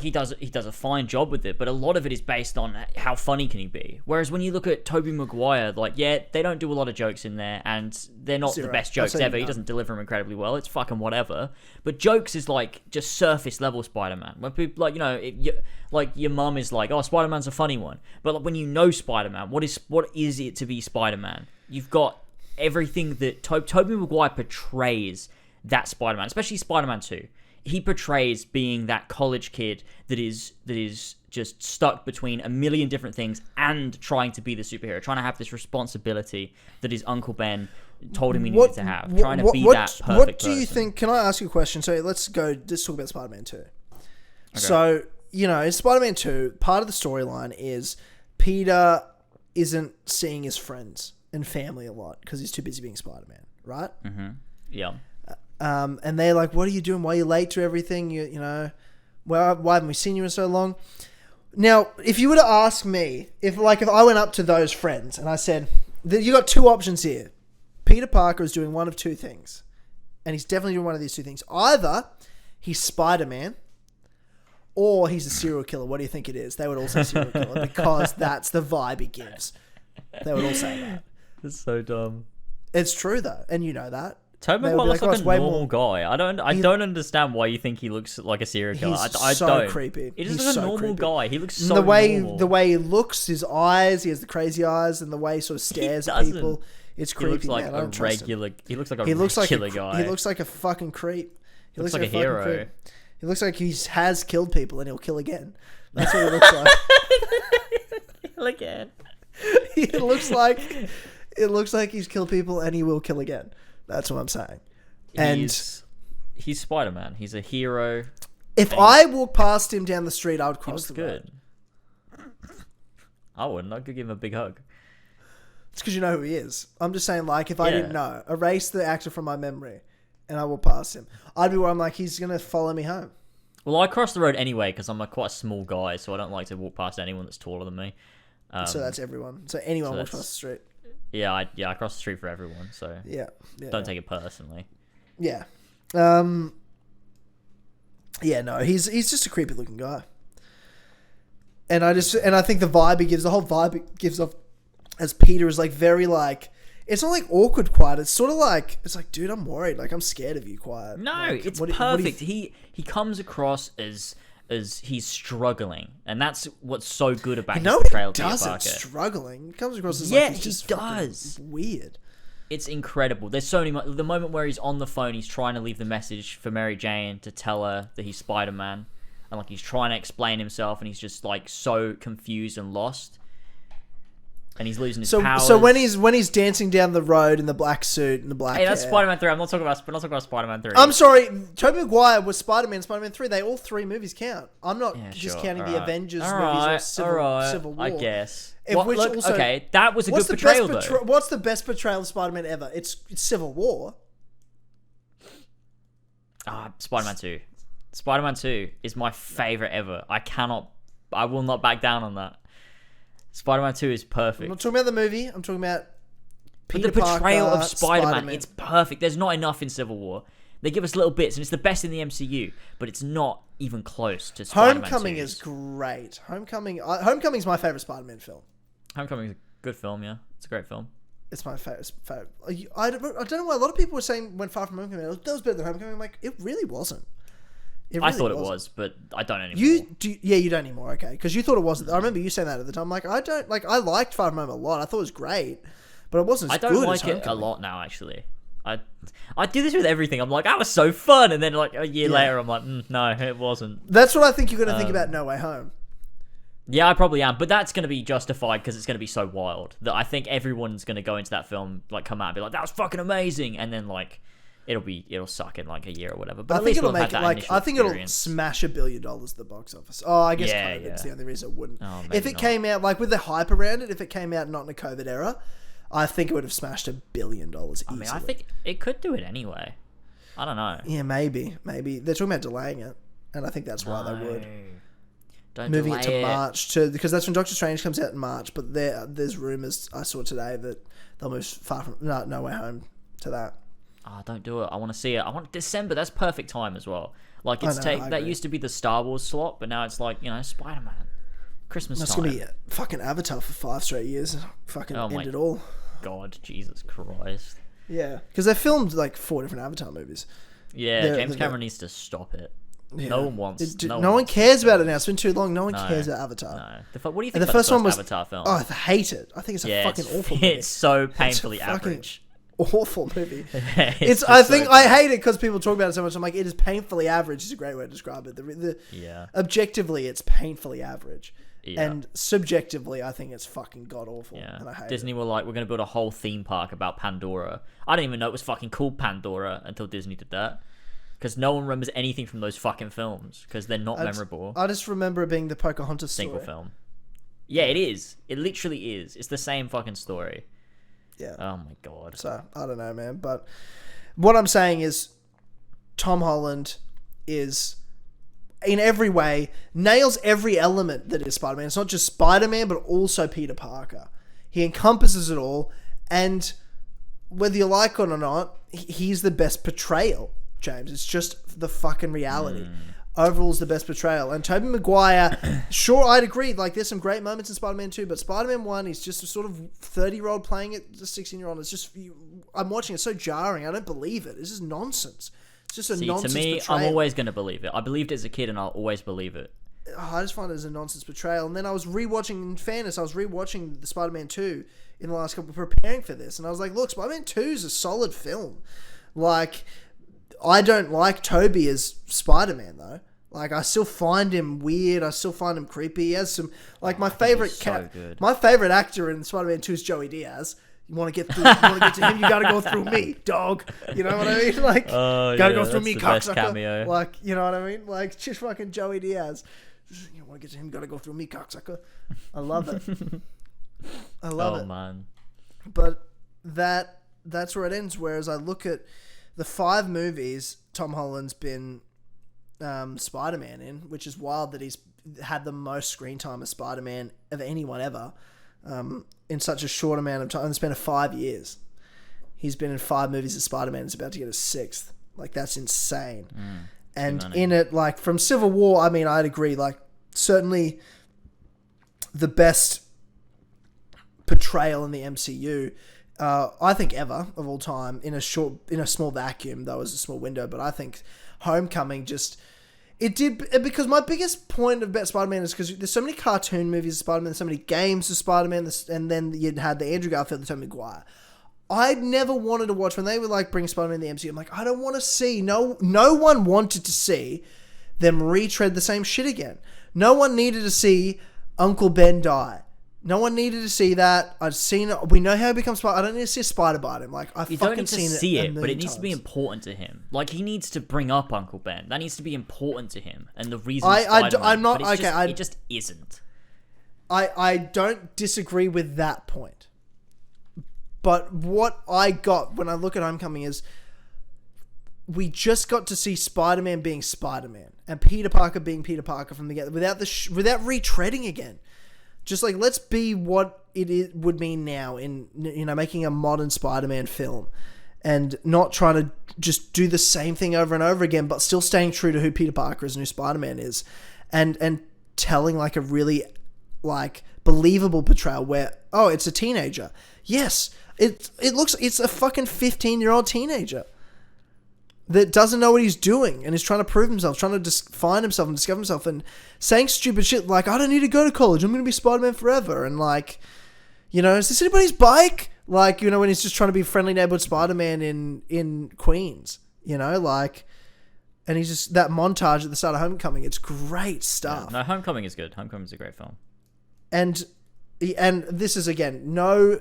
he does a fine job with it, but a lot of it is based on how funny can he be. Whereas when you look at Tobey Maguire, they don't do a lot of jokes in there, and they're not Zero. the best I'll jokes say you ever. He none. doesn't deliver them incredibly well. It's fucking whatever. But jokes is just surface level Spider-Man. When people your mum is like, oh, Spider-Man's a funny one, but when you know Spider-Man, what is it to be Spider-Man? You've got everything that Tobey Maguire portrays that Spider-Man, especially Spider-Man 2. He portrays being that college kid that is just stuck between a million different things and trying to be the superhero, trying to have this responsibility that his Uncle Ben told him he needed to have, trying to be that perfect What do you person. think? Can I ask you a question? So let's talk about Spider-Man 2. Okay. So, in Spider-Man 2, part of the storyline is Peter isn't seeing his friends and family a lot because he's too busy being Spider-Man, right? Mm-hmm. Yeah. And they're like, what are you doing? Why are you late to everything? Why haven't we seen you in so long? Now, if you were to ask me, if I went up to those friends and I said, you got two options here. Peter Parker is doing one of two things. And he's definitely doing one of these two things. Either he's Spider-Man or he's a serial killer. What do you think it is? They would all say serial killer because that's the vibe he gives. They would all say that. That's so dumb. It's true, though. And you know that. Tobey They would Maguire be looks like, like "Oh, a it's way normal more-" guy. I don't understand why you think he looks like a serial killer. He's I so don't. creepy. He just He's looks so a normal creepy. guy. He looks so the way normal. the way he looks, his eyes, he has the crazy eyes, and the way he sort of stares at doesn't. people, it's He creepy. looks like man. I a don't trust him. regular. He looks like a He looks like regular guy. He looks like a fucking creep. He Looks like a fucking hero. creep. He looks like he has killed people and he'll kill again. That's what he looks like. again. It looks like he's killed people and he will kill again. That's what I'm saying. And He's Spider-Man. He's a hero. if I walk past him down the street, I would He cross looks the good. road. I wouldn't. I'd go give him a big hug. It's because you know who he is. I'm just saying, if I Yeah. didn't know, erase the actor from my memory, and I walk past him, I'd be where I'm like, he's gonna follow me home. Well, I cross the road anyway because I'm quite a small guy, so I don't like to walk past anyone that's taller than me. So that's everyone. So anyone so walks that's- past the street. Yeah, I cross the street for everyone, so Yeah. don't take it personally. Yeah. Yeah, no, he's just a creepy looking guy. And I think the whole vibe he gives off as Peter is very it's not awkward quiet. It's sort of it's dude, I'm worried. I'm scared of you quiet. No, it's what do you perfect. He comes across as he's struggling, and that's what's so good about his No, portrayal he of Peter doesn't. Parker. Struggling. He comes across as Yeah, he's he just fucking does. weird. It's incredible. There's so many. The moment where he's on the phone, he's trying to leave the message for Mary Jane to tell her that he's Spider-Man, and he's trying to explain himself, and he's just so confused and lost, and he's losing his powers. So when he's dancing down the road in the black suit and the black hey, that's hair. Spider-Man 3. I'm not talking about Spider-Man 3. I'm sorry, Tobey Maguire was Spider-Man 3. All three movies count. I'm not Yeah, just sure, counting the alright. Avengers Alright, movies or alright, Civil War. I guess. Which Look, also- okay, that was a What's good the portrayal, best though. What's the best portrayal of Spider-Man ever? It's Civil War. Spider-Man 2. Spider-Man 2 is my favorite ever. I will not back down on that. Spider-Man 2 is I'm perfect. not talking about the movie. I'm talking about But Peter the portrayal Parker, of Spider-Man, it's perfect. There's not enough in Civil War. They give us little bits, and it's the best in the MCU, but it's not even close to Spider-Man Homecoming 2's. is great. Homecoming's my favorite Spider-Man film. Homecoming is a good film, yeah. It's a great film. It's my favorite. I don't know why a lot of people were saying when Far From Homecoming that was better than Homecoming. I'm like, it really wasn't. I thought it wasn't. was, but I don't anymore. You don't anymore, okay? Because you thought it wasn't. I remember you saying that at the time. I don't like. I liked Far From Home a lot. I thought it was great, but it wasn't. I As don't good like as it a Homecoming. lot now, actually. I do this with everything. I'm like, that was so fun, and then a year later, I'm like, no, it wasn't. That's what I think you're going to think about No Way Home. Yeah, I probably am, but that's going to be justified because it's going to be so wild that I think everyone's going to go into that film, come out and be like, that was fucking amazing, and then it'll suck in a year or whatever. But I at think least it'll we'll have make it that initial I think it'll experience. smash $1 billion at the box office. Oh, I guess Yeah, COVID's yeah. the only reason it wouldn't. Oh, If maybe it not. came out with the hype around it, if it came out not in a COVID era, I think it would have smashed $1 billion easily. I mean, I think it could do it anyway. I don't know. Yeah, maybe they're talking about delaying it, and I think that's why they would. Don't Moving it to delay March because that's when Doctor Strange comes out in March. But there's rumors I saw today that they'll move No Way Home to that. don't do it. I want to see it. I want December. That's perfect time as well. Like it's I that agree. used to be the Star Wars slot, but now it's like Spider-Man, Christmas That's time. gonna be fucking Avatar for 5 straight years. Fucking Oh my end it all. God, Jesus Christ. Yeah, because they filmed like 4 different Avatar movies. Yeah, James Cameron needs to stop it. Yeah. No one wants. No one cares about it now. It's been too long. No one cares about Avatar. No. What do you think And the about first the one was Avatar film? Oh, I hate it. I think it's a fucking awful movie. It's so painfully It's a fucking average. Awful movie. It's I just think so I hate it because people talk about it so much. I'm like, it is painfully average. Is a great way to describe it. Yeah. Objectively, it's painfully average. Yeah. And subjectively, I think it's fucking god awful. Yeah. And I hate Disney it. were like, we're going to build a whole theme park about Pandora. I didn't even know it was fucking called Pandora until Disney did that. Because no one remembers anything from those fucking films because they're not memorable. I just remember it being the Pocahontas Single story. film. Yeah, it is. It literally is. It's the same fucking story. Yeah. Oh my God. So I don't know, man. But what I'm saying is, Tom Holland is, in every way, nails every element that is Spider-Man. It's not just Spider-Man, but also Peter Parker. He encompasses it all, and whether you like it or not, he's the best portrayal, James. It's just the fucking reality. Overall's the best portrayal. And Tobey Maguire, sure, I'd agree. Like, there's some great moments in Spider-Man 2, but Spider-Man 1, he's just a sort of 30-year-old playing it, a 16-year-old. It's just, I'm watching it, so jarring. I don't believe it. This is nonsense. It's just a nonsense to me, portrayal. I'm always going to believe it. I believed it as a kid, and I'll always believe it. I just find it as a nonsense portrayal. And then I was rewatching, in fairness, I was rewatching the Spider-Man 2 in the last couple, preparing for this. And I was like, look, Spider-Man 2 is a solid film. Like, I don't like Tobey as Spider-Man, though. Like, I still find him weird. I still find him creepy. He has some, like, my favorite good. my favorite actor in Spider-Man 2 is Joey Diaz. You want to get to him, you got to go through me, dog. You know what I mean? Like, gotta go through me, cocksucker. Cameo. Like, you know what I mean? Like, just fucking Joey Diaz. You want to get to him, you got to go through me, cocksucker. I love it. I love it. Oh, man. But that's where it ends. Whereas I look at the 5 movies Tom Holland's been Spider-Man in, which is wild that he's had the most screen time as Spider-Man of anyone ever in such a short amount of time. It's been 5 years. He's been in 5 movies as Spider-Man. He's about to get a 6th. Like, that's insane. And in it, like, from Civil War, I mean, I'd agree, like, certainly the best portrayal in the MCU, I think ever, of all time, in a small vacuum. That was a small window, but I think Homecoming just... It did, because my biggest point about Spider-Man is because there's so many cartoon movies of Spider-Man, there's so many games of Spider-Man, and then you had the Andrew Garfield, the Tobey Maguire. I never wanted to watch, when they were like bring Spider-Man in the MCU, I'm like, I don't want to see, no one wanted to see them retread the same shit again. No one needed to see Uncle Ben die. No one needed to see that. I've seen it. We know how he becomes Spider. I don't need to see a spider bite him. Like, I've You don't fucking need to seen see it, it, but it needs to be important to him. Like, he needs to bring up Uncle Ben. That needs to be important to him. And the reason I'm not... but it's Okay, it just isn't. I don't disagree with that point. But what I got when I look at Homecoming is we just got to see Spider-Man being Spider-Man and Peter Parker being Peter Parker from the get without without retreading again. Just like, let's be what would mean now in, you know, making a modern Spider-Man film and not trying to just do the same thing over and over again, but still staying true to who Peter Parker as new Spider-Man is, and telling like a really like believable portrayal where, oh, it's a teenager. Yes, it's a fucking 15-year-old teenager that doesn't know what he's doing and is trying to prove himself, trying to just find himself and discover himself, and saying stupid shit like, I don't need to go to college, I'm going to be Spider-Man forever. And like, you know, is this anybody's bike? Like, you know, when he's just trying to be friendly neighborhood Spider-Man in Queens, you know, like, and he's just, that montage at the start of Homecoming, it's great stuff. Yeah, no, Homecoming is good. Homecoming is a great film. And this is, again, no,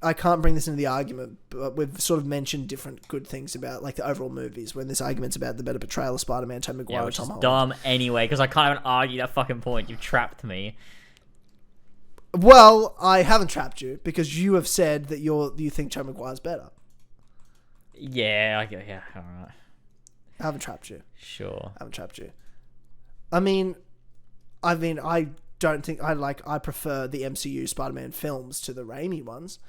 I can't bring this into the argument, but we've sort of mentioned different good things about like the overall movies when this argument's about the better portrayal of Spider-Man, Tobey Maguire, which Tom is Holland. dumb anyway, because I can't even argue that fucking point. You've trapped me. Well, I haven't trapped you because you have said that you think Tobey Maguire's better. Yeah, all right. I haven't trapped you. Sure. I haven't trapped you. I mean, I don't think I prefer the MCU Spider-Man films to the Raimi ones.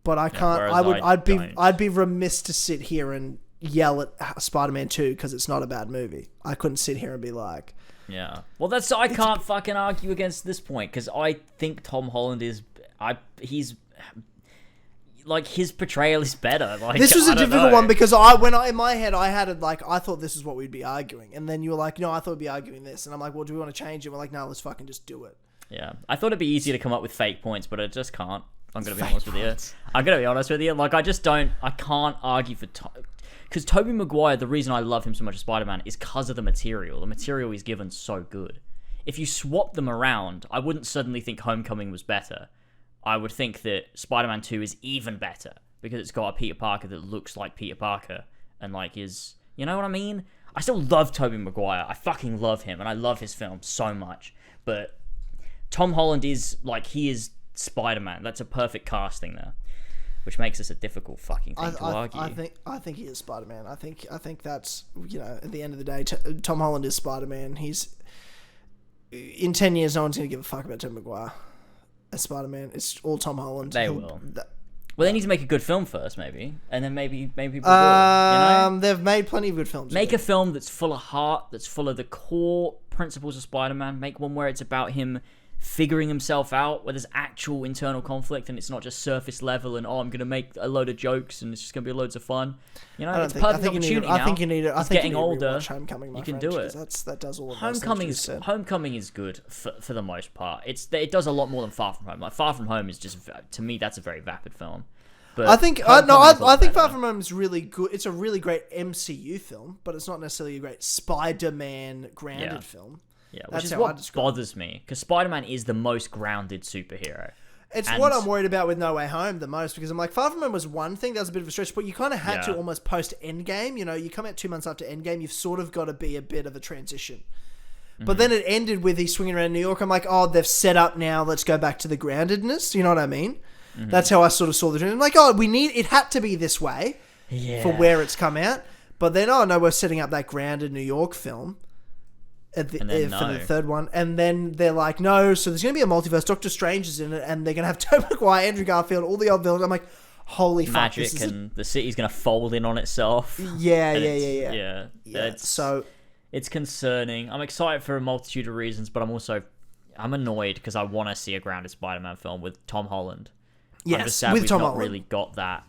but I can't. whereas I'd be remiss to sit here and yell at Spider-Man 2 because it's not a bad movie. I couldn't sit here and be like, yeah. Well, I can't fucking argue against this point because I think Tom Holland he's like his portrayal is better. Like, this was a difficult know. one because in my head I had it like I thought this is what we'd be arguing, and then you were like, no, I thought we'd be arguing this, and I'm like, well, do we want to change it? We're like, no, let's fucking just do it. Yeah, I thought it'd be easier to come up with fake points, but I just can't. I'm gonna be honest with you. I'm gonna be honest with you. Like, I can't argue for because Tobey Maguire. The reason I love him so much as Spider-Man is because of the material. The material he's given so good. If you swap them around, I wouldn't suddenly think Homecoming was better. I would think that Spider-Man 2 is even better because it's got a Peter Parker that looks like Peter Parker and like is, you know what I mean? I still love Tobey Maguire. I fucking love him and I love his film so much. But Tom Holland is like, he is Spider-Man. That's a perfect casting there, which makes this a difficult fucking thing to argue. I think he is Spider-Man. I think that's, you know, at the end of the day, Tom Holland is Spider-Man. He's in 10 years, no one's gonna give a fuck about Tobey Maguire as Spider-Man. It's all Tom Holland. They will. Well, they need to make a good film first, maybe, and then maybe people will. You know? They've made plenty of good films. Make a film that's full of heart, that's full of the core principles of Spider-Man. Make one where it's about him figuring himself out, where there's actual internal conflict, and it's not just surface level. And I'm gonna make a load of jokes, and it's just gonna be loads of fun. You know, it's a perfect opportunity now. I think you need it. He's getting older. Homecoming, you can do it. That does all of Homecoming is good for the most part. It does a lot more than Far From Home. Like Far From Home is just, to me, that's a very vapid film. But I think I think Far From Home is really good. It's a really great MCU film, but it's not necessarily a great Spider-Man grounded film. Yeah, which is what bothers me, because Spider-Man is the most grounded superhero. It's what I'm worried about with No Way Home the most, because I'm like, Far From Home was one thing, that was a bit of a stretch, but you kind of had to almost post Endgame. You know, you come out 2 months after Endgame, you've sort of got to be a bit of a transition. Mm-hmm. But then it ended with he's swinging around New York. I'm like, oh, they've set up now, let's go back to the groundedness. You know what I mean? Mm-hmm. That's how I sort of saw the dream. I'm like, oh, it had to be this way for where it's come out. But then, oh no, we're setting up that grounded New York film. For the third one, and then they're like, no, so there's going to be a multiverse. Doctor Strange is in it, and they're going to have Tobey Maguire, Andrew Garfield, all the old villains. I'm like, holy fuck, magic, and the city's going to fold in on itself. Yeah. So it's concerning. I'm excited for a multitude of reasons, but I'm annoyed because I want to see a grounded Spider-Man film with Tom Holland. Yes, I'm just sad with we've Tom not Holland. really got that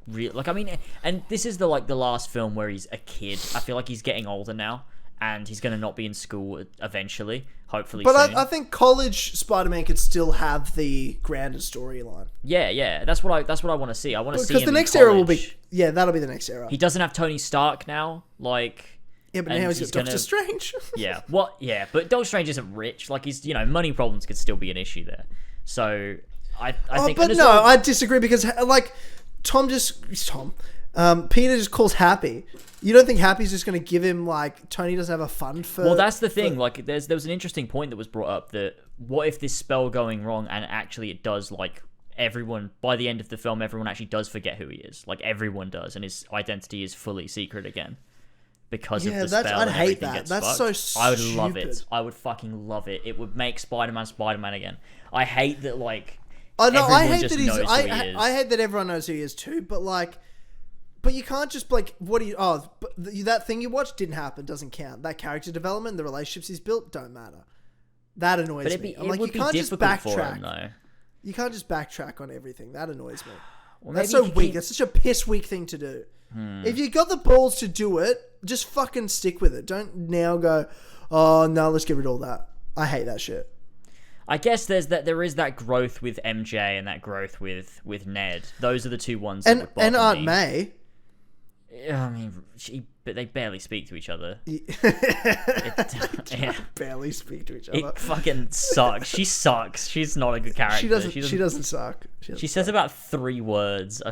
real. Like, I mean, and this is the last film where he's a kid. I feel like he's getting older now. And he's going to not be in school eventually, hopefully soon. But I think college Spider-Man could still have the grounded storyline. Yeah. That's what I want to see. I want to see him because the next era will be... Yeah, that'll be the next era. He doesn't have Tony Stark now. Like... Yeah, but now he's got Doctor Strange. Yeah. Yeah, but Doctor Strange isn't rich. Like, he's... You know, money problems could still be an issue there. So, I think... But no, I disagree because, like, Peter just calls Happy. You don't think Happy's just going to give him, like, Tony doesn't have a fund for... Well, that's the thing. Like, there was an interesting point that was brought up that what if this spell going wrong and actually it does, like, everyone... By the end of the film, everyone actually does forget who he is. Like, everyone does, and his identity is fully secret again. Because of the spell. I'd hate that. That's fucked. So stupid. I would love it. I would fucking love it. It would make Spider-Man Spider-Man again. I hate that, like... Oh, no, I hate that he's... I hate that everyone knows who he is too, but, like... But you can't just, like, that thing you watched didn't happen, doesn't count. That character development, the relationships he's built, don't matter. That annoys me. I'm like, you can't just backtrack. You can't just backtrack on everything. That annoys me. Well, that's so weak. That's such a piss weak thing to do. If you got the balls to do it, just fucking stick with it. Don't now go, oh, no, let's get rid of all that. I hate that shit. I guess there is that growth with MJ and that growth with Ned. Those are the two ones that would bother and Aunt me. May. I mean, but they barely speak to each other. Barely speak to each other. It fucking sucks. She sucks. She's not a good character. She doesn't suck. She says about 3 words.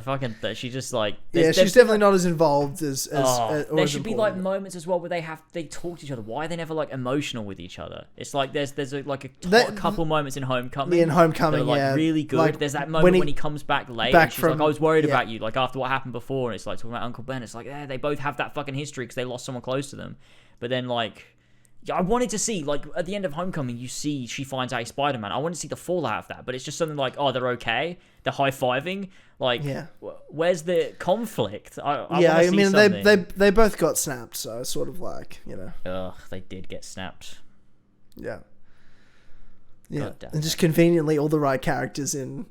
She just like... she's definitely not as involved as there should be like moments as well where they talk to each other. Why are they never like emotional with each other? It's like there's a couple moments in Homecoming. In Homecoming, that are, like, really good. Like, there's that moment when he comes back late and she's like, I was worried about you, like after what happened before, and it's like talking about Uncle Ben. It's like, they both have that fucking history because they lost someone close to them. But then, like, Yeah, I wanted to see, like, at the end of Homecoming, you see she finds out he's Spider-Man. I wanted to see the fallout of that, but it's just something like, oh, they're okay, they're high-fiving. Like, where's the conflict? I mean, they both got snapped, so it's sort of like, you know. Ugh, they did get snapped. Yeah. And just conveniently, all the right characters in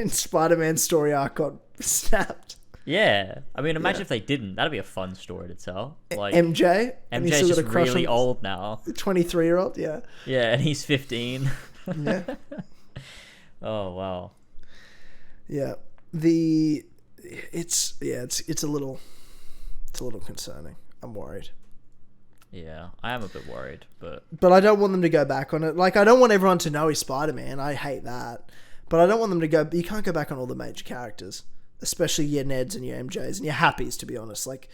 Spider-Man's story arc got snapped. Yeah, I mean, imagine if they didn't. That'd be a fun story to tell. Like MJ's just really old now. 23-year-old, yeah. Yeah, and he's 15. Yeah. Oh wow. Yeah, it's a little concerning. I'm worried. Yeah, I am a bit worried, but I don't want them to go back on it. Like, I don't want everyone to know he's Spider-Man. I hate that, but I don't want them to go. You can't go back on all the major characters, especially your Neds and your MJs and your Happies. To be honest, like,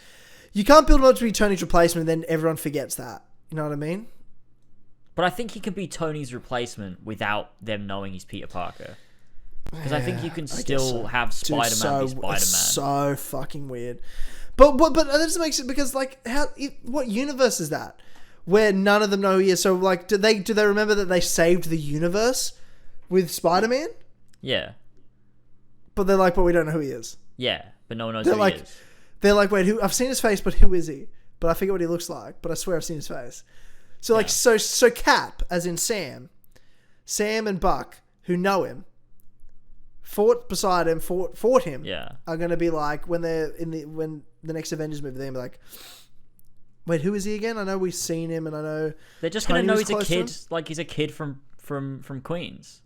you can't build him up to be Tony's replacement, and then everyone forgets that. You know what I mean? But I think he can be Tony's replacement without them knowing he's Peter Parker. Because I think you can still have Spider-Man be Spider-Man. So fucking weird. But that doesn't make sense, because, like, what universe is that where none of them know who he is? So, like, do they remember that they saved the universe with Spider-Man? Yeah. But they're like, but we don't know who he is. Yeah, but no one knows who he is. They're like, wait, who? I've seen his face, but who is he? But I forget what he looks like. But I swear I've seen his face. So, like, so Cap, as in Sam and Buck, who know him, fought beside him, fought him. Yeah. Are going to be like, when the next Avengers movie, they're going to be like, wait, who is he again? I know we've seen him, and I know they're just going to know he's a kid, like he's a kid from Queens.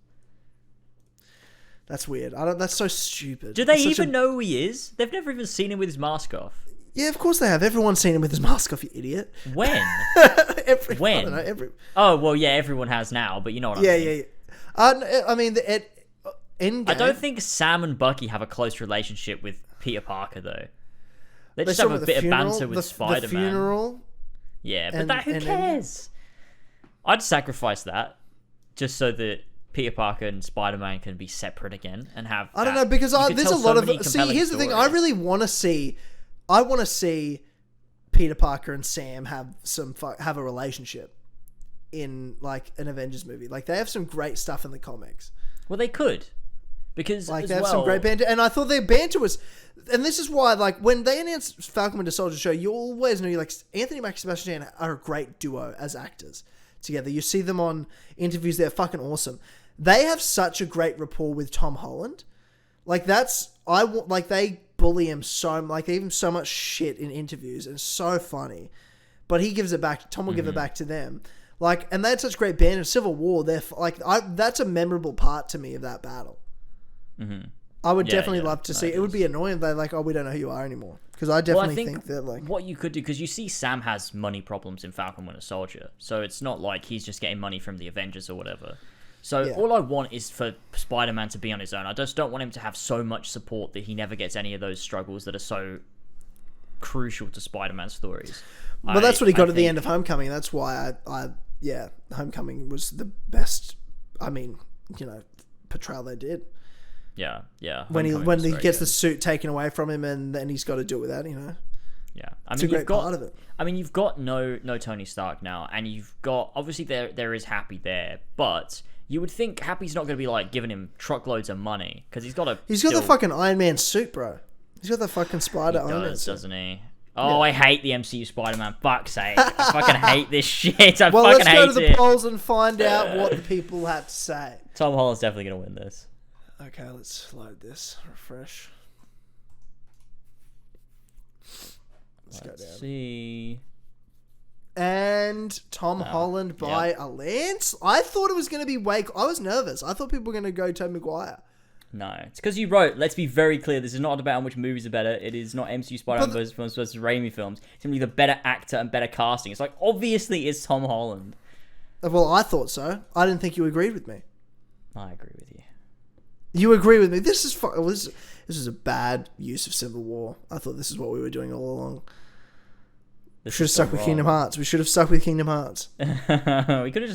That's weird. That's so stupid. Do they even know who he is? They've never even seen him with his mask off. Yeah, of course they have. Everyone's seen him with his mask off, you idiot. When? When? I don't know, Oh, well, yeah, everyone has now, but you know what I mean. Yeah. I mean, Endgame. I don't think Sam and Bucky have a close relationship with Peter Parker, though. They just have a bit of banter with Spider-Man. The funeral. Yeah, but who cares? I'd sacrifice that just so that Peter Parker and Spider-Man can be separate again and have. I don't know, because there's a lot of. See, here's the thing. I really want to see. I want to see Peter Parker and Sam have a relationship in, like, an Avengers movie. Like, they have some great stuff in the comics. Well, they could, because like they have some great banter, and I thought their banter was. And this is why, like, when they announced Falcon Winter Soldier show, you always know, like, Anthony Mackie and Sebastian Stan are a great duo as actors together. You see them on interviews; they're fucking awesome. They have such a great rapport with Tom Holland. Like, they bully him they give him so much shit in interviews, and it's so funny. But he gives it back. Tom will give it back to them. Like, and they had such great banter. Civil War, that's a memorable part to me of that battle. Mm-hmm. I would definitely love to see. It would be annoying if they're like, oh, we don't know who you are anymore. Because I definitely think that, like, what you could do, because you see Sam has money problems in Falcon Winter Soldier, so it's not like he's just getting money from the Avengers or whatever. So all I want is for Spider-Man to be on his own. I just don't want him to have so much support that he never gets any of those struggles that are so crucial to Spider-Man's stories. Well, that's what he got at the end of Homecoming. That's why Homecoming was the best, portrayal they did. Yeah. When he gets the suit taken away from him, and then he's got to deal with that, Yeah, it's a great part of it. I mean, you've got no Tony Stark now, and you've got, obviously there is Happy there, but you would think Happy's not going to be, like, giving him truckloads of money, because he's got the fucking Iron Man suit, bro. He's got the fucking Iron Man suit, doesn't he? Oh, yeah. I hate the MCU Spider-Man. Fuck's sake. I fucking hate this shit. Let's go to the polls and find out what the people have to say. Tom Holland's definitely going to win this. Okay, let's load this. Refresh. Let's go down. See. And Tom Holland by a lance? I thought it was going to be I was nervous. I thought people were going to go Tobey Maguire. No, it's because you wrote, let's be very clear, this is not about which movies are better. It is not MCU Spider-Man versus Raimi films. It's going to be the better actor and better casting. It's like, obviously it's Tom Holland. Well, I thought so. I didn't think you agreed with me. I agree with you. You agree with me. This is a bad use of Civil War. I thought this is what we were doing all along. We should have stuck with Kingdom Hearts. We could have just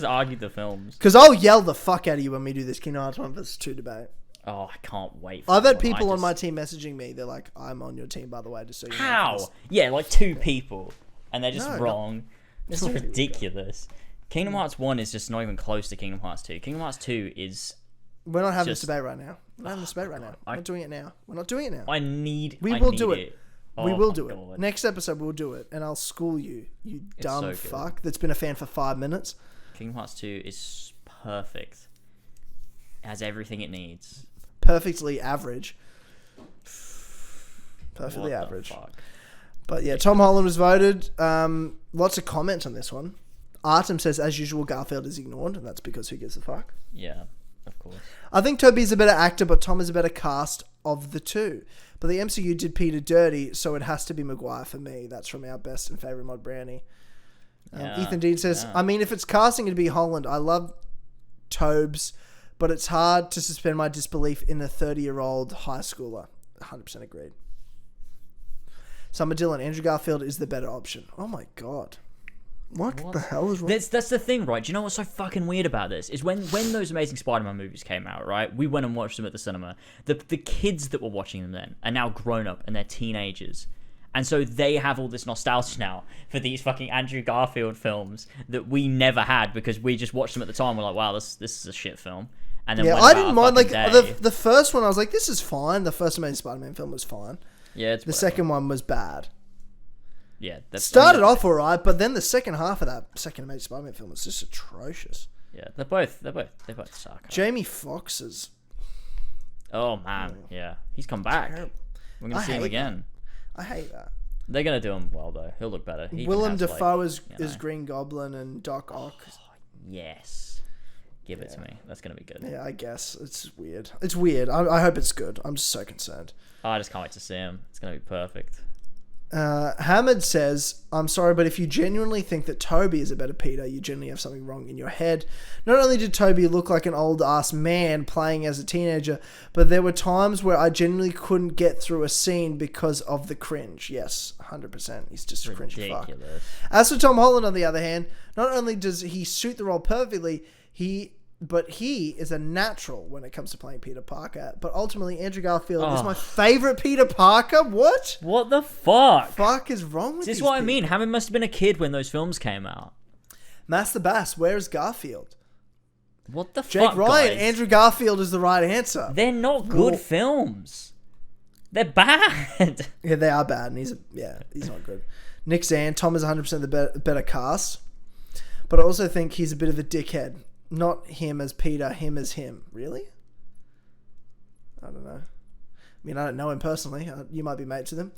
argued the films. Because I'll yell the fuck out of you when we do this Kingdom Hearts 1 vs 2 debate. Oh, I can't wait. I've had people on my team messaging me. They're like, I'm on your team, by the way, just so you know. How? Yeah, like 2 people. And they're just wrong. This is ridiculous. Kingdom Hearts 1 is just not even close to Kingdom Hearts 2. Kingdom Hearts 2 is... We're not having this debate right now. We're not having this debate right now. We're not doing it now. We're not doing it now. We will do it. We will do it. Next episode, we'll do it. And I'll school you, you dumb fuck that's been a fan for 5 minutes. Kingdom Hearts 2 is perfect. It has everything it needs. Perfectly average. Perfectly average. But yeah, Tom Holland was voted. Lots of comments on this one. Artem says, as usual, Garfield is ignored, and that's because who gives a fuck? Yeah, of course. I think Tobey's a better actor, but Tom is a better cast of the two. But the MCU did Peter dirty, so it has to be Maguire for me. That's from our best and favourite mod Brownie. Ethan Dean says, I mean, if it's casting, it'd be Holland. I love Tobes, but it's hard to suspend my disbelief in a 30-year-old high schooler. 100% agreed. Summer Dillon, Andrew Garfield is the better option. Oh my god. What the hell is wrong? That's the thing, right? Do you know what's so fucking weird about this? Is when those Amazing Spider-Man movies came out, right? We went and watched them at the cinema. The kids that were watching them then are now grown up and they're teenagers. And so they have all this nostalgia now for these fucking Andrew Garfield films that we never had because we just watched them at the time. We're like, wow, this is a shit film. And then I didn't mind. Like the first one, I was like, this is fine. The first Amazing Spider-Man film was fine. Yeah, the second one was bad. Yeah, started off alright, but then the second half of that second Amazing Spider-Man film was just atrocious. Yeah, they both suck. Jamie Foxx's. Oh man, yeah, he's come back. Terrible. We're gonna see him again. I hate that. They're gonna do him well though. He'll look better. Willem Dafoe is Green Goblin and Doc Ock. Yes, give it to me. That's gonna be good. Yeah, I guess it's weird. It's weird. I hope it's good. I'm just so concerned. I just can't wait to see him. It's gonna be perfect. Hamid says, I'm sorry, but if you genuinely think that Tobey is a better Peter, you genuinely have something wrong in your head. Not only did Tobey look like an old-ass man playing as a teenager, but there were times where I genuinely couldn't get through a scene because of the cringe. Yes, 100%. He's just a cringy fuck. As for Tom Holland, on the other hand, not only does he suit the role perfectly, but he is a natural when it comes to playing Peter Parker. But ultimately, Andrew Garfield is my favourite Peter Parker. What? What the fuck? Fuck is wrong with this? Is what I mean. Hammond must have been a kid when those films came out. Master Bass, where is Garfield? What the fuck, Jake Ryan, guys? Andrew Garfield is the right answer. They're not good films. They're bad. Yeah, they are bad, and he's not good. Nick Zan, Tom is 100% the better cast. But I also think he's a bit of a dickhead. Not him as Peter, him as him. Really? I don't know. I mean, I don't know him personally. You might be mates with him.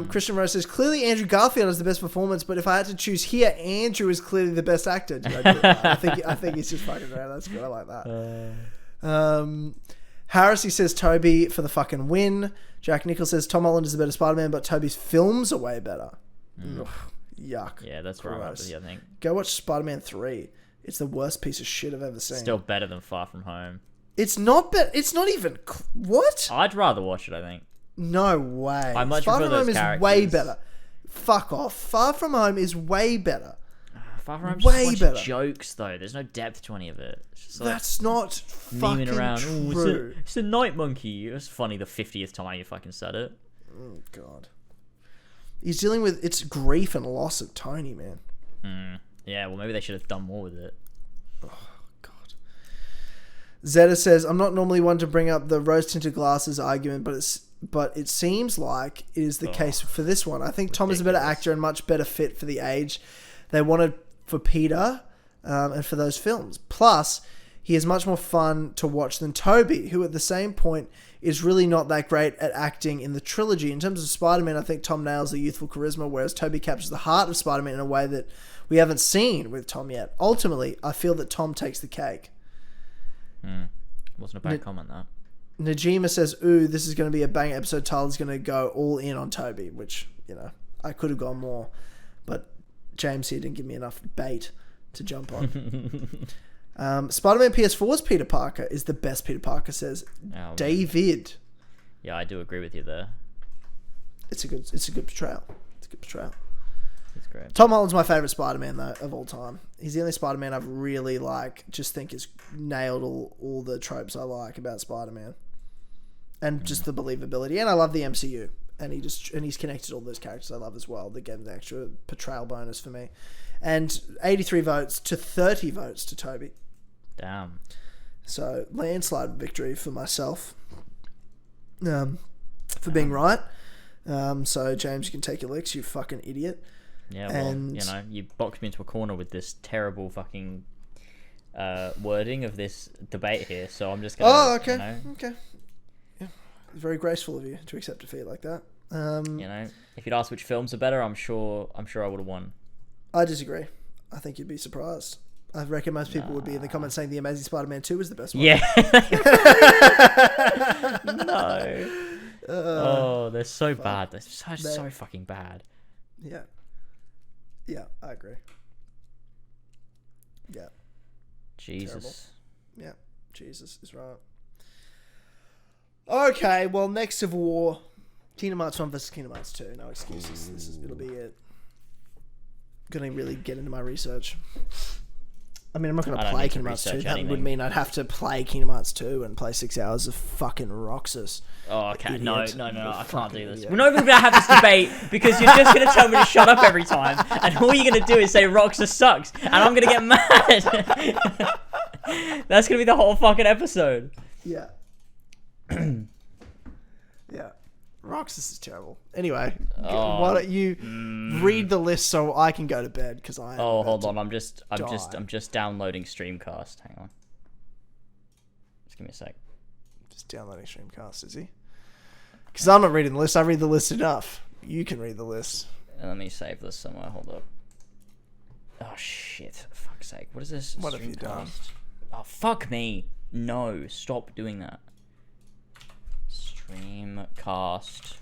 Christian Rose says, clearly Andrew Garfield has the best performance, but if I had to choose here, Andrew is clearly the best actor. I think he's just fucking around. That's good. I like that. Harris, he says Tobey for the fucking win. Jack Nichols says Tom Holland is the better Spider-Man, but Tobey's films are way better. Ugh, yuck. Yeah, that's where I'm at with you, I think. Go watch Spider-Man 3. It's the worst piece of shit I've ever seen. Still better than Far From Home. It's not better. It's not even... What? I'd rather watch it, I think. No way. I much Far prefer From Home those is way better. Fuck off. Far From Home is way better. Far From Home's way just a bunch of jokes, though. There's no depth to any of it. It's just like that's not fucking around. True. It's a night monkey. It's funny the 50th time you fucking said it. Oh, God. He's dealing with... It's grief and loss of Tony, man. Yeah, well, maybe they should have done more with it. Oh, God. Zeta says, I'm not normally one to bring up the rose-tinted glasses argument, but it seems like it is the case for this one. I think Tom is a better actor and much better fit for the age they wanted for Peter and for those films. Plus, he is much more fun to watch than Tobey, who at the same point is really not that great at acting in the trilogy. In terms of Spider-Man, I think Tom nails the youthful charisma, whereas Tobey captures the heart of Spider-Man in a way that we haven't seen with Tom yet. Ultimately, I feel that Tom takes the cake. Wasn't a bad comment, that. Najima says, ooh, this is going to be a bang episode. Tyler's going to go all in on Tobey, which, I could have gone more. But James here didn't give me enough bait to jump on. Spider-Man PS4's Peter Parker is the best Peter Parker, says David. Yeah, I do agree with you there. It's a good portrayal. It's a good portrayal. It's great. Tom Holland's my favourite Spider-Man, though, of all time. He's the only Spider-Man I've really, just think has nailed all the tropes I like about Spider-Man. And just the believability. And I love the MCU. and he's connected all those characters I love as well. They gave the extra portrayal bonus for me, and 83 votes to 30 votes to Tobey. Damn. So landslide victory for myself, for being right. So James, you can take your licks, you fucking idiot. Yeah, well, you boxed me into a corner with this terrible fucking wording of this debate here, so I'm just gonna... Oh, okay. Okay. Yeah. Very graceful of you to accept defeat like that. If you'd asked which films are better, I'm sure I would have won. I disagree. I think you'd be surprised. I reckon most people would be in the comments saying The Amazing Spider-Man 2 was the best one. Yeah. No. They're so bad. They're so fucking bad. Yeah. Yeah, I agree. Yeah. Jesus. Terrible. Yeah, Jesus is right. Okay, well, next Civil War, Kingdom Hearts 1 versus Kingdom Hearts 2. No excuses. It'll be it. Gonna really get into my research. I mean, I'm not going to play Kingdom Hearts 2. That would mean I'd have to play Kingdom Hearts 2 and play 6 hours of fucking Roxas. Oh, okay. No, I can't do this. Idiot. We're not even going to have this debate because you're just going to tell me to shut up every time, and all you're going to do is say Roxas sucks, and I'm going to get mad. That's going to be the whole fucking episode. Yeah. Yeah. Roxas is terrible. Anyway, why don't you read the list so I can go to bed because I. Oh, hold on. I'm just downloading Streamcast. Hang on. Just give me a sec. Just downloading Streamcast, is he? Because I'm not reading the list. I read the list enough. You can read the list. Let me save this somewhere. Hold up. Oh shit! For fuck's sake! What is this? What have you done? Oh fuck me! No, stop doing that. Streamcast.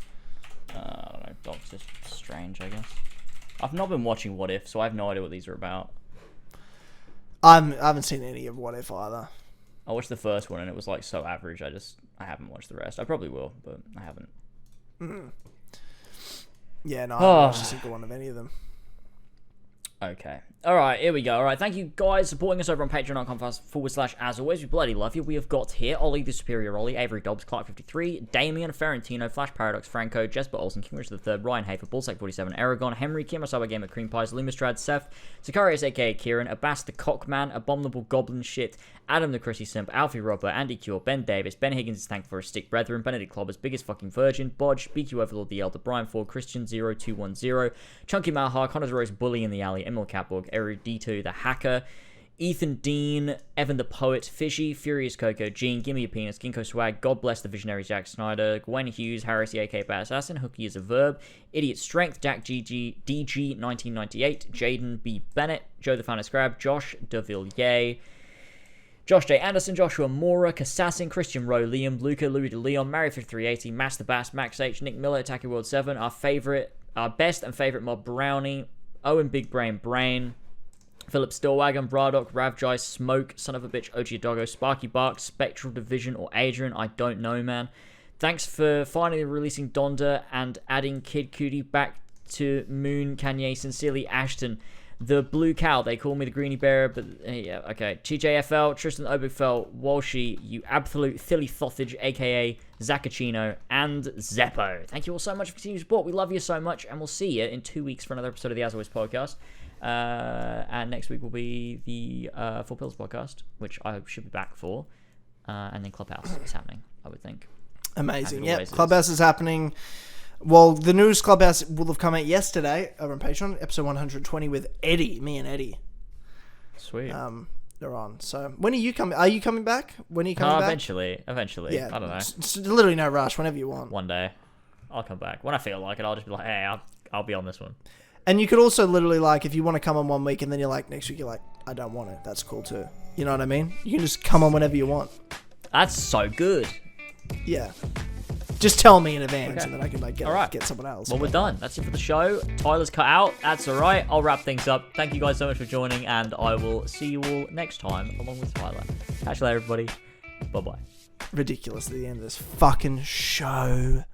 I don't know. Doctor Strange, I guess. I've not been watching What If, so I have no idea what these are about. I haven't seen any of What If either. I watched the first one and it was like so average. I haven't watched the rest. I probably will, but I haven't. Mm. Yeah, no, I haven't watched a single one of any of them. Okay. All right, here we go. All right, thank you guys for supporting us over on patreon.com/AsAlways. We bloody love you. We have got here Ollie the Superior Ollie, Avery Dobbs, Clark53, Damien, Ferentino, Flash Paradox, Franco, Jesper Olsen, King Richard III, Ryan Hafer, Bullsack47, Aragon, Henry, Kim, Asaba Gamer, Cream Pies, Lumistrad, Seth, Zacharias aka Kieran, Abbas the Cockman, Abominable Goblin Shit, Adam the Chrissy Simp, Alfie Robber, Andy Cure, Ben Davis, Ben Higgins is thankful for his stick brethren, Benedict Clobbers, Biggest Fucking Virgin, Bodge, BQ Overlord the Elder, Brian Ford, Christian0210, Chunky Malhar, Connors Rose, Bully in the Alley, Emil Catborg, Erudito the Hacker, Ethan Dean, Evan the Poet, Fishy, Furious Coco, Gene, Gimme a Penis, Ginkgo Swag, God Bless the Visionary Jack Snyder, Gwen Hughes, Harris AK Bad Assassin, Hooky is a Verb, Idiot Strength, Jack GG, DG 1998, Jaden B. Bennett, Joe the Fountain Scrab, Josh DeVilliers, Josh J. Anderson, Joshua Mora, Cassassin, Christian Rowe, Liam, Luca, Louis de Leon, Mary5380, Master Bass, Max H, Nick Miller, Attacky World 7, our best and favourite mob Brownie, Owen Big Brain Brain, Philip Stillwagon, Braddock, Ravjai, Smoke, Son of a Bitch, OG Doggo, Sparky Bark, Spectral Division, or Adrian, I don't know, man. Thanks for finally releasing Donda and adding Kid Cudi back to Moon, Kanye, sincerely, Ashton. The Blue Cow, they call me the Greenie Bearer, but yeah, okay. TJFL, Tristan Oberfell, Walshy, you absolute Philly Thothage, aka Zacchino, and Zeppo. Thank you all so much for continuing support. We love you so much, and we'll see you in 2 weeks for another episode of the As Always podcast. And next week will be the Four Pills podcast, which I should be back for. And then Clubhouse is happening, I would think. Amazing. Yeah, Clubhouse is happening. Well, the newest Clubhouse will have come out yesterday over on Patreon, episode 120 with Eddie, me and Eddie. Sweet. They're on. So when are you coming? Are you coming back? When are you coming back? Eventually. Yeah, I don't know. It's literally no rush. Whenever you want. One day, I'll come back. When I feel like it, I'll just be like, hey, I'll be on this one. And you could also literally, like, if you want to come on 1 week and then you're like, next week you're like, I don't want it. That's cool too. You know what I mean? You can just come on whenever you want. That's so good. Yeah. Just tell me in advance, Okay. and then I can like get someone else. Well, we're done. That's it for the show. Tyler's cut out. That's all right. I'll wrap things up. Thank you guys so much for joining, and I will see you all next time along with Tyler. Catch you later, everybody. Bye-bye. Ridiculous at the end of this fucking show.